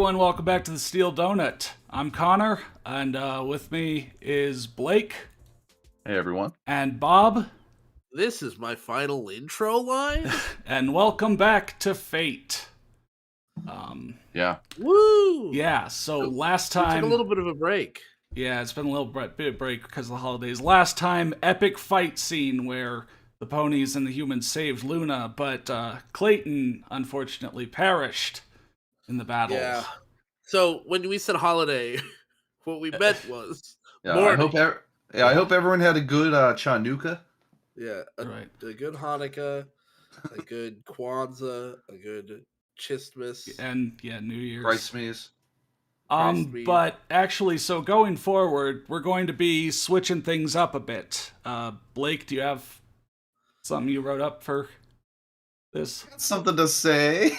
everyone, welcome back to the Steel Donut. I'm Connor, and with me is Blake. Hey everyone. And Bob. This is my final intro line? And welcome back to F.A.T.E. Yeah. Woo! Yeah, so last time... We took a little bit of a break. Yeah, it's been a little bit of break because of the holidays. Last time, epic fight scene where the ponies and the humans saved Luna, but Clayton unfortunately perished in the battle. Yeah. So when we said holiday, what we meant was morning. I hope everyone had a good Chanukah. Yeah, a good Hanukkah, a good Kwanzaa, a good Christmas, and New Year's. Christmas. But actually, so going forward, we're going to be switching things up a bit. Blake, do you have something you wrote up for this? Got something to say.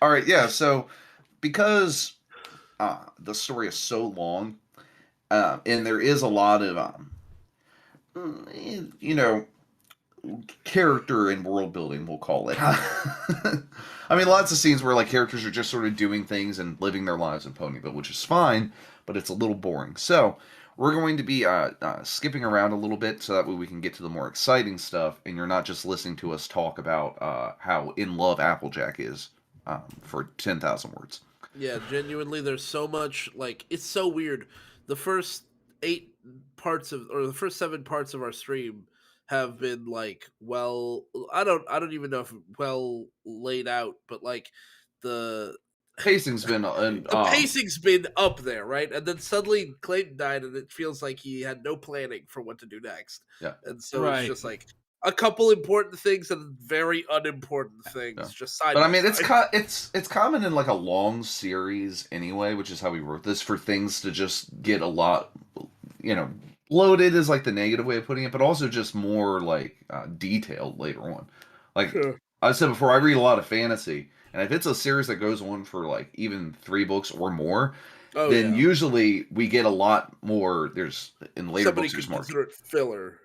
All right, yeah. So because the story is so long, and there is a lot of character and world building, we'll call it. I mean, lots of scenes where like characters are just sort of doing things and living their lives in Ponyville, which is fine, but it's a little boring. So we're going to be skipping around a little bit so that way we can get to the more exciting stuff, and you're not just listening to us talk about how in love Applejack is for 10,000 words. Yeah, genuinely, there's so much, like, it's so weird. The first 7 parts of our stream have been like, well, I don't even know if well laid out, but like the pacing's been pacing's been up there, right? And then suddenly Clayton died, and it feels like he had no planning for what to do next. Yeah, and so it's just like a couple important things and very unimportant things just side. But I mean, it's common in like a long series anyway, which is how we wrote this, for things to just get a lot, loaded is like the negative way of putting it, but also just more like detailed later on. Like I said before, I read a lot of fantasy, and if it's a series that goes on for like even 3 books or more, then usually we get a lot more. There's in later books there's more filler.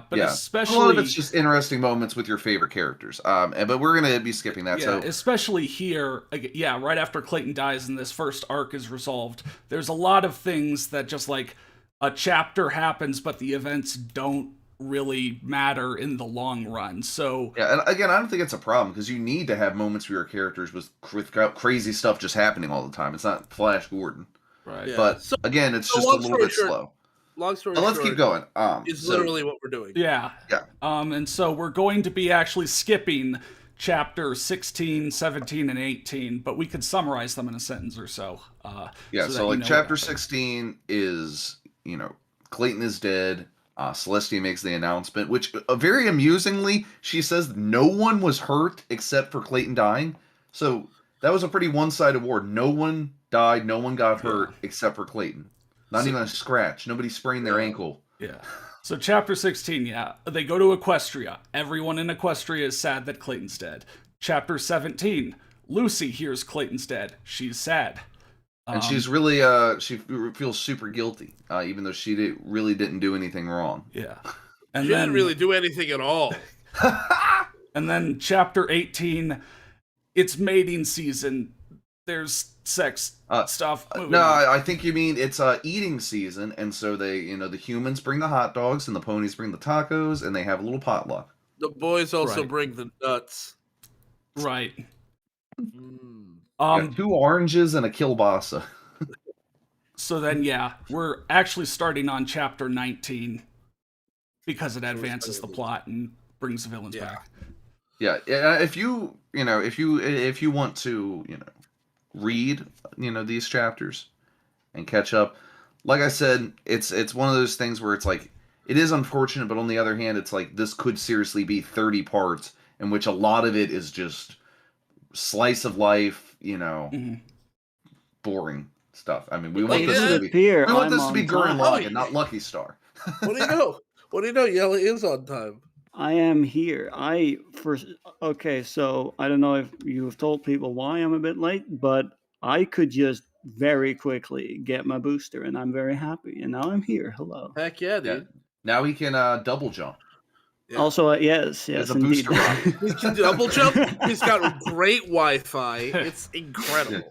But especially a lot of it's just interesting moments with your favorite characters. But we're gonna be skipping that. So especially here, right after Clayton dies and this first arc is resolved, there's a lot of things that just like a chapter happens, but the events don't really matter in the long run. So yeah, and again, I don't think it's a problem because you need to have moments for your characters with crazy stuff just happening all the time. It's not Flash Gordon, right? Yeah. But again, it's just a little bit slow. Long story short, let's keep going. It's literally what we're doing. Yeah. And so we're going to be actually skipping chapter 16, 17, and 18, but we could summarize them in a sentence or so. So like chapter 16 is, Clayton is dead. Celestia makes the announcement, which very amusingly, she says no one was hurt except for Clayton dying. So that was a pretty one-sided war. No one died, no one got hurt except for Clayton. Not even a scratch. Nobody sprained their ankle. Yeah. So chapter 16, they go to Equestria. Everyone in Equestria is sad that Clayton's dead. Chapter 17, Lucy hears Clayton's dead. She's sad. And she's really, she feels super guilty, even though she really didn't do anything wrong. Yeah. And she didn't really do anything at all. And then chapter 18, it's mating season. There's sex stuff. I think you mean it's eating season, and so they, the humans bring the hot dogs, and the ponies bring the tacos, and they have a little potluck. The boys also bring the nuts. Right. 2 oranges and a kielbasa. So then, we're actually starting on chapter 19 because it advances the plot and brings the villains back. Yeah, if you want to, read, these chapters and catch up, like I said, it's one of those things where it's like, it is unfortunate, but on the other hand, it's like this could seriously be 30 parts in which a lot of it is just slice of life, boring stuff. I mean, we want this to be Gurren Lagann, not Lucky Star. What do you know? What do you know? Yella is on time. I am here. So I don't know if you've told people why I'm a bit late, but I could just very quickly get my booster, and I'm very happy. And now I'm here. Hello. Heck yeah, dude. Now he can double jump. Yeah. Also, yes, It's a indeed. booster rocket. He can double jump. He's got great Wi-Fi. It's incredible.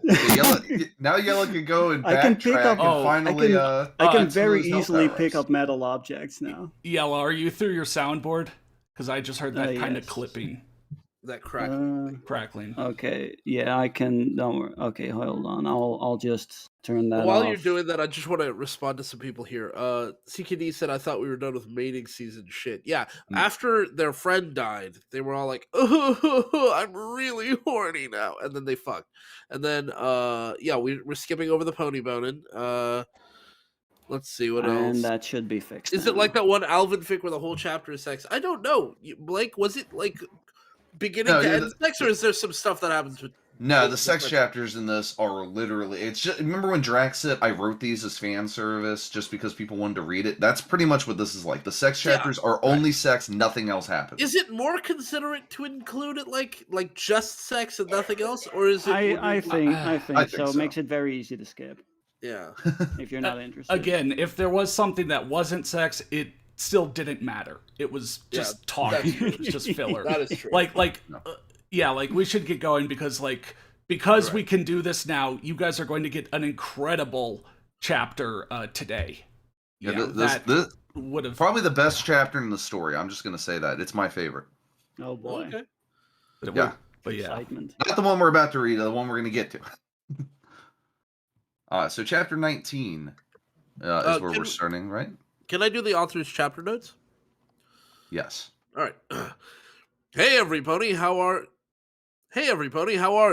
Now Yellow can go and I can pick backtrack up- and Oh, finally I can get some of very those health easily power-ups. pick up metal objects now. Yella, are you through your soundboard? Because I just heard that kind of Yes. clipping, That crack. crackling. Okay, yeah, I can. Don't worry. Okay, hold on. I'll just turn that While off. you're doing that, I just want to respond to some people here. CKD said, I thought we were done with mating season shit. Yeah, after their friend died, they were all like, oh, I'm really horny now. And then they fucked. And then, yeah, we're skipping over the pony boning. Let's see what else. And that should be fixed. Is it like that one Alvin fic where the whole chapter is sex? I don't know. Blake, was it like beginning to end sex, or is there some stuff that happens with... No, the sex chapters in this are literally... It's just... Remember when Drax said, I wrote these as fan service just because people wanted to read it? That's pretty much what this is like. The sex chapters are only sex, nothing else happens. Is it more considerate to include it like just sex and nothing else, or is it? I think so. It so. makes it very easy to skip Yeah. if you're not interested. Again, if there was something that wasn't sex, it still didn't matter. It was just talking. It was just filler. That is true. Yeah, like we should get going because we can do this now. You guys are going to get an incredible chapter today. Yeah, this would have probably the best chapter in the story. I'm just gonna say that it's my favorite. Oh boy. Okay. but Yeah. Excitement. Not the one we're about to read, the one we're gonna get to. So chapter 19 is where we're starting, right? Can I do the author's chapter notes? Yes. All right. Hey everybody, how are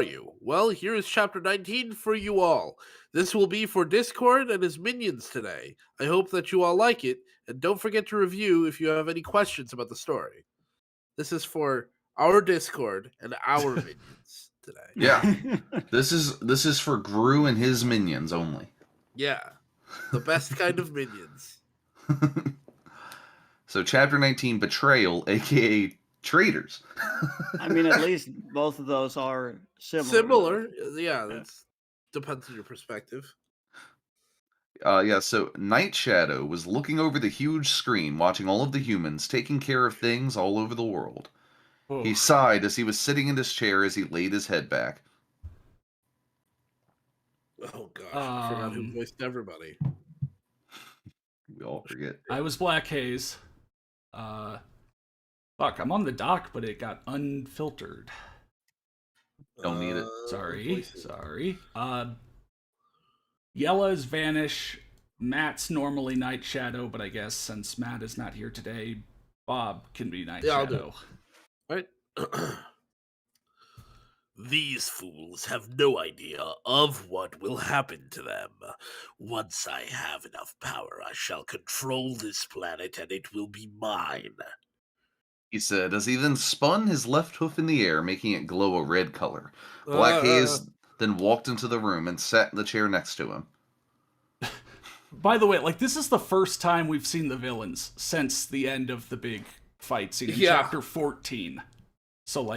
you? Well, here is chapter 19 for you all. This will be for Discord and his minions today. I hope that you all like it, and don't forget to review if you have any questions about the story. This is for our Discord and our minions today. Yeah. This is for Gru and his minions only. Yeah. The best kind of minions. So chapter 19, Betrayal, aka Traitors. I mean, at least both of those are similar. Yeah, that depends on your perspective. So Night Shadow was looking over the huge screen, watching all of the humans taking care of things all over the world. Whoa. He sighed as he was sitting in his chair as he laid his head back. Oh gosh, I forgot who voiced everybody. We all forget. I was Black Haze. Fuck, I'm on the dock, but it got unfiltered. Don't need it. Sorry. Yella's Vanish. Matt's normally Night Shadow, but I guess since Matt is not here today, Bob can be Night Shadow. Right? These fools have no idea of what will happen to them. Once I have enough power, I shall control this planet and it will be mine. He said as he then spun his left hoof in the air, making it glow a red color. Black Haze then walked into the room and sat in the chair next to him. By the way, this is the first time we've seen the villains since the end of the big fight scene in chapter 14. So,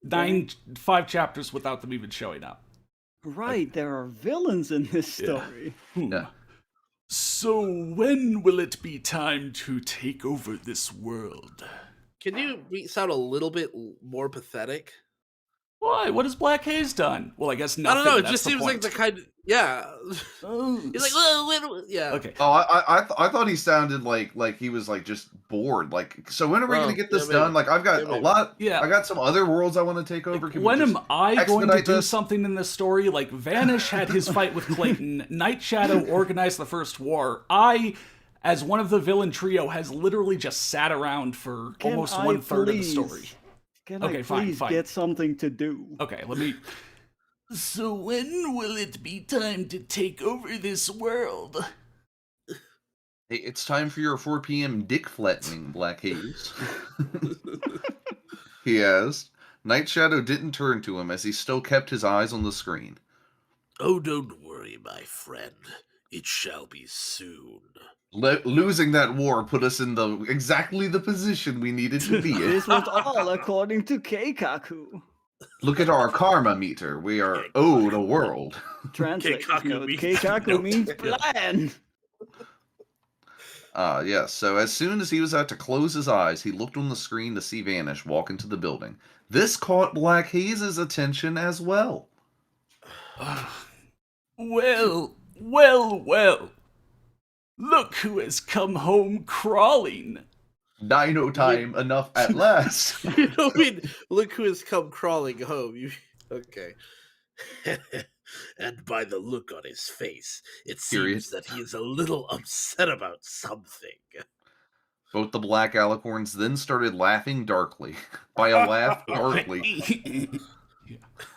5 chapters without them even showing up. Right, there are villains in this story. Yeah. So when will it be time to take over this world? Can you sound a little bit more pathetic? Why? What has Black Haze done? Well, I guess nothing. I don't know. It That's just the seems point. like the kind of... Yeah. Oh, He's like, well, yeah. okay. Oh, I thought he sounded like he was just bored. So when are we gonna get this done? I've got a lot. Yeah. I got some other worlds I want to take over. When am I going to do this? something in this story? Vanish had his fight with Clayton. Night Shadow organized the first war. I, as one of the villain trio, has literally just sat around for almost 1/3 of the story. Can I please get something to do? Okay, let me... So when will it be time to take over this world? Hey, it's time for your 4 p.m. dick flattening, Black Haze. He asked. Night Shadow didn't turn to him as he still kept his eyes on the screen. Oh, don't worry, my friend. It shall be soon. Losing that war put us in exactly the position we needed to be in. This was all according to Keikaku. Look at our karma meter. We are owed a world. Translate. Keikaku means Keikaku means plan. Yes. So as soon as he was about to close his eyes, he looked on the screen to see Vanish walk into the building. This caught Black Haze's attention as well. Well, well, well. Look who has come home crawling. Dino time enough at last. You know, I mean, look who has come crawling home. Okay. And by the look on his face, it Period. seems that he is a little upset about something. Both the Black Alicorns then started laughing darkly. By a laugh, darkly.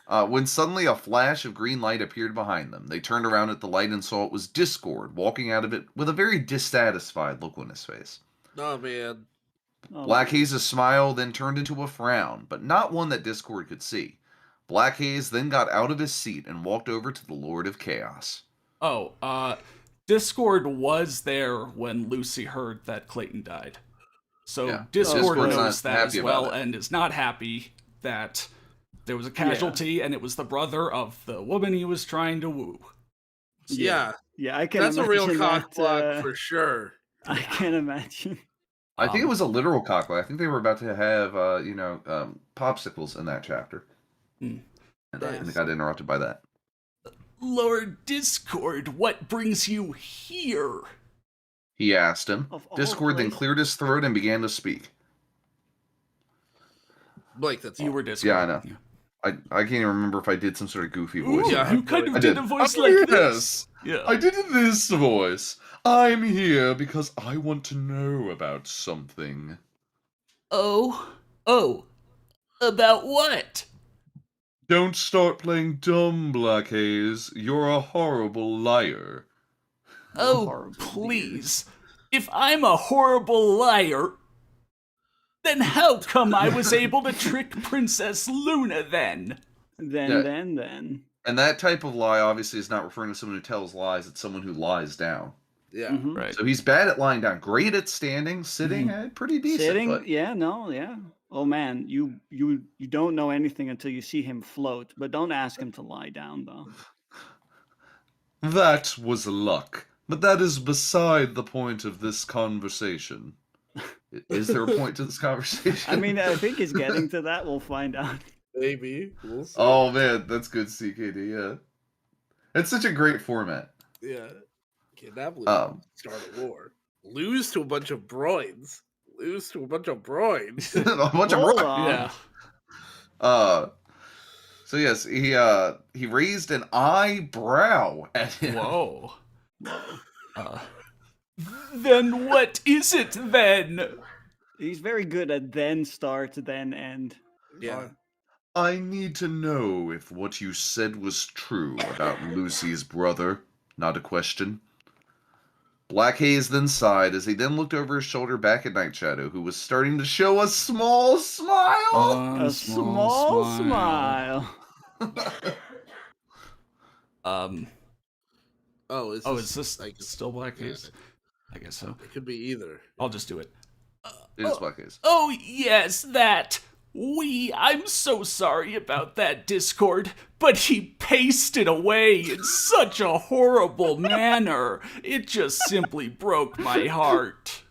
When suddenly a flash of green light appeared behind them. They turned around at the light and saw it was Discord walking out of it with a very dissatisfied look on his face. Oh, man. Black Haze's smile then turned into a frown, but not one that Discord could see. Black Haze then got out of his seat and walked over to the Lord of Chaos. Discord was there when Lucy heard that Clayton died. So Yeah. Discord Discord's knows not that happy as well about it. and is not happy that there was a casualty and it was the brother of the woman he was trying to woo. Yeah. Yeah, I can That's a real imagine cock that, block for sure. I can imagine. I think it was a literal cockblock. I think they were about to have, popsicles in that chapter. And they got interrupted by that. Lord Discord, what brings you here? He asked him. Of all Discord then places. cleared his throat and began to speak. Blake, that's You all. were Discord. Yeah, I know. I can't even remember if I did some sort of goofy voice. Ooh, Yeah, you kind of I did did. a voice Oh, like yes. this. Yeah. I did this voice. I'm here because I want to know about something. Oh, about what? Don't start playing dumb, Black Haze. You're a horrible liar. Oh, Horrible please. If I'm a horrible liar, then how come I was able to trick Princess Luna then? Then. And that type of lie obviously is not referring to someone who tells lies. It's someone who lies down. Yeah. Mhm. Right. So he's bad at lying down. Great at standing. Sitting, pretty decent. Sitting, But yeah. Oh man, you don't know anything until you see him float. But don't ask him to lie down, though. that was luck. But that is beside the point of this conversation. Is there a point to this conversation? I mean, I think he's getting to that. We'll find out. Maybe. We'll see. Oh man, that's good, CKD. Yeah, it's such a great format. Yeah. Kidnap Luna. Start a war. Lose to a bunch of broids. a bunch of Hold rock. on. Yeah. So yes, he raised an eyebrow at him. Whoa. Then what is it then? He's very good at then start, then end. Yeah. I need to know if what you said was true about Lucy's brother. Not a question. Black Haze then sighed as he then looked over his shoulder back at Night Shadow, who was starting to show a small smile. A small smile. Is Is this like still Black Haze? I guess so. it could be either. I'll just do it. It is Black Haze. Oh, yes, that. I'm so sorry about that, Discord, but he pasted away in such a horrible manner. It just simply broke my heart.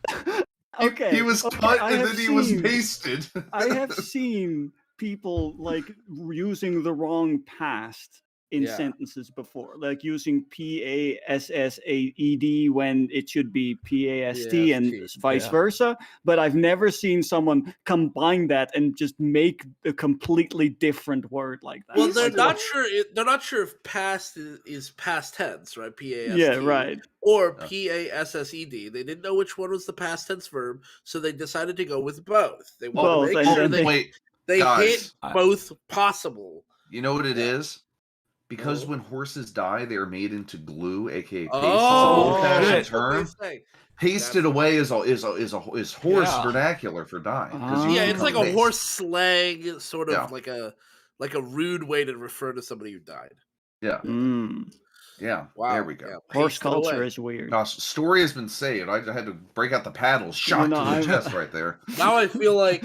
Okay. He was okay, cut I and have then he was seen- pasted. I have seen people like using the wrong past in Yeah. sentences before, like using PASSAED when it should be PAST and PAST, vice yeah. versa. But I've never seen someone combine that and just make a completely different word like that. Well, they're Like, not sure. They're not sure if past is past tense, right? PAST. Yeah, right. Or PASSED. They didn't know which one was the past tense verb, so they decided to go with both. They Both, want to make and sure then Wait, they guys. hit both possible. you know what it Yeah. is? Because No. when horses die, they are made into glue, aka paste. Oh, it's an old-fashioned shit. term. Say. Pasted away is horse Yeah. vernacular for dying. 'cause Oh. you Yeah, can it's like cut a paste. horse slang, sort of Yeah. like a rude way to refer to somebody who died. Yeah, yeah. Wow. There we go. Yeah, Horse pasted culture away. is weird. Gosh, story has been saved. I had to break out the paddles, shot know, to the I'm- chest right there. Now I feel like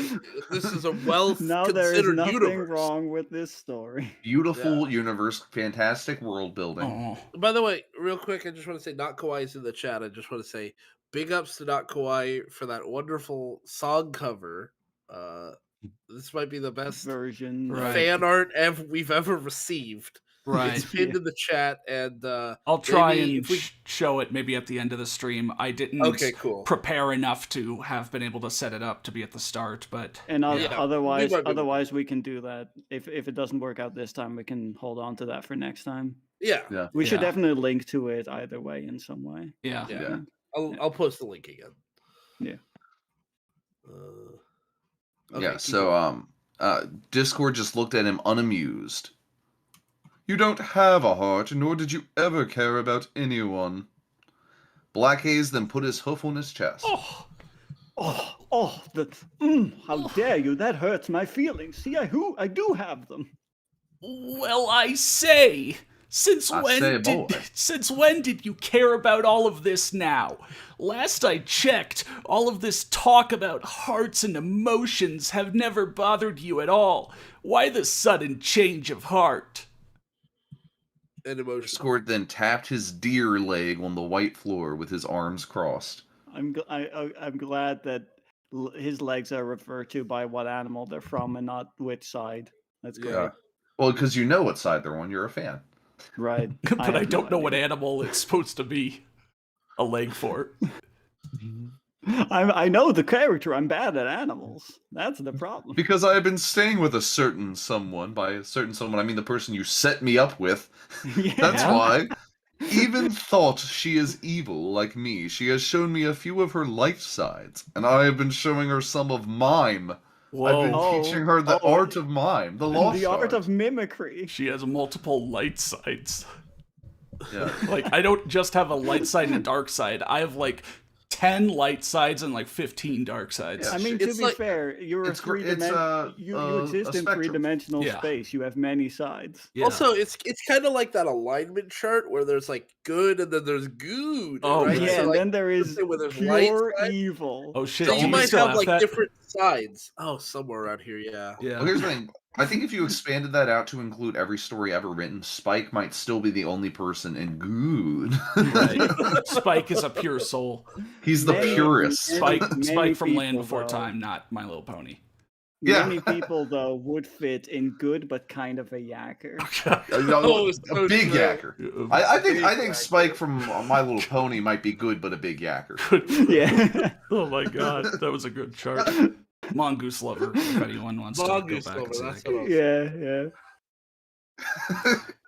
this is a well Now there is considered nothing universe. wrong with this story. Beautiful universe, fantastic world building. Oh. By the way, real quick, I just want to say, not Kawhi's in the chat. I just want to say, big ups to Not Kawaii for that wonderful song cover. This might be the best version. Right. fan art we've ever received. Right. It's pinned in the chat, and I'll try maybe and if we... show it maybe at the end of the stream. I didn't cool. prepare enough to have been able to set it up to be at the start, but And Yeah. otherwise we can do that. If it doesn't work out this time, we can hold on to that for next time. Yeah. We should Yeah. definitely link to it either way in some way. yeah. Yeah. I'll post the link again. Yeah. Yeah, so Discord just looked at him unamused. You don't have a heart, nor did you ever care about anyone. Black Haze then put his hoof on his chest. How dare you? That hurts my feelings. See, I do have them. Well, I say, since when did you care about all of this now? Last I checked, all of this talk about hearts and emotions have never bothered you at all. Why the sudden change of heart? And emotion. Discord then tapped his deer leg on the white floor with his arms crossed. I'm glad that his legs are referred to by what animal they're from and not which side. That's great. Yeah. Well, because you know what side they're on. You're a fan. Right. But I have don't no know what idea. animal it's supposed to be a leg for. I know the character. I'm bad at animals. That's the problem. Because I have been staying with a certain someone. By a certain someone, I mean the person you set me up with. Yeah. That's why. Even thought she is evil like me, she has shown me a few of her light sides, and I have been showing her some of mime. Whoa. I've been teaching her the art of mime, the lost art of mimicry. She has multiple light sides. Yeah. Like, I don't just have a light side and a dark side. I have, like, 10 light sides and, like, 15 dark sides. Yeah. I mean, to It's be like- fair, you're a it's gr- it's, you exist in spectrum. three-dimensional Yeah. space. You have many sides. Yeah. Also, it's kind of like that alignment chart where there's like good and then there's good. Oh, right? right. Yeah, So, and like, then there is where there's light pure side. evil. Oh, shit. So do you might still have like that? different sides. Oh, somewhere around here, yeah. Yeah. Well, here's the thing. I think if you expanded that out to include every story ever written, Spike might still be the only person in good. Right. Spike is a pure soul. He's the Many- purest. Spike Many from Land people, Before though. Time, not My Little Pony. Yeah. Many people, though, would fit in good, but kind of a yacker. Oh, so a big true. yacker. I think Spike from My Little Pony might be good, but a big yacker. Yeah. Oh my god, that was a good chart. Mongoose Lover, if anyone wants Mongoose to go back Lover, and see that's that. what I was Yeah.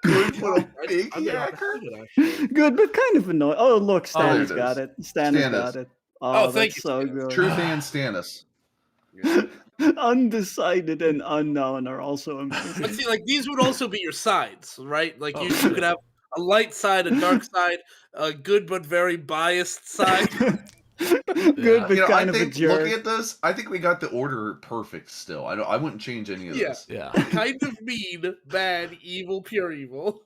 Good, but a big I'm gonna yacker. see it, actually. Good, but kind of annoying. Oh, look, there Stannis it got is. it. Stannis Stannis. got it. Oh, Oh, thank that's you, so Stannis. good. True fan Stannis. Undecided and unknown are also But amazing. see, like these would also be your sides, right? Like you could have a light side, a dark side, a good but very biased side. Good, but kind I of a think jerk. looking at this, I think we got the order perfect. Still, I wouldn't change any of Yeah. this. Yeah. Kind of mean, bad, evil, pure evil.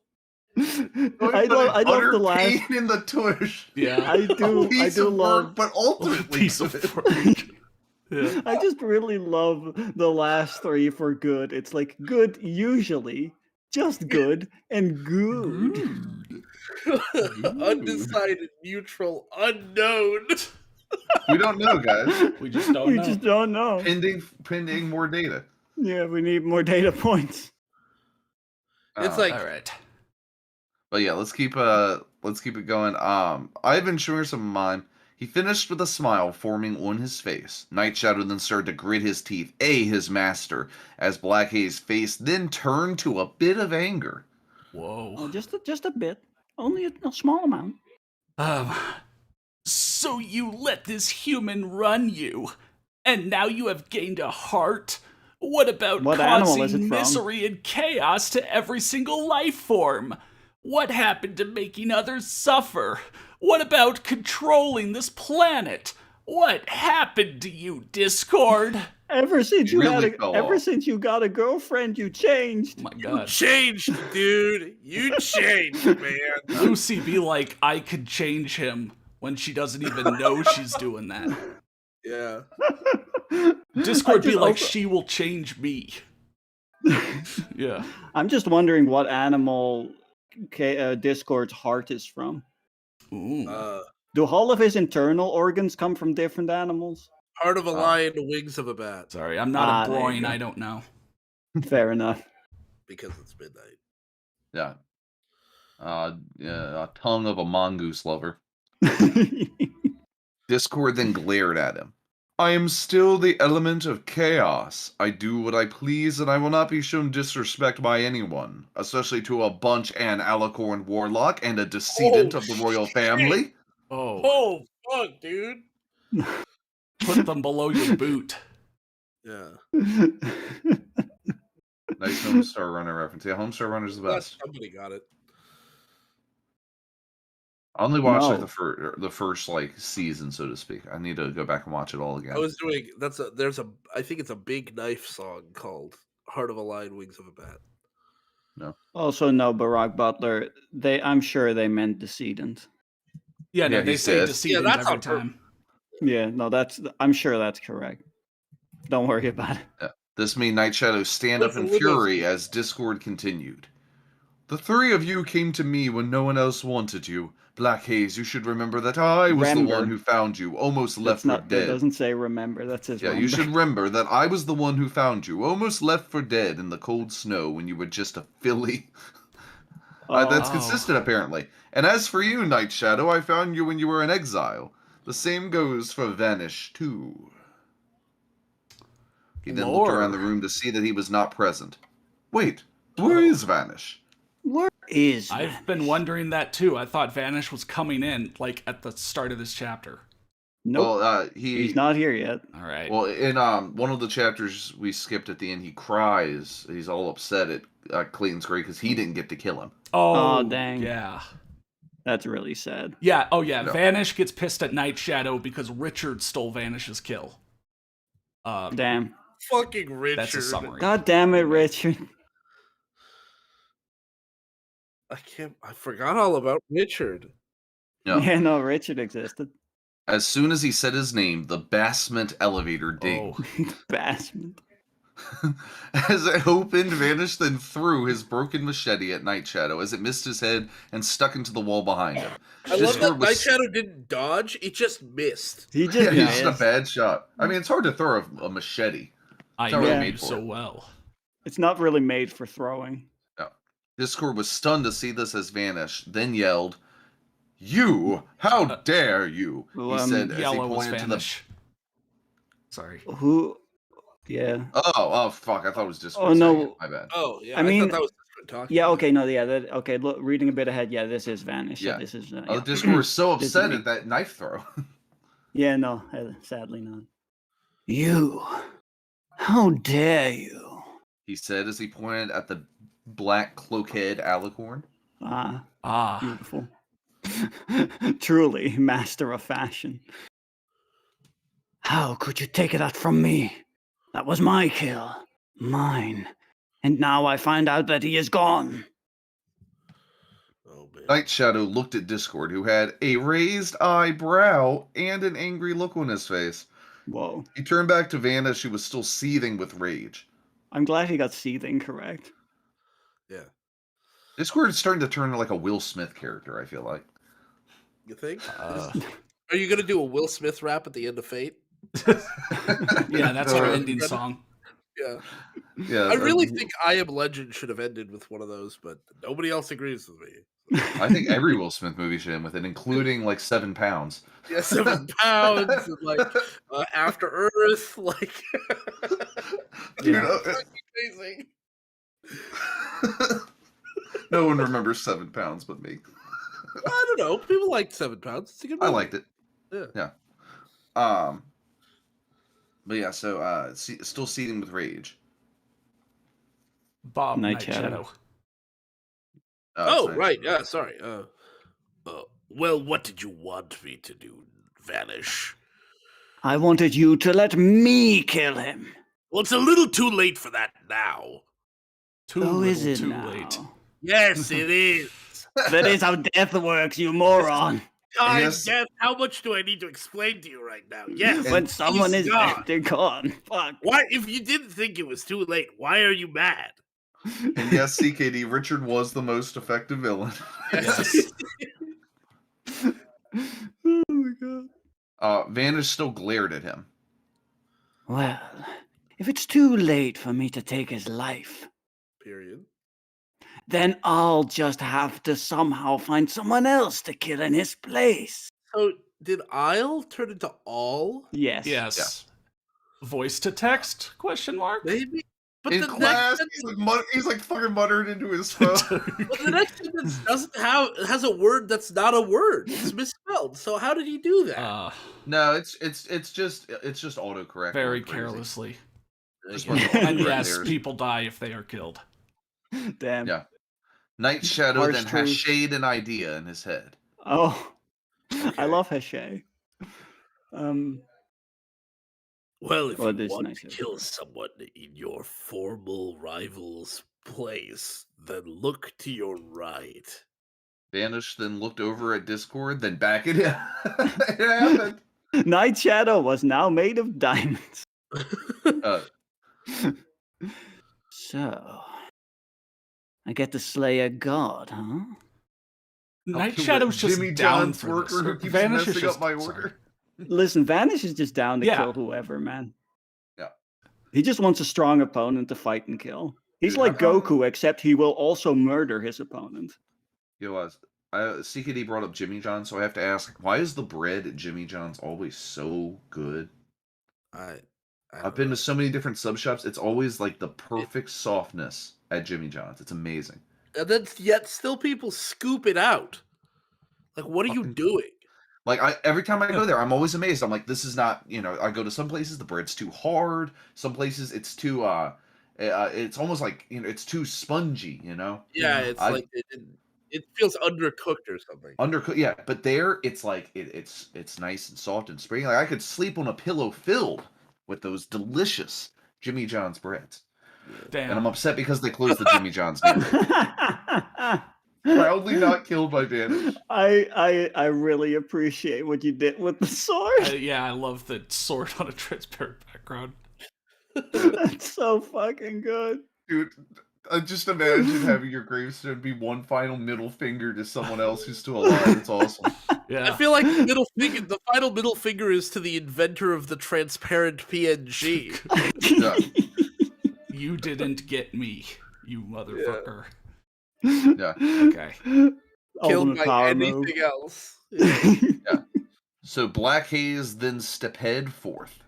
I love the last. pain in the tush. Yeah. I do Piece of love. work, but ultimately Piece of good. work. Yeah. I just really love the last three for good. It's like good usually, just good, and good. Undecided, neutral, unknown. We don't know, guys. We just don't We know. just don't know. Pending more data. Yeah, we need more data points. It's Uh, like All right. But yeah, let's keep it going. I've been showing her some of mine. He finished with a smile forming on his face. Night Shadow then started to grit his teeth, his master, as Black Haze's face then turned to a bit of anger. Whoa. Oh, just a bit, only a small amount. So you let this human run you, and now you have gained a heart? What about What animal is causing it from? misery and chaos to every single life form? What happened to making others suffer? What about controlling this planet? What happened to you, Discord? Ever since you Really fell off. got a girlfriend, you changed. Oh my you god. changed, dude. You changed, man. Lucy be like, I could change him when she doesn't even know she's doing that. Yeah. Discord be just like, also- she will change me. Yeah. I'm just wondering what animal Discord's heart is from. Ooh. Do all of his internal organs come from different animals? Heart of a lion, wings of a bat. Sorry, I'm not a there you groin. go. I don't know. Fair enough. Because it's midnight. Yeah. A tongue of a mongoose lover. Discord then glared at him. I am still the element of chaos. I do what I please, and I will not be shown disrespect by anyone, especially to a bunch and alicorn warlock and a decedent of the royal family. Oh, fuck, dude. put them below your boot. Yeah. Nice Homestar Runner reference. Yeah, Homestar Runner's the Glad best. somebody got it. I only watched like No. the first like season, so to speak. I need to go back and watch it all again. I was doing I think it's a Big Knife song called Heart of a Lion, Wings of a Bat. Also, no, Barack Butler. I'm sure they meant decedent. Yeah, no, Yeah, he they say said. decedent Yeah, that's every on purpose. time. Yeah, no, I'm sure that's correct. Don't worry about it. Yeah. This made Night Shadow stand up in Listen, fury as Discord continued. The three of you came to me when no one else wanted you. Black Haze, you should remember that I was the one who found you, almost left for That dead. doesn't say remember. That says Yeah, remember. you should remember that I was the one who found you, almost left for dead in the cold snow when you were just a filly. That's consistent, apparently. And as for you, Night Shadow, I found you when you were in exile. The same goes for Vanish, too. He then looked around the room to see that he was not present. Wait, where is Vanish? Where is I've been wondering that too. I thought Vanish was coming in like at the start of this chapter. Nope. Well, he's not here yet. All right. Well, in one of the chapters we skipped at the end, he cries. He's all upset at Clayton's grave because he didn't get to kill him. Oh, dang. Yeah. That's really sad. Yeah. Oh, yeah. No. Vanish gets pissed at Night Shadow because Richard stole Vanish's kill. Damn. Fucking Richard. That's a summary. God damn it, Richard. I forgot all about Richard. No. Yeah, no, Richard existed. As soon as he said his name, the basement elevator dinged. Bastard. As it opened, Vanish then threw his broken machete at Night Shadow as it missed his head and stuck into the wall behind him. I love that Night Shadow didn't dodge; it just missed. He just he's just a bad shot. I mean, it's hard to throw a machete. I not know really made you for so it. well. It's not really made for throwing. No. Discord was stunned to see this as Vanish, then yelled, "You! How dare you!" He said as he Yellow was pointed to the... Vanish. Sorry. Who? Yeah. Oh, fuck! I thought it was Discord. Oh no. My bad. Oh yeah, I mean, thought that was talking. Yeah. Okay. No. Yeah. Okay. Look, reading a bit ahead. Yeah. This is Vanish. Yeah. This is. Oh, Discord was so This is upset me. at that knife throw. Yeah. No. Sadly not. You. How dare you? He said as he pointed at the black cloakhead alicorn. Beautiful. Truly, master of fashion. How could you take that from me? That was my kill. Mine. And now I find out that he is gone. Oh man. Night Shadow looked at Discord, who had a raised eyebrow and an angry look on his face. Whoa. He turned back to Vanish, who was still seething with rage. I'm glad he got seething correct. Yeah. Discord is starting to turn into like a Will Smith character, I feel like. You think? Are you gonna do a Will Smith rap at the end of Fate? Yeah, that's our ending song. Yeah. Yeah, I really think I Am Legend should have ended with one of those, but nobody else agrees with me. I think every Will Smith movie should end with it, including like 7 pounds. Yeah, 7 pounds, and like After Earth, like Dude, amazing. No one remembers 7 pounds but me. I don't know. People liked 7 pounds. It's a good movie. I liked it. Yeah. But yeah, so still seething with rage. Bob Night Night Shadow. Shadow. Oh, Night right. Shadow. Yeah, sorry. Well, what did you want me to do, Vanish? I wanted you to let me kill him. Well, it's a little too late for that now. Oh, is it too now? late. Yes, it is. That is how death works, you moron. Time, Yes. death. How much do I need to explain to you right now? Yes. When someone he's is gone. dead, they're gone. Fuck. Why? If you didn't think it was too late, why are you mad? And yes, CKD, Richard was the most effective villain. Yes. Vanish still glared at him. Well, if it's too late for me to take his life, Period. then I'll just have to somehow find someone else to kill in his place. So did Isle turn into All? Yes. Yes. Voice to text? Question mark. Maybe. But In the class, next he's like fucking muttering into his phone. but the next sentence doesn't have has a word that's not a word. It's misspelled. So how did he do that? No, it's just autocorrect. Very going crazy. carelessly. Just Okay. wasn't And autocorrect yes, errors. people die if they are killed. Damn. Yeah. Night Shadow Harsh then truth. hashayed an idea in his head. Oh, Okay. I love Heshe. Well, if Well, you there's want nice to of kill it. someone in your formal rival's place, then look to your right. Vanish then looked over at Discord, then back at him. It happened. Night Shadow was now made of diamonds. So, I get to slay a god, huh? Night kill Shadow's that just Jimmy down John's for worker this. who keeps Vanish is messing just up my sorry. order. Listen, Vanish is just down to Yeah. kill whoever, man. Yeah. He just wants a strong opponent to fight and kill. He's Dude, like how come- Goku, except he will also murder his opponent. CKD brought up Jimmy John, so I have to ask, why is the bread at Jimmy John's always so good? I've been to so many different sub shops. It's always like the perfect softness at Jimmy John's. It's amazing. And then yet still people scoop it out. Like, what are you doing? Like every time I go there, I'm always amazed. I'm like, this is not, I go to some places the bread's too hard. Some places it's too it's almost like, it's too spongy, Yeah, it's like it feels undercooked or something. Undercooked, yeah. But there, it's like it's nice and soft and springy. Like I could sleep on a pillow filled with those delicious Jimmy John's breads. Damn. And I'm upset because they closed the Jimmy John's near me. Proudly not killed by Vanish. I really appreciate what you did with the sword. Yeah, I love the sword on a transparent background. That's so fucking good. Dude, just imagine having your gravestone be one final middle finger to someone else who's still alive. It's awesome. Yeah. I feel like the final middle finger is to the inventor of the transparent PNG. Yeah. You didn't get me, you motherfucker. Yeah. Okay. Killed Ultimate by power anything move. else. Yeah. So Black Haze then stephead forth.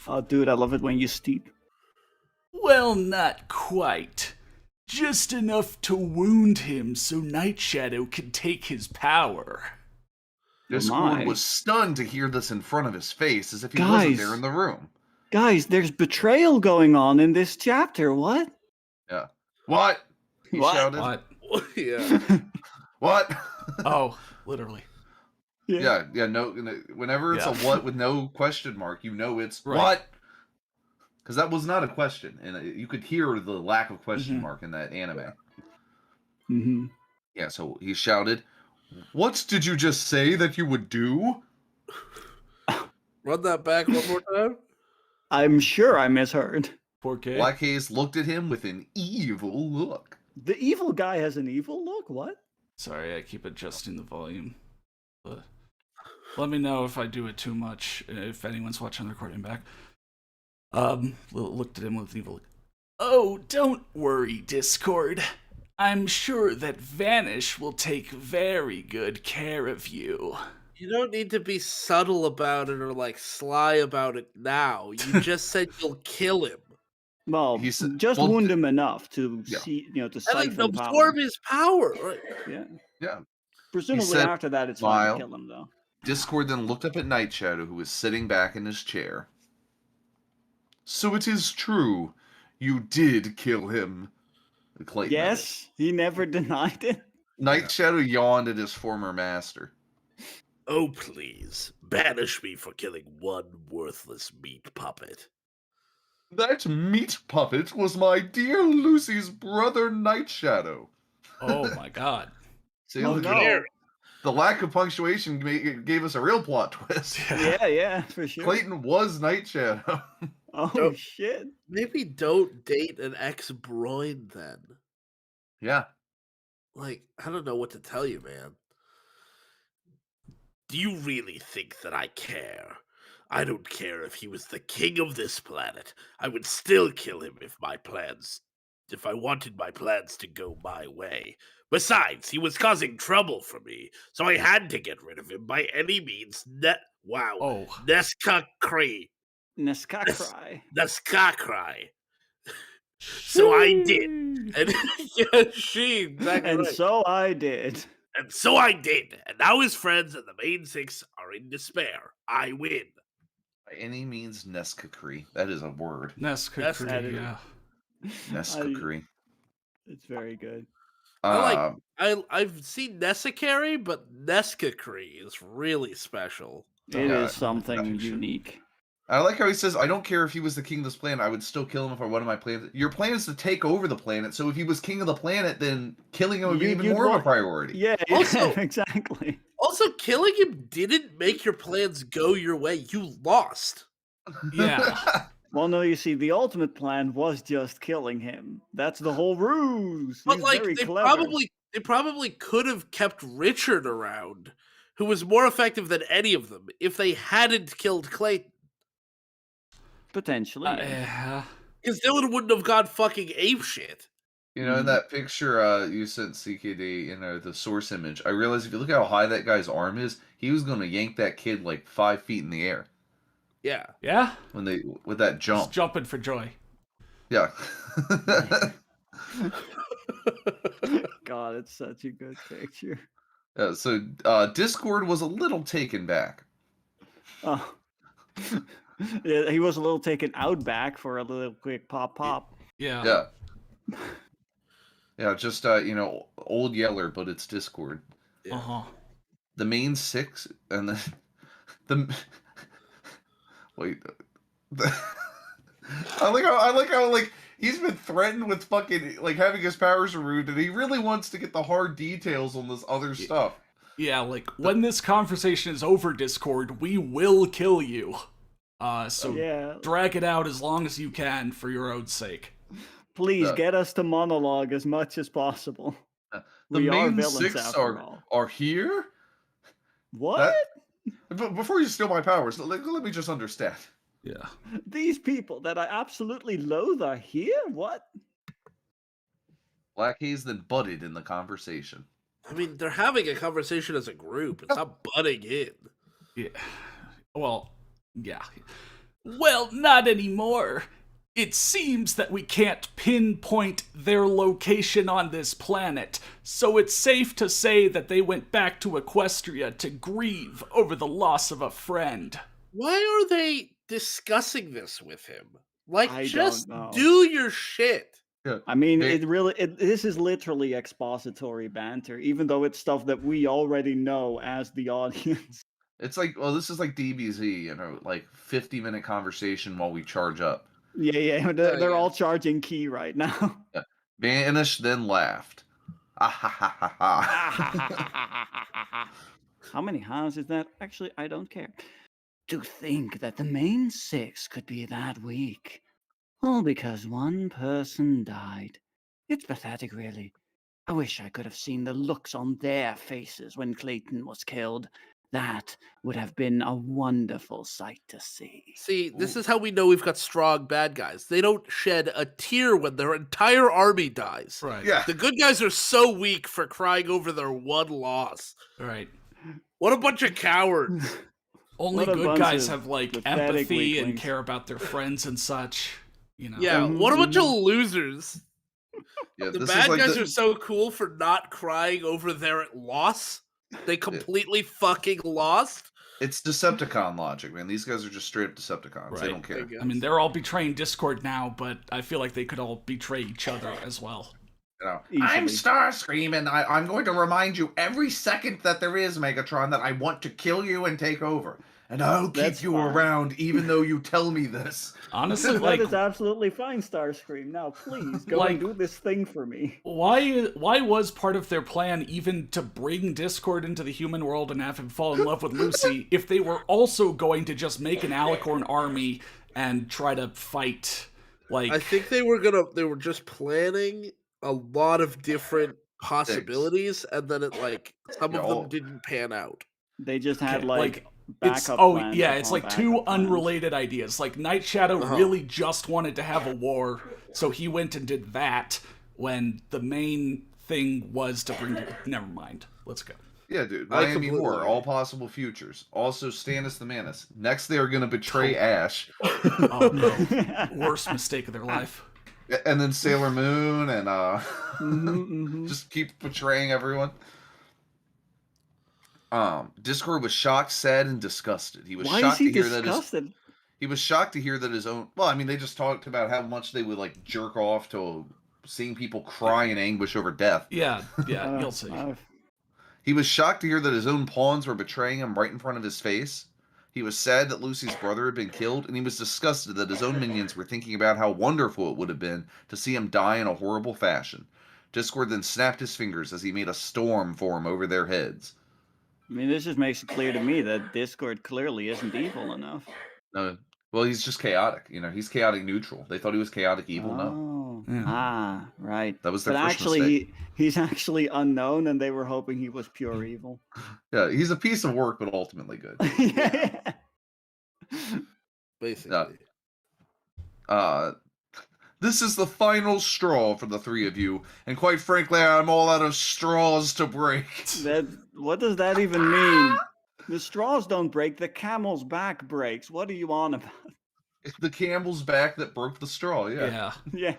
Oh, dude, I love it when you steep. Well, not quite. Just enough to wound him so Night Shadow can take his power. Discord was stunned to hear this in front of his face, as if he wasn't Guys. there in the room. Guys, there's betrayal going on in this chapter. What? Yeah. What? He What? shouted. What? Yeah. What? Oh, literally. Yeah. No. Whenever it's Yeah. a what with no question mark, it's Right. what? Because that was not a question, and you could hear the lack of question Mhm. mark in that anime. Mm-hmm. Yeah. So he shouted, "What did you just say that you would do?" Run that back one more time. I'm sure I misheard. 4K. Black Haze looked at him with an evil look. The evil guy has an evil look? What? Sorry, I keep adjusting the volume. But let me know if I do it too much, if anyone's watching the recording back. Looked at him with an evil look. Oh, don't worry, Discord. I'm sure that Vanish will take very good care of you. You don't need to be subtle about it or like sly about it now. You just said you'll kill him. Well, He said- just well, wound him enough to Yeah. see, to And then siphon power. absorb his power. Right? Yeah. Yeah. Presumably said, after that, it's fine to "Smile." kill him, though. Discord then looked up at Night Shadow, who was sitting back in his chair. So it is true, you did kill him. Clayton noted. Yes, he never denied it. Night Shadow yawned at his former master. Oh, please. Banish me for killing one worthless meat puppet. That meat puppet was my dear Lucy's brother, Night Shadow. Oh my god. See, Oh, look, no. the lack of punctuation gave us a real plot twist. Yeah, for sure. Clayton was Night Shadow. Oh, Don't- shit. Maybe don't date an ex-broid then. Yeah. Like, I don't know what to tell you, man. Do you really think that I care? I don't care if he was the king of this planet. I would still kill him if I wanted my plans to go my way. Besides, he was causing trouble for me, so I had to get rid of him by any means. Wow. Oh, Neska Cree. Neskakrai. Neskakrai. So I did. And yeah, she, exactly And right. so I did. And so I did. And now his friends and the main six are in despair. I win. By any means necessary. That is a word. Neskakri, yeah. Necessary. It's very good. I've seen Nessicary, but Neskakri is really special. It Yeah, is something that should- unique. I like how he says, I don't care if he was the king of this planet, I would still kill him if I wanted my planet. Your plan is to take over the planet, so if he was king of the planet, then killing him would be even You'd more of a want- priority. Yeah, Also- exactly. Also, killing him didn't make your plans go your way. You lost. Yeah. Well, no, you see, the ultimate plan was just killing him. That's the whole ruse. But He's like very they clever. probably could have kept Richard around, who was more effective than any of them, if they hadn't killed Clayton. Potentially. Yeah. Yeah. Because Dylan wouldn't have gone fucking apeshit. You know, in that picture you sent CKD, the source image, I realized if you look how high that guy's arm is, he was going to yank that kid like 5 feet in the air Yeah. Yeah? with that Just jump. jumping for joy. Yeah. God, it's such a good picture. So Discord was a little taken back. Oh. Yeah, he was a little taken out back for a little quick pop. Yeah. Yeah. Yeah, just old Yeller, but it's Discord. Yeah. Uh-huh. The main six and the wait. I like how he's been threatened with fucking having his powers removed, and he really wants to get the hard details on this other stuff. Yeah, when this conversation is over, Discord, we will kill you. So Yeah. drag it out as long as you can for your own sake. Please Yeah. get us to monologue as much as possible. The We are main villains six after all. are here. What? But before you steal my powers, let me just understand. Yeah. These people that I absolutely loathe are here? What? Black Haze then butted in the conversation. I mean, they're having a conversation as a group. It's not butting in. Yeah. Well, yeah. Well, not anymore. It seems that we can't pinpoint their location on this planet, so it's safe to say that they went back to Equestria to grieve over the loss of a friend. Why are they discussing this with him? Like, I just don't know. do your shit. Yeah. I mean, They- this is literally expository banter, even though it's stuff that we already know as the audience. It's like, well, this is like DBZ, 50-minute conversation while we charge up. Yeah, they're yeah. all charging key right now. Vanished, then laughed. Ah ha ha ha ha. How many has is that? Actually, I don't care. To think that the main six could be that weak. All because one person died. It's pathetic, really. I wish I could have seen the looks on their faces when Clayton was killed. That would have been a wonderful sight to see. See, this is how we know we've got strong bad guys. They don't shed a tear when their entire army dies. Right. Yeah. The good guys are so weak for crying over their one loss. Right. What a bunch of cowards. Only What a good bunch guys of have pathetic empathy and weaklings. care about their friends and such. Yeah, what a bunch of losers. Yeah, The this bad is like guys are so cool for not crying over their loss. They completely fucking lost. It's Decepticon logic, man. These guys are just straight up Decepticons. They Right. don't care. I mean, they're all betraying Discord now, but I feel like they could all betray each other as well. I'm Easily. Starscream, and I'm going to remind you every second that there is, Megatron, that I want to kill you and take over. And I'll keep That's you fine. around even though you tell me this. Honestly, That is absolutely fine, Starscream. Now, please go and do this thing for me. why was part of their plan even to bring Discord into the human world and have him fall in love with Lucy if they were also going to just make an Alicorn army and try to fight? I think they were just planning a lot of different possibilities, and then some of them didn't pan out. They just had Okay, like it's backup oh plans yeah, it's upon like two backup plans. unrelated ideas. Like Night Shadow really just wanted to have a war, so he went and did that when the main thing was to bring. Never mind. Let's go. Yeah, dude. I Miami completely War, agree. all possible futures. Also, Stannis the Manus. Next, they are going to betray Ash. Oh no, worst mistake of their life. And then Sailor Moon, and Mhm. just keep betraying everyone. Discord was shocked, sad, and disgusted. He was Why is shocked he to hear that disgusted? he was shocked to hear that his own. Well, I mean, they just talked about how much they would like jerk off to seeing people cry in anguish over death. Yeah, you'll see. He was shocked to hear that his own pawns were betraying him right in front of his face. He was sad that Lucy's brother had been killed, and he was disgusted that his own minions were thinking about how wonderful it would have been to see him die in a horrible fashion. Discord then snapped his fingers as he made a storm form over their heads. I mean, this just makes it clear to me that Discord clearly isn't evil enough. Well, he's just chaotic. You know, he's chaotic neutral. They thought he was chaotic evil. No, Oh, Yeah. right. that was their But first actually, mistake. he's actually unknown, and they were hoping he was pure evil. Yeah, he's a piece of work, but ultimately good. Yeah. Basically. This is the final straw for the three of you, and quite frankly, I'm all out of straws to break. What does that even mean? The straws don't break. The camel's back breaks. What are you on about? The camel's back that broke the straw. Yeah. Yeah,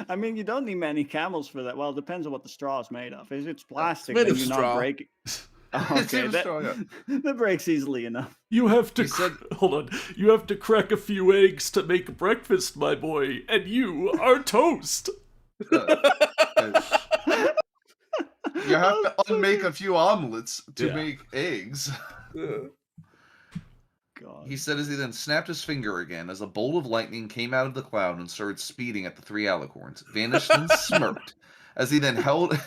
I mean, you don't need many camels for that. Well, it depends on what the straw is made of. If it's plastic, made then of you're straw. not breaking. It's Okay, made of straw, yeah. that breaks easily enough. You have to He said- hold on. You have to crack a few eggs to make breakfast, my boy, and you are toast. You have to unmake a few omelets to Yeah. make eggs. God. He said as he then snapped his finger again as a bolt of lightning came out of the cloud and started speeding at the three alicorns, vanished and smirked. As he then held...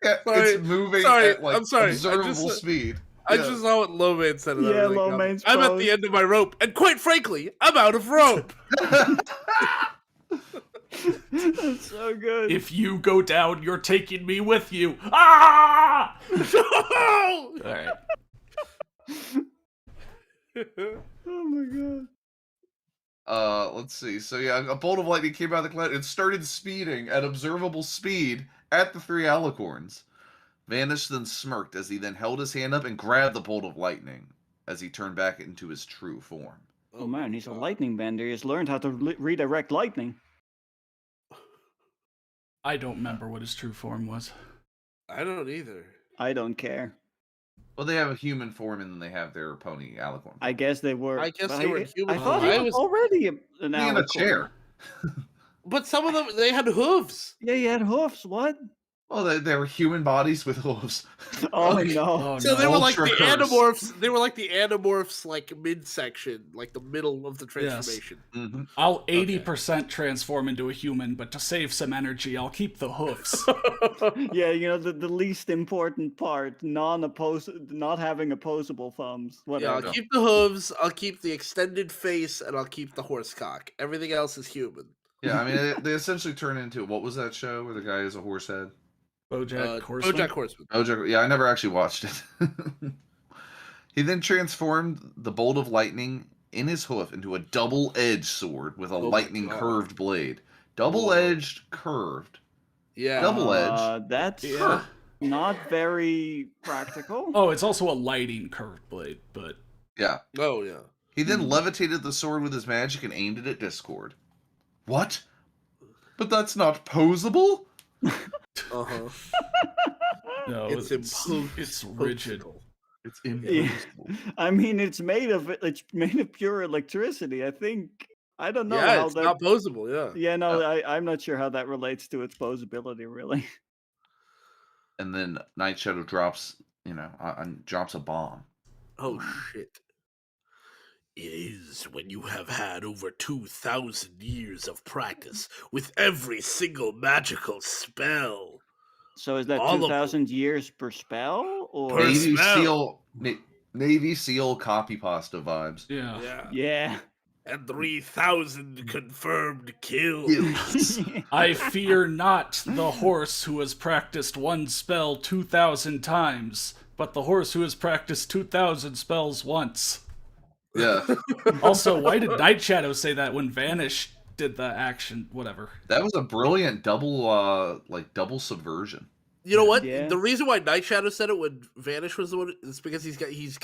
Yeah, it's moving at like I'm sorry. observable speed. I Yeah. just saw what Lomain said. And Yeah, I was like, Lomain's I'm at post. the end of my rope, and quite frankly, I'm out of rope. That's so good. If you go down, you're taking me with you. Ah! All right. Oh my god. Let's see. So yeah, a bolt of lightning came out of the cloud and started speeding at observable speed at the three alicorns. Vanished then smirked as he then held his hand up and grabbed the bolt of lightning as he turned back into his true form. Oh man, he's a lightning bender. He's learned how to redirect lightning. I don't remember what his true form was. I don't either. I don't care. Well, they have a human form and then they have their pony alicorn. I guess they were. I guess but they were in human I thought form. he I was was- already an in a alicorn. chair. But some of them, they had hooves. Yeah, he had hoofs. What? Well, they were human bodies with hooves. Oh Okay. no. Oh So no. they were like the Ultra curse. Animorphs. They were like the Animorphs, like midsection, like the middle of the transformation. Mm-hmm. I'll 80% transform into a human, but to save some energy, I'll keep the hoofs. Yeah, you know the least important part, not having opposable thumbs. Yeah, Whatever. I'll keep the hooves. I'll keep the extended face, and I'll keep the horse cock. Everything else is human. Yeah, I mean, they essentially turn into, what was that show where the guy is a horse head? BoJack Horseman. BoJack Horseman. Oh, yeah, I never actually watched it. He then transformed the bolt of lightning in his hoof into a double-edged sword with a my lightning God. curved blade. Double-edged, curved. Yeah. Double edge. That's Yeah. not very practical. Oh, it's also a lighting curved blade, but Yeah. Oh yeah. He then levitated the sword with his magic and aimed it at Discord. What? But that's not posable? Uh huh. no, It's it's rigid. It's Yeah. impossible. I mean, it's made of pure electricity. I think I don't know Yeah, how it's that. not posable. Yeah. Yeah, no, I'm not sure how that relates to its posability, really. And then Night Shadow drops, drops a bomb. Oh shit. It is when you have had over 2,000 years of practice with every single magical spell. So is that All of 2,000 years per spell, or Per Navy spell. Navy SEAL copy pasta vibes. Yeah. Yeah. yeah? And 3,000 confirmed kills. I fear not the horse who has practiced one spell 2,000 times, but the horse who has practiced 2,000 spells once. Yeah, Also, why did Night Shadow say that when Vanish did the action? Whatever. that was a brilliant double subversion. You know what? Yeah. The reason why Night Shadow said it when Vanish was the one is because he's got he's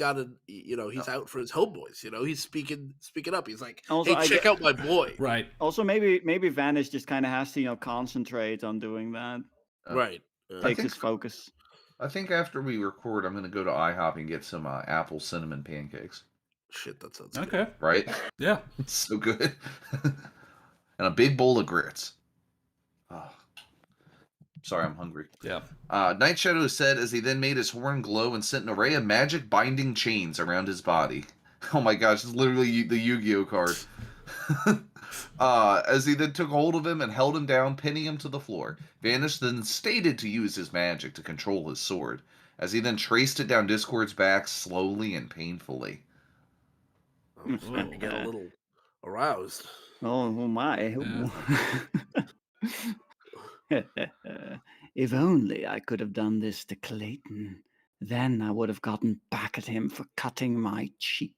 out for his homeboys. He's speaking up. He's like, Also, hey, check out my boy. Right. Also, maybe Vanish just kind of has to concentrate on doing that. Right. Takes think- his focus. I think after we record, I'm gonna go to IHOP and get some apple cinnamon pancakes. Shit, that sounds good. Okay. Right? Yeah. It's so good. And a big bowl of grits. Oh. Sorry, I'm hungry. Yeah. Night Shadow said as he then made his horn glow and sent an array of magic binding chains around his body. Oh my gosh, it's literally the Yu-Gi-Oh card. As he then took hold of him and held him down, pinning him to the floor. Vanish then stated to use his magic to control his sword, as he then traced it down Discord's back slowly and painfully. I'm starting to get a little aroused. Oh my. Yeah. If only I could have done this to Clayton. Then I would have gotten back at him for cutting my cheek.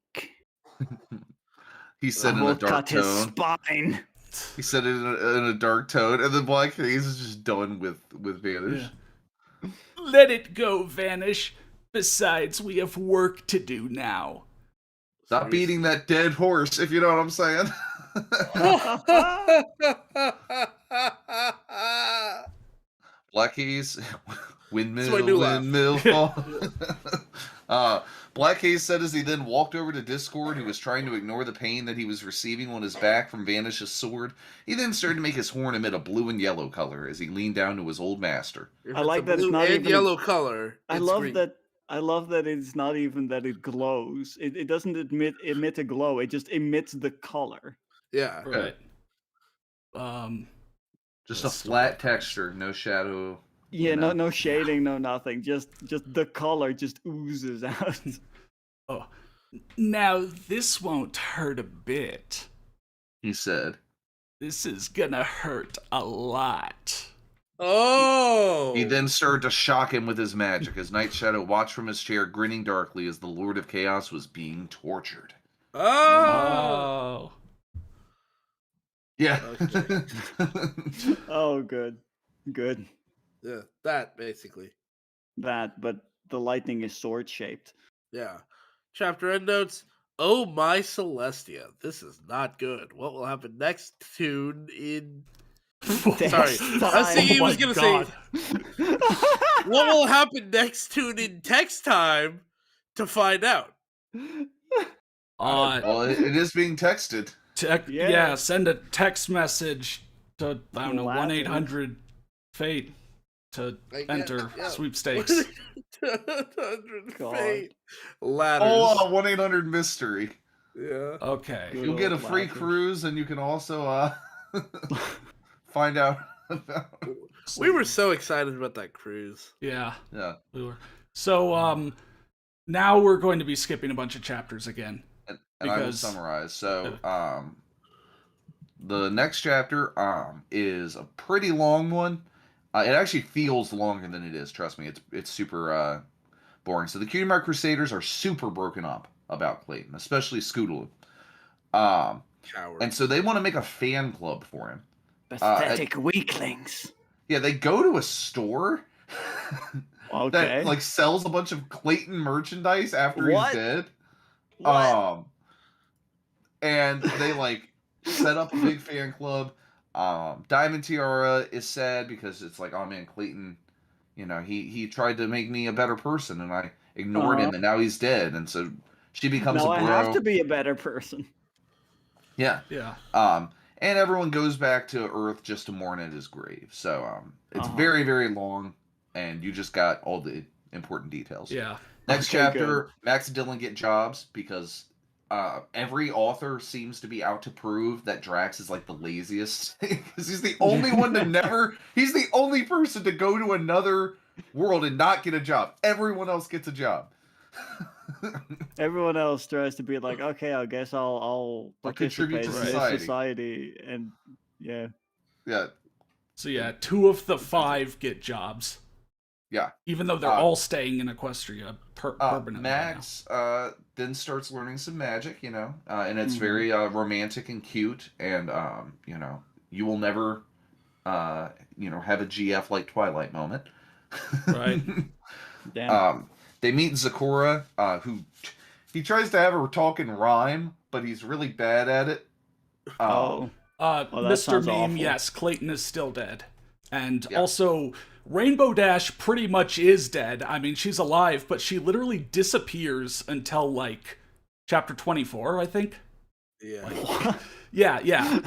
He said I in will a dark cut his tone. spine. He said it in a dark tone, and then Black Haze is just done with Vanish. Yeah. Let it go, Vanish. Besides, we have work to do now. Stop beating that dead horse, if you know what I'm saying. Black Haze, windmill, my new laugh. windmill fall. Black Haze said as he then walked over to Discord, who was trying to ignore the pain that he was receiving on his back from Vanish's sword. He then started to make his horn emit a blue and yellow color as he leaned down to his old master. If I it's like a that it's blue not and even a- yellow color. I it's love green. that. I love that it's not even that it glows. It doesn't emit a glow. It just emits the color. Yeah. Right. Just Let's a flat texture, no shadow. Yeah, No. no shading, no nothing. Just the color just oozes out. Oh. Now, this won't hurt a bit. He said. This is gonna hurt a lot. Oh. He then started to shock him with his magic as Night Shadow watched from his chair, grinning darkly as the Lord of Chaos was being tortured. Oh. Oh. Yeah. Okay. Oh, good. Yeah. That basically. That, but the lightning is sword shaped. Yeah. Chapter end notes. Oh my Celestia, this is not good. What will happen next? Tune in. Sorry, I was thinking he Oh was my gonna God. say what will happen next. Tune in text time to find out. Well, it is being texted. Yeah, send a text message to, I don't know, Latin. 1-800 Fate to Yeah, enter yeah. sweepstakes. 100 God. fate ladders. Oh, 1-800-MYSTERY. Yeah. Okay. Good You'll get a old free ladders. cruise, and you can also find out about. We were so excited about that cruise. Yeah, Yeah, we were. So, now we're going to be skipping a bunch of chapters again. and I will Because- summarize. So, the next chapter is a pretty long one. It actually feels longer than it is. Trust me, it's super boring. So the Cutie Mark Crusaders are super broken up about Clayton, especially Scootaloo. Coward. And so they want to make a fan club for him. Pathetic weaklings. Yeah, they go to a store Okay. that like sells a bunch of Clayton merchandise after What? he's dead. What? And they like set up a big fan club. Diamond Tiara is sad because it's like, oh man, Clayton, he tried to make me a better person and I ignored him and now he's dead. And so she becomes now a I bro. have to be a better person. Yeah. Yeah. And everyone goes back to Earth just to mourn at his grave. So it's Uh-huh. very, very long and you just got all the important details. Yeah. Next Okay, chapter, Max and Dylan get jobs because every author seems to be out to prove that Drax is like the laziest because he's the only one to never. He's the only person to go to another world and not get a job. Everyone else gets a job. Everyone else tries to be like, okay, I guess I'll contribute participate to in society. this society, and yeah. Yeah, So yeah, 2 of the 5 get jobs. Yeah. even though they're all staying in Equestria permanently. Max then starts learning some magic, and it's very romantic and cute, and you will never have a GF like Twilight moment. Right. Damn. They meet Zakora, who he tries to have her talk in rhyme, but he's really bad at it. Well, that Mr. sounds Meme, awful. yes, Clayton is still dead. And Yeah. also, Rainbow Dash pretty much is dead. I mean, she's alive, but she literally disappears until, like, chapter 24, I think. Yeah. Yeah.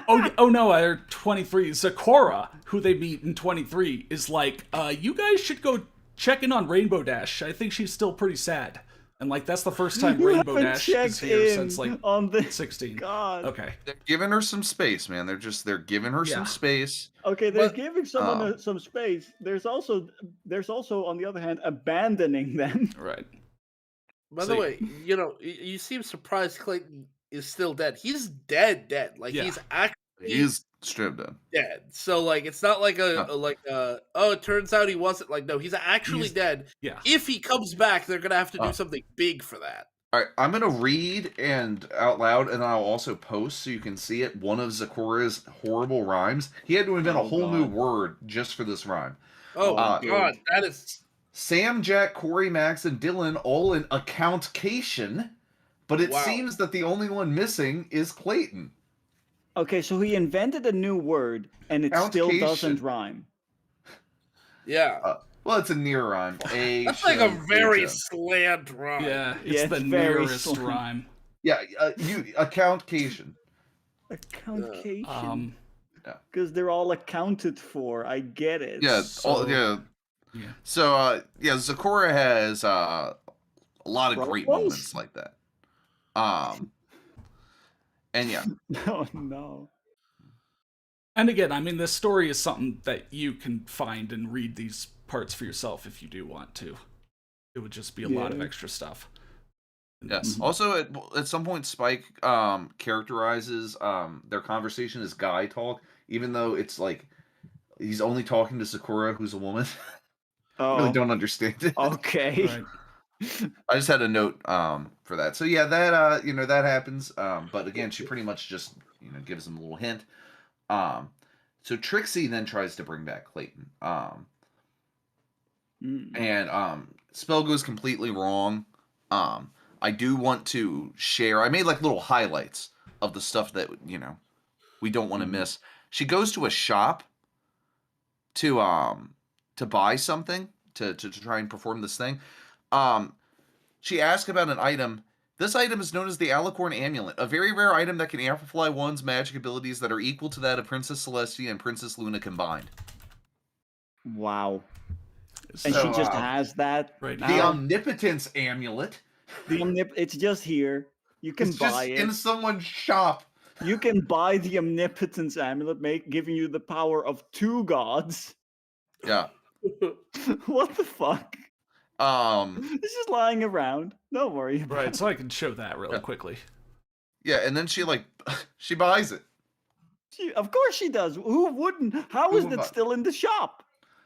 Oh no, 23. Zakora, who they meet in 23, is like, you guys should go check in on Rainbow Dash. I think she's still pretty sad. And, like, that's the first time You Rainbow haven't Dash is checked here in since, like, on the 16. God. Okay. They're giving her some space, man. They're giving her some space. Okay, they're But- giving someone some space. There's also on the other hand abandoning them. Right. By So- the way, you seem surprised Clayton is still dead. He's dead. Like Yeah. he's actually He's stripped him. dead. So like it's not like it turns out he wasn't, like, no, he's actually He's- dead. Yeah. If he comes back, they're gonna have to do something big for that. All right, I'm gonna read and out loud, and I'll also post so you can see it. One of Zakora's horrible rhymes. He had to invent a whole new word just for this rhyme. Oh my dude. god, that is Sam, Jack, Corey, Max, and Dylan all in accountcation, but it Wow. seems that the only one missing is Clayton. Okay, so he invented a new word and it still Outcation. doesn't rhyme. yeah. Well, it's a near rhyme. That's like a very slant rhyme. Yeah, Yeah, it's the it's very nearest slang. rhyme. Yeah, accountcation. Accountation. Yeah. Because they're all accounted for. I get it. Yeah, So- yeah. Yeah. So, Zakora has a lot of great Problems? moments like that. And yeah, Oh no. And again, I mean, this story is something that you can find and read these parts for yourself if you do want to. It would just be a lot of Yeah. extra stuff. yes. Also, at some point, Spike characterizes their conversation as guy talk, even though it's like he's only talking to Sakura, who's a woman. I Oh. really don't understand it. Okay. Right. I just had a note for that. So yeah, that that happens. But again, she pretty much just gives him a little hint. So Trixie then tries to bring back Clayton. And spell goes completely wrong. I do want to share. I made like little highlights of the stuff that we don't want to miss. She goes to a shop to buy something to try and perform this thing. She asks about an item. This item is known as the Alicorn Amulet, a very rare item that can amplify one's magic abilities that are equal to that of Princess Celestia and Princess Luna combined. Wow. And So, she just has that. Right The now. Omnipotence Amulet. It's just here. You can It's just buy it. in someone's shop. You can buy the Omnipotence amulet, giving you the power of 2 gods. Yeah. What the fuck? Um. It's just lying around. Don't worry about Right, it. so I can show that really Yeah. quickly. Yeah, and then she she buys it. Of course she does. Who wouldn't? How Who is would that buy- still in the shop?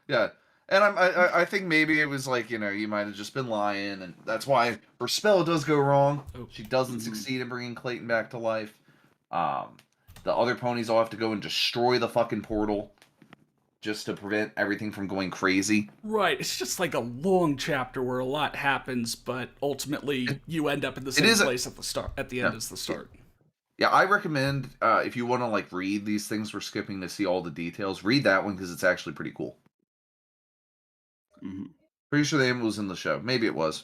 Yeah. And I think maybe it was like, you might have just been lying, and that's why her spell does go wrong. Oh. She doesn't succeed in bringing Clayton back to life. The other ponies all have to go and destroy the fucking portal just to prevent everything from going crazy. Right, it's just like a long chapter where a lot happens, but ultimately you end up in the same is place at the end as the start. Yeah, I recommend if you want to read these things we're skipping to see all the details, read that one because it's actually pretty cool. Mm-hmm. Pretty sure the name was in the show. Maybe it was.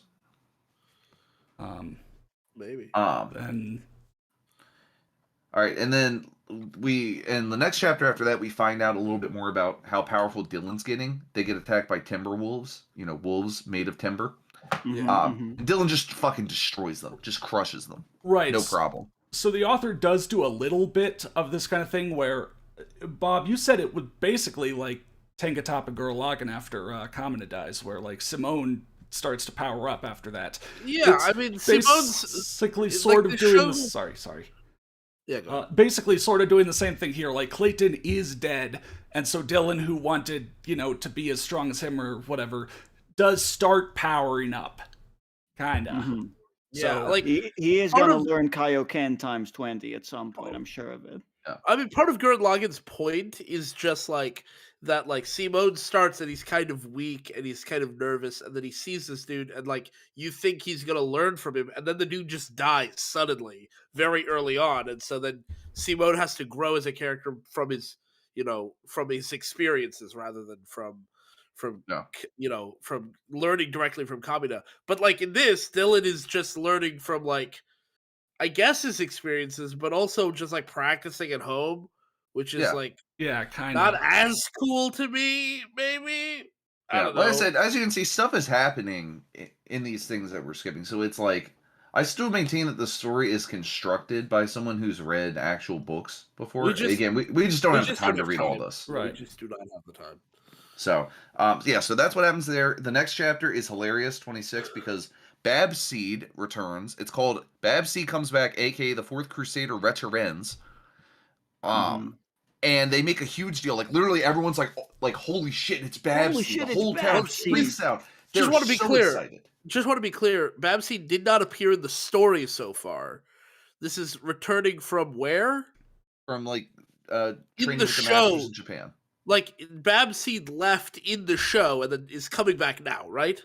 Maybe. And All right, and then in the next chapter after that, we find out a little bit more about how powerful Dylan's getting. They get attacked by timber wolves, wolves made of timber. And Dylan just fucking destroys them, just crushes them. right, No problem. So the author does do a little bit of this kind of thing where, Bob, you said it would basically like Tengatapa Gurlagan after Kamina dies, where like Simone starts to power up after that. Yeah, It's I mean, Simone's basically it's sort like of the doing show- this. Sorry. Yeah, go ahead. Basically sort of doing the same thing here. Like, Clayton is dead, and so Dylan, who wanted, to be as strong as him or whatever, does start powering up. Kinda. Hmm. Yeah, So, like He is part gonna of learn Kaioken times 20 at some point. I'm sure of it. I mean, part of Gurren Lagann's point is just like that. Like Simone starts and he's kind of weak and he's kind of nervous, and then he sees this dude, and like you think he's gonna learn from him, and then the dude just dies suddenly, very early on, and so then Simone has to grow as a character from his, from his experiences rather than from Yeah. from learning directly from Kamina. But like in this, Dylan is just learning from like I guess his experiences, but also just like practicing at home, which is Yeah. like yeah, not kinda. as cool to me, maybe. I Yeah, don't like I know. said, as you can see, stuff is happening in these things that we're skipping. So it's like I still maintain that the story is constructed by someone who's read actual books before. We just Again, we just don't we have the just time don't to have read all time. this. We Right. just do not have the time. So, yeah, so that's what happens there. The next chapter is hilarious, 26, because Babseed returns. It's called Babseed Comes Back, aka the Fourth Crusader Returns. Mm-hmm. And they make a huge deal. Like literally, everyone's like, "Holy shit, it's Holy Babseed!" shit, The it's whole town Babseed. freaks out. Just They're want to be so clear. excited. Just want to be clear. Babsy did not appear in the story so far. This is returning from where? From like In training the with the masters show. in Japan. Like Babseed left in the show and then is coming back now, right?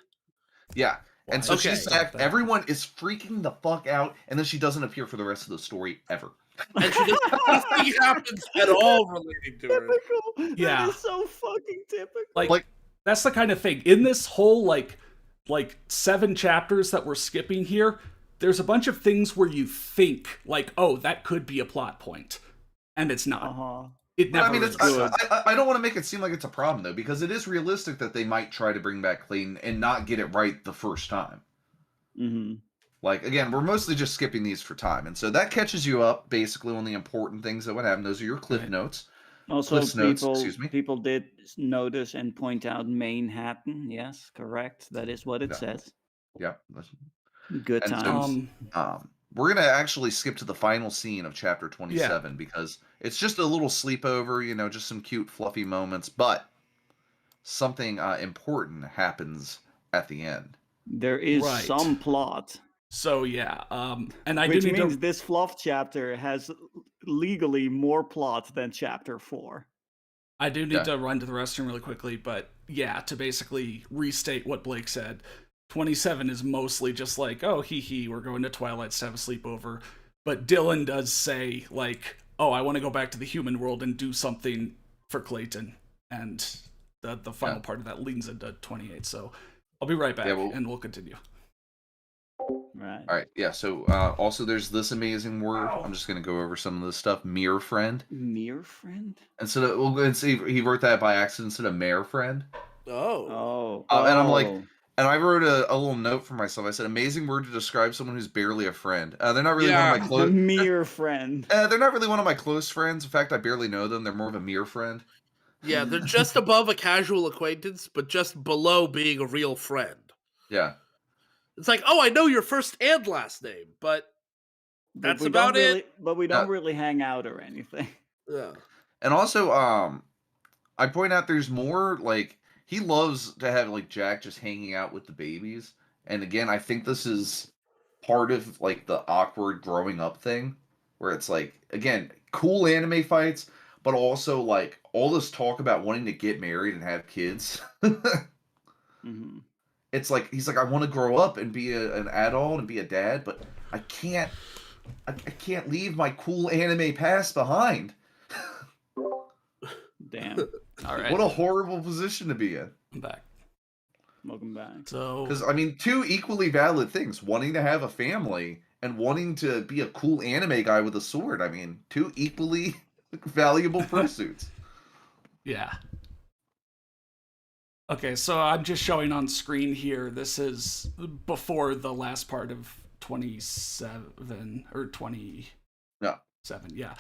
Yeah. Well, And I so Okay. she's back. Everyone is freaking the fuck out, and then she doesn't appear for the rest of the story ever. And she doesn't nothing happens at all relating to her. Typical. Yeah. That is so fucking typical. Like, that's the kind of thing. In this whole, like 7 chapters that we're skipping here, there's a bunch of things where you think, like, oh, that could be a plot point. And it's not. Uh-huh. It But never I mean, it's is. good. I don't want to make it seem like it's a problem though, because it is realistic that they might try to bring back Clayton and not get it right the first time. Mm-hmm. Like again, we're mostly just skipping these for time, and so that catches you up basically on the important things that would happen. Those are your cliff Right. notes. Also, Cliff's notes, excuse me. people did notice and point out Manhattan. Yes, correct. That is what it Yeah. says. Yeah. Good And so, times. we're gonna actually skip to the final scene of chapter 27 because it's just a little sleepover, just some cute, fluffy moments, but something important happens at the end. There is Right. some plot. So yeah, and I Which do need means to. this fluff chapter has legally more plot than chapter 4. I do need Yeah. to run to the restroom really quickly, but yeah, to basically restate what Blake said, 27 is mostly just like, oh, we're going to Twilight's to have a sleepover. But Dylan does say, like, oh, I want to go back to the human world and do something for Clayton. And the final part of that leans into 28. So I'll be right back, and we'll continue. Right. All right, yeah. So also, there's this amazing word. I'm just gonna go over some of this stuff. Mere friend. Mere friend? Instead of we'll go and see he wrote that by accident instead of mare friend. Oh. Oh. And I'm like, and I wrote a little note for myself. I said, amazing word to describe someone who's barely a friend. They're not really one of my a close. mere friend. They're not really one of my close friends. In fact, I barely know them. They're more of a mere friend. Yeah, they're just above a casual acquaintance, but just below being a real friend. Yeah. It's like, oh, I know your first and last name, but that's about it. But we don't really hang out or anything. Yeah. And also, I point out there's more, like, he loves to have, like, Jack just hanging out with the babies. And again, I think this is part of, like, the awkward growing up thing. Where it's, like, again, cool anime fights, but also, like, all this talk about wanting to get married and have kids. Mm-hmm. It's like, he's like, I want to grow up and be an adult and be a dad, but I can't leave my cool anime past behind. Damn. All right. What a horrible position to be in. I'm back. Welcome back. So, Because, I mean, two equally valid things. Wanting to have a family and wanting to be a cool anime guy with a sword. I mean, two equally valuable pursuits. yeah. Okay, so I'm just showing on screen here. This is before the last part of 27 or 27. Yeah.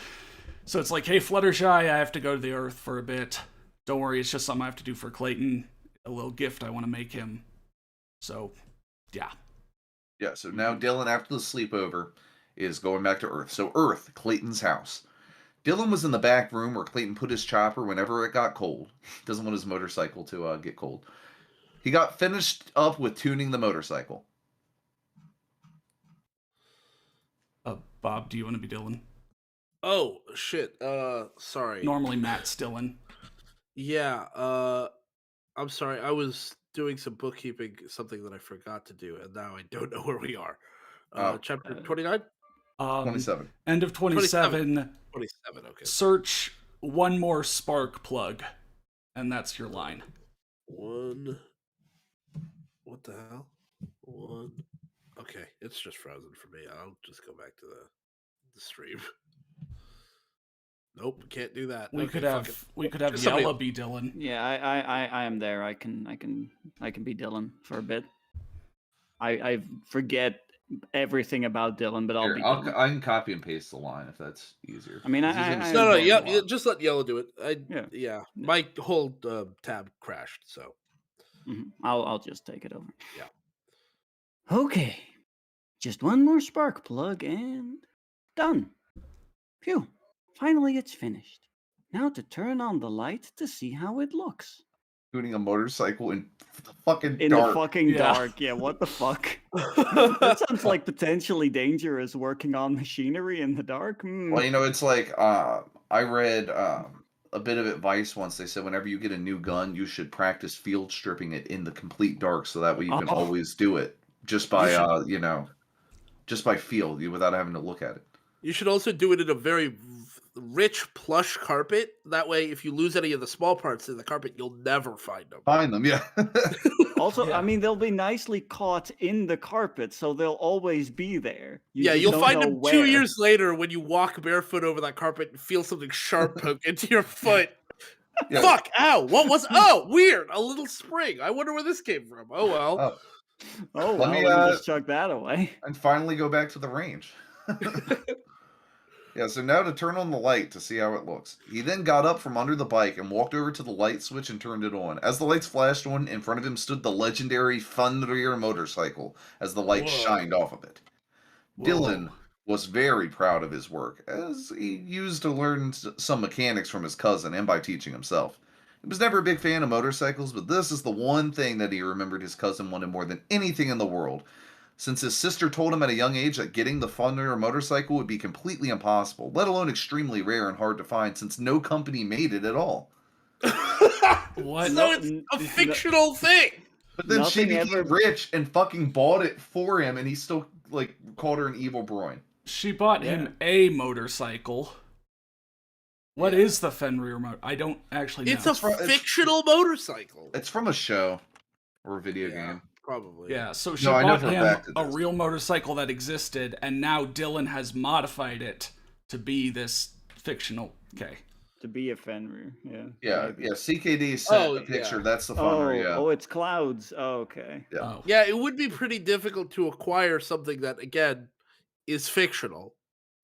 So it's like, hey, Fluttershy, I have to go to the Earth for a bit. Don't worry, it's just something I have to do for Clayton. A little gift I want to make him. So, yeah. Yeah, so now Dylan, after the sleepover, is going back to Earth. So Earth, Clayton's house. Dylan was in the back room where Clayton put his chopper whenever it got cold. He doesn't want his motorcycle to get cold. He got finished up with tuning the motorcycle. Bob, do you want to be Dylan? Oh shit. Sorry. Normally Matt's Dylan. Yeah. I'm sorry. I was doing some bookkeeping, something that I forgot to do, and now I don't know where we are. Chapter 29? 27. End of 27. 27, okay. Search one more spark plug, and that's your line. One. What the hell? One. Okay, it's just frozen for me. I'll just go back to the stream. Nope, can't do that. We Okay, could fuck have Just somebody Yella else. be Dylan. Yeah, I am there. I can be Dylan for a bit. I forget everything about Dylan, but I'll Here, be Dylan. I can copy and paste the line if that's easier. I mean, 'Cause he's gonna I- say No, it a yeah, lot. just let Yellow do it. Yeah. Yeah. My whole tab crashed, so. I'll just take it over. Yeah. Okay, just one more spark plug and done. Phew! Finally, it's finished. Now to turn on the light to see how it looks. Tuning a motorcycle in the fucking In dark. the fucking Yeah. dark. Yeah, what the fuck? That sounds like potentially dangerous working on machinery in the dark. Well, you know, it's like I read a bit of advice once. They said whenever you get a new gun, you should practice field stripping it in the complete dark, so that way you can Oh. always do it just by just by feel, without having to look at it. You should also do it in a very rich plush carpet. That way, if you lose any of the small parts in the carpet, you'll never find them. Find them, yeah. Also, Yeah. I mean, they'll be nicely caught in the carpet, so they'll always be there. Yeah, just you'll don't find know them where. 2 years later when you walk barefoot over that carpet and feel something sharp poke into your foot. Yeah. Fuck! Ow! What was? Oh, weird! A little spring. I wonder where this came from. Oh well. Oh, Oh, Let well, me, let me just chuck that away. and finally go back to the range. Yeah, so now to turn on the light to see how it looks. He then got up from under the bike and walked over to the light switch and turned it on. As the lights flashed on, in front of him stood the legendary Thundrier motorcycle as the light Whoa. shined off of it. Whoa. Dylan was very proud of his work, as he used to learn some mechanics from his cousin and by teaching himself. He was never a big fan of motorcycles, but this is the one thing that he remembered his cousin wanted more than anything in the world. Since his sister told him at a young age that getting the Thundrier motorcycle would be completely impossible, let alone extremely rare and hard to find, since no company made it at all. What? So it's a fictional thing. But then she Nothing became ever- rich and fucking bought it for him, and he still called her an evil broin. She bought him a motorcycle. What is the Fenrir motor? I don't actually know. It's a fictional motorcycle. It's from a show or a video game. Probably. Yeah, so she No, I know bought for a him fact it a is. real motorcycle that existed, and now Dylan has modified it to be this fictional. Okay. To be a Fenrir, yeah. Yeah, maybe. yeah. CKD sent Oh, a picture. yeah. That's the Oh, Thunder. Yeah. oh, it's clouds. Oh, okay. Yeah. Oh. Yeah, it would be pretty difficult to acquire something that, again, is fictional.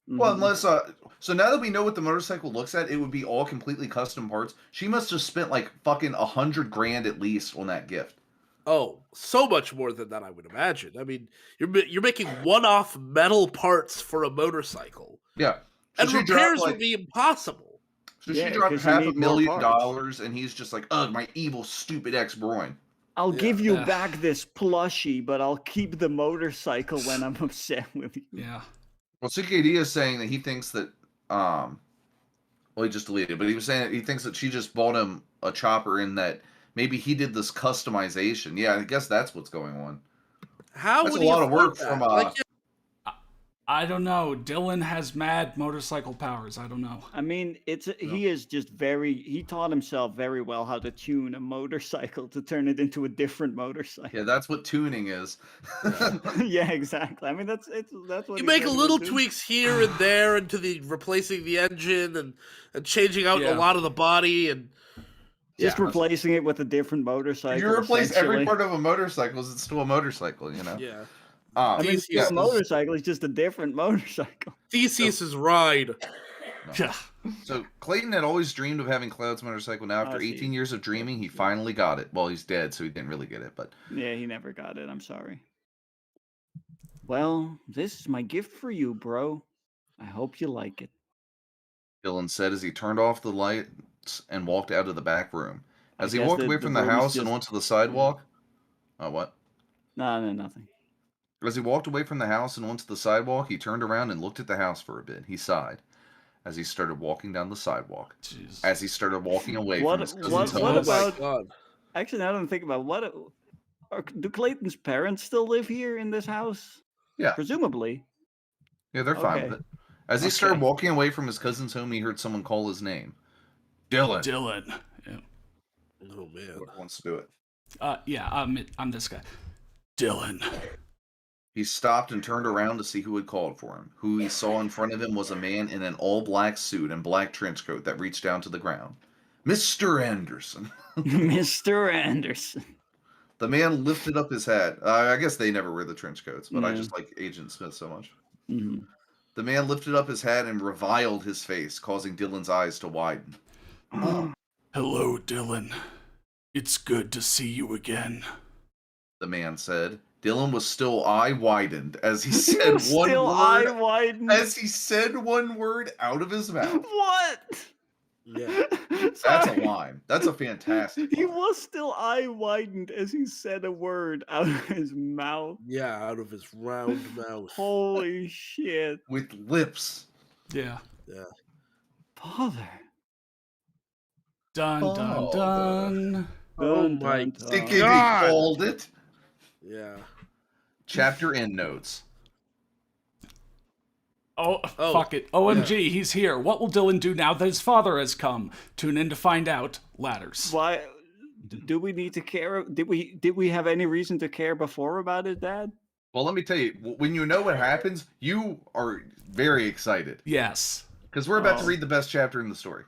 Well, Mhm. unless so now that we know what the motorcycle looks at, it would be all completely custom parts. She must have spent like fucking $100,000 at least on that gift. Oh, so much more than that, I would imagine. I mean, you're making one-off metal parts for a motorcycle, Yeah. So and she dropped, repairs like- would be impossible. So Yeah, she dropped 'cause you need more $500,000, and he's just like, ugh, my evil, stupid ex-broin. I'll Yeah. give you Ugh. back this plushie, but I'll keep the motorcycle when I'm upset with you. Yeah. Well, CKD is saying that he thinks that, well, he just deleted it, but he was saying that he thinks that she just bought him a chopper and that maybe he did this customization. Yeah, I guess that's what's going on. How That's would a he lot of afford work that? from, Like, I don't know. Dylan has mad motorcycle powers. I don't know. I mean, he is just he taught himself very well how to tune a motorcycle to turn it into a different motorcycle. Yeah, that's what tuning is. Yeah, exactly. I mean, that's what you he make said he little would do. tweaks here and there into the replacing the engine and changing out Yeah. a lot of the body and Just Yeah. replacing it with a different motorcycle. If you replace every essentially. part of a motorcycle, it's still a motorcycle, you know? yeah. I mean, it's Theseus still a motorcycle. It's just a different motorcycle. Theseus's ride. Yeah. So Clayton had always dreamed of having Cloud's motorcycle. Now, after I see. 18 years of dreaming, he finally got it. Well, he's dead, so he didn't really get it, but Yeah, he never got it. I'm sorry. Well, this is my gift for you, bro. I hope you like it. Dylan said as he turned off the lights and walked out of the back room. I As he guess walked the away from the room is house and just. onto the sidewalk, oh, what? No, nothing. As he walked away from the house and onto the sidewalk, he turned around and looked at the house for a bit. He sighed as he started walking down the sidewalk. Jeez. As he started walking away from What? his What? cousin's What house. Oh my about? god. Actually, now that I'm thinking about what. Do Clayton's parents still live here in this house? Yeah, Presumably. yeah, they're fine with Okay. it. As he started Okay. walking away from his cousin's home, he heard someone call his name. Dylan. Dylan. Yeah. Oh man. Whoever wants to do it. Yeah, I'm this guy. Dylan. He stopped and turned around to see who had called for him. Who he saw in front of him was a man in an all-black suit and black trench coat that reached down to the ground. Mr. Anderson. Mr. Anderson. The man lifted up his hat. I guess they never wear the trench coats, but I Yeah. just like Agent Smith so much. Mhm. The man lifted up his hat and reviled his face, causing Dylan's eyes to widen. Hello, Dylan. It's good to see you again. The man said. Dylan was still eye-widened as he He said was one still word. eye-widened. As he said one word out of his mouth. What? Yeah. That's a Sorry. line. That's a fantastic He line. was still eye-widened as he said a word out of his mouth. Yeah, out of his round mouth. Holy shit. With lips. Yeah. Yeah. Father. Dun dun Oh, dun. Oh Dun, my dun, dun. Think he God. called it. Yeah. Chapter end notes. Oh, Oh, fuck it. OMG, he's here. What will Dylan do now that his father has come? Tune in to find out. Ladders. Why do we need to care? Did we have any reason to care before about his dad? Well, let me tell you, when you know what happens, you are very excited. Yes. Because we're about to Oh. read the best chapter in the story.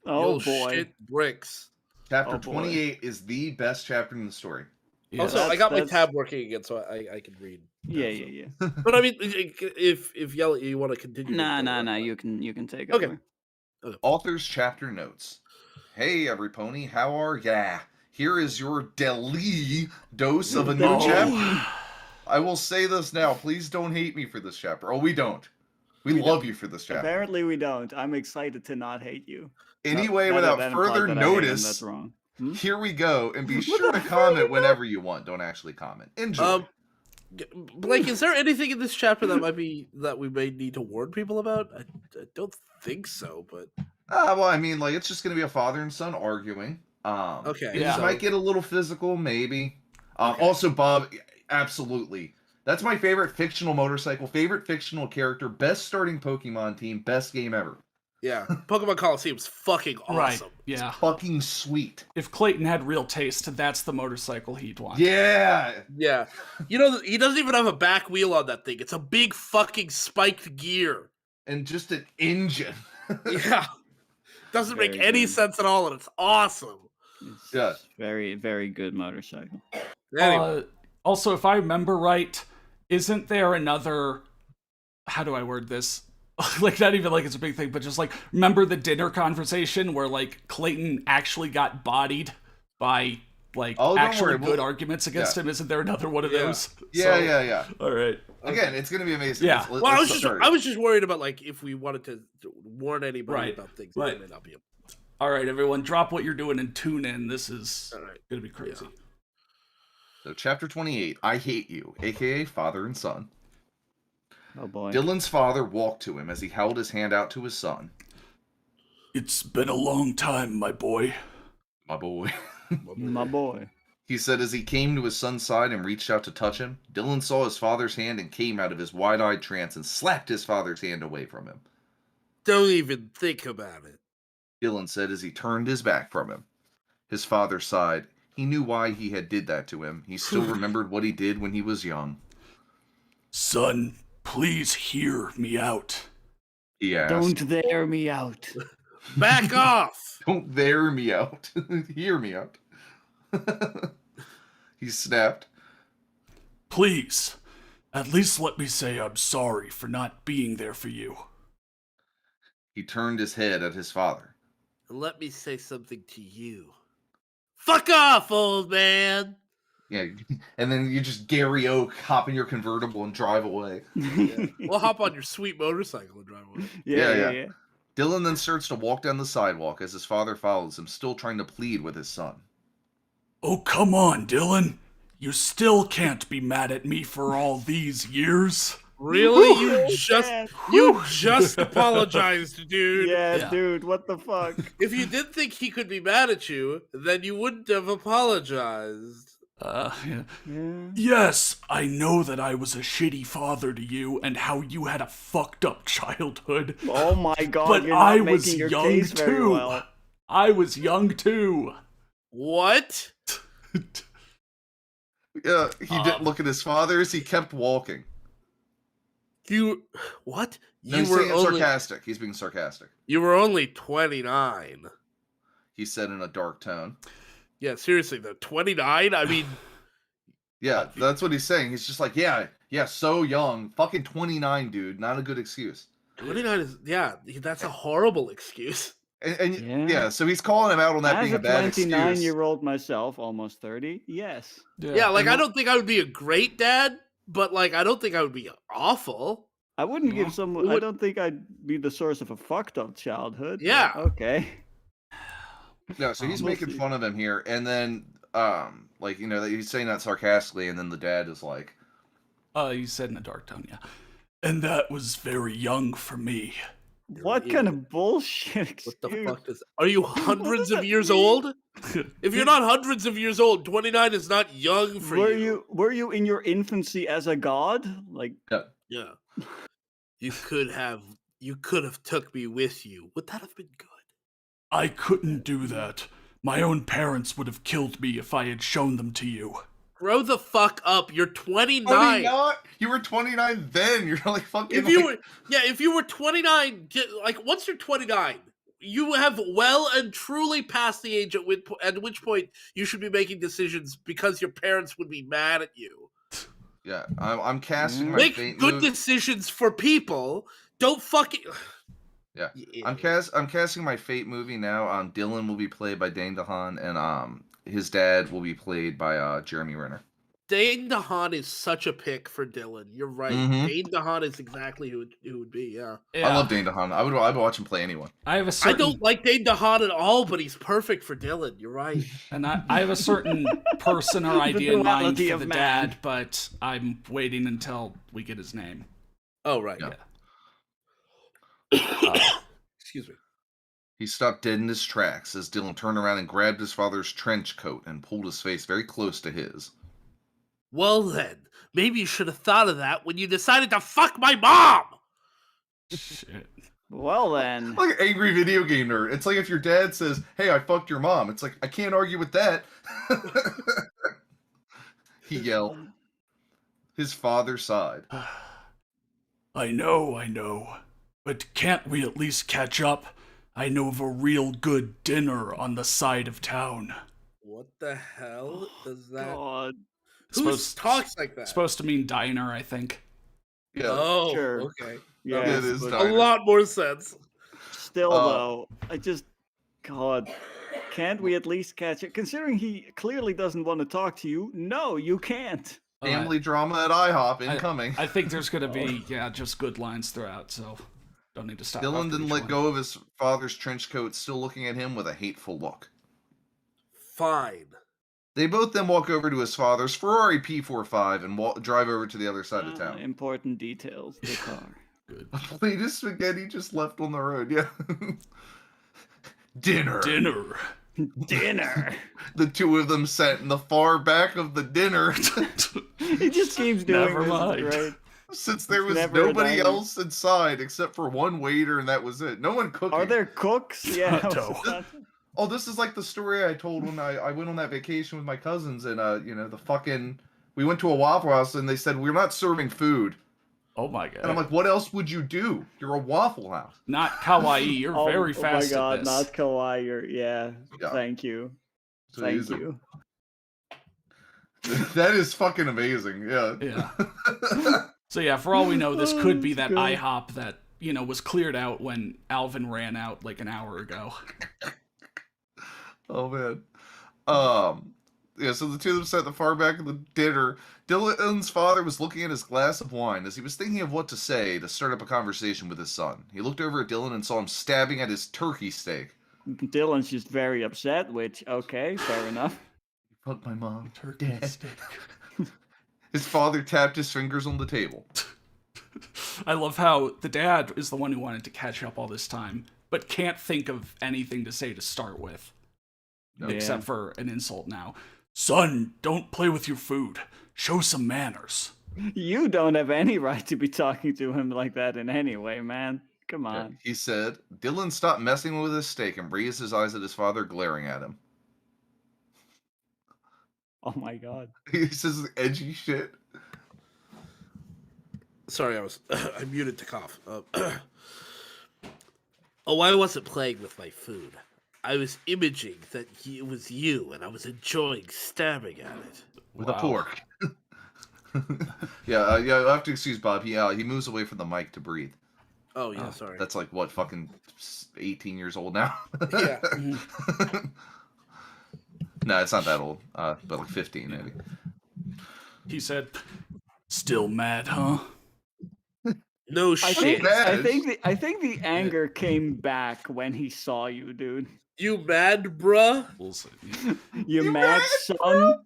Oh You'll boy. shit bricks. Chapter Oh, boy. 28 is the best chapter in the story. Yeah. Also, I that's- got my that's- tab working again, so I can read. Yeah, now, so. yeah. But I mean, if Yellow, you want to continue? Nah. that's fine. You can take Okay. over. Author's chapter notes. Hey, every pony, how are ya? Here is your daily dose of a new Daily. chapter. I will say this now. Please don't hate me for this chapter. Oh, we don't. We love you for this chapter. Apparently we don't. I'm excited to not hate you. Anyway, That- without that implied further that I hate him, notice, that's wrong. Hmm? here we go. And be What sure the to comment fuck? whenever you want. Don't actually comment. Enjoy. Blake, is there anything in this chapter that we may need to warn people about? I don't think so, but Well, I mean, like, it's just going to be a father and son arguing. Okay, It yeah. might get a little physical, maybe. Okay. Also, Bob, absolutely. That's my favorite fictional motorcycle, favorite fictional character, best starting Pokemon team, best game ever. yeah, Pokemon Coliseum's fucking Right. awesome. Yeah. Fucking sweet. If Clayton had real taste, that's the motorcycle he'd want. Yeah. Yeah, you know he doesn't even have a back wheel on that thing. It's a big fucking spiked gear. And just an engine. Yeah, doesn't make Very any good. sense at all, and it's awesome. It's Yeah. very, very good motorcycle. Anyway, Also, if I remember right, isn't there another? How do I word this? Like, not even like it's a big thing, but just like, remember the dinner conversation where like Clayton actually got bodied by like Oh, don't actually worry, good we'll- arguments against yeah. him? Isn't there another one of Yeah. those? Yeah, So, yeah. All right. Again, it's going to be amazing. Yeah. well, I was just worried about like if we wanted to warn anybody Right. about things Right. that may not be. All right, everyone, drop what you're doing and tune in. This is All right. gonna be crazy. So, chapter 28, I Hate You, aka Father and Son. Oh boy. Dylan's father walked to him as he held his hand out to his son. It's been a long time, my boy. My boy. My boy. He said as he came to his son's side and reached out to touch him. Dylan saw his father's hand and came out of his wide-eyed trance and slapped his father's hand away from him. Don't even think about it. Dylan said as he turned his back from him. His father sighed. He knew why he had did that to him. He still remembered what he did when he was young. Son, please hear me out. He asked. Don't dare me out. Back off. Don't dare me out. Hear me out. He snapped. Please, at least let me say I'm sorry for not being there for you. He turned his head at his father. Let me say something to you. Fuck off, old man. Yeah, and then you just Gary Oak hop in your convertible and drive away. Yeah. We'll hop on your sweet motorcycle and drive away. Yeah. Dylan then starts to walk down the sidewalk as his father follows him, still trying to plead with his son. Oh, come on, Dylan. You still can't be mad at me for all these years. Really? Man. You just apologized, dude. Yeah, dude, what the fuck? If you did think he could be mad at you, then you wouldn't have apologized. Yeah. Yeah. Yes, I know that I was a shitty father to you and how you had a fucked up childhood. Oh my god, But you're not I making was your young case very too. well. I was young too. What? Yeah, he didn't look at his father as he kept walking. What? No, he's saying it's sarcastic. He's being sarcastic. You were only 29. He said in a dark tone. Yeah, seriously though, 29? I mean, Yeah, that's what he's saying. He's just like, yeah, so young. Fucking 29, dude. Not a good excuse. 29 is, that's a horrible excuse. And yeah, so he's calling him out on that As being a a bad excuse. 29-year-old myself, almost 30, yes. Yeah, like I don't think I would be a great dad, but like I don't think I would be awful. I wouldn't give someone. I don't think I'd be the source of a fucked up childhood. Yeah. Okay. No, so he's We'll making see. fun of him here, and then, like, you know, he's saying that sarcastically, and then the dad is like, You said in a dark tone, yeah. And that was very young for me. What kind of bullshit excuse? What the fuck is? Are you hundreds does of that years mean? old? If you're not hundreds of years old, 29 is not young for you. Were you in your infancy as a god? Like, Yeah. You could have took me with you. Would that have been good? I couldn't do that. My own parents would have killed me if I had shown them to you. Grow the fuck up. You're 29. You were 29 then. You're like fucking. If you were 29, like once you're 29, you have well and truly passed the age at which point you should be making decisions because your parents would be mad at you. Yeah, I'm casting my Make fate good move. decisions for people. Don't fucking. Yeah, I'm casting my Fate movie now. Dylan will be played by Dane DeHaan, and his dad will be played by Jeremy Renner. Dane DeHaan is such a pick for Dylan. You're right. Mhm. Dane DeHaan is exactly who it would be. Yeah. I love Dane DeHaan. I would watch him play anyone. I don't like Dane DeHaan at all, but he's perfect for Dylan. You're right. And I have a certain person or idea in mind duality for of the man. dad, but I'm waiting until we get his name. Oh right. Yeah. Excuse me. He stopped dead in his tracks as Dylan turned around and grabbed his father's trench coat and pulled his face very close to his. Well then, maybe you should have thought of that when you decided to fuck my mom. Shit. well then. Like an angry video game nerd. It's like if your dad says, "Hey, I fucked your mom." It's like, I can't argue with that. He yelled. His father sighed. I know. But can't we at least catch up? I know of a real good dinner on the side of town. What the hell does that? God. Who talks like that? Supposed to mean diner, I think. Yeah. Oh, Sure. okay. Yeah, it is but A diner. lot more sense. Still though, God, can't we at least catch it? Considering he clearly doesn't want to talk to you, no, you can't. Family drama at IHOP incoming. I think there's gonna be just good lines throughout, so don't need to stop. Dylan after didn't each let one. go of his father's trench coat, still looking at him with a hateful look. Fine. They both then walk over to his father's Ferrari P45 and drive over to the other side of town. Important details. The car. Good. A plate of spaghetti just left on the road. Yeah. Dinner. Dinner. The two of them sat in the far back of the dinner. He just keeps doing Never this. mind. Right? Since there was never a nobody diner. else inside except for one waiter, and that was it. No one cooking. Are there cooks? Yeah. No. Oh, this is like the story I told when I went on that vacation with my cousins, and we went to a Waffle House, and they said, "We're not serving food." Oh my god. And I'm like, what else would you do? You're a Waffle House. Not kawaii. You're very fast Oh my god, at not this. kawaii. Yeah. Thank you. It's Thank amazing. you. That is fucking amazing. Yeah. Yeah. So yeah, for all we know, this could be that That's good. IHOP that, was cleared out when Alvin ran out like an hour ago. Oh man. So the two of them sat at the far back of the dinner. Dylan's father was looking at his glass of wine as he was thinking of what to say to start up a conversation with his son. He looked over at Dylan and saw him stabbing at his turkey steak. Dylan's just very upset, which, okay, fair enough. Fuck my mom. Turkey Dad. steak. His father tapped his fingers on the table. I love how the dad is the one who wanted to catch up all this time, but can't think of anything to say to start with. Yeah. Except for an insult now. Son, don't play with your food. Show some manners. You don't have any right to be talking to him like that in any way, man. Come Yeah, on. he said. Dylan stopped messing with his steak and raised his eyes at his father, glaring at him. Oh my god. He says edgy shit. Sorry, I muted to cough. I wasn't playing with my food. I was imaging that it was you, and I was enjoying stabbing at it. With a pork. Yeah, you'll have to excuse Bob. He moves away from the mic to breathe. Oh, yeah, sorry. That's like, what, fucking 18 years old now? Yeah. No, it's not that old. But like 15, maybe. He said, still mad, huh? No I shit. think the anger came back when he saw you, dude. You mad, bruh? We'll see. You mad, son?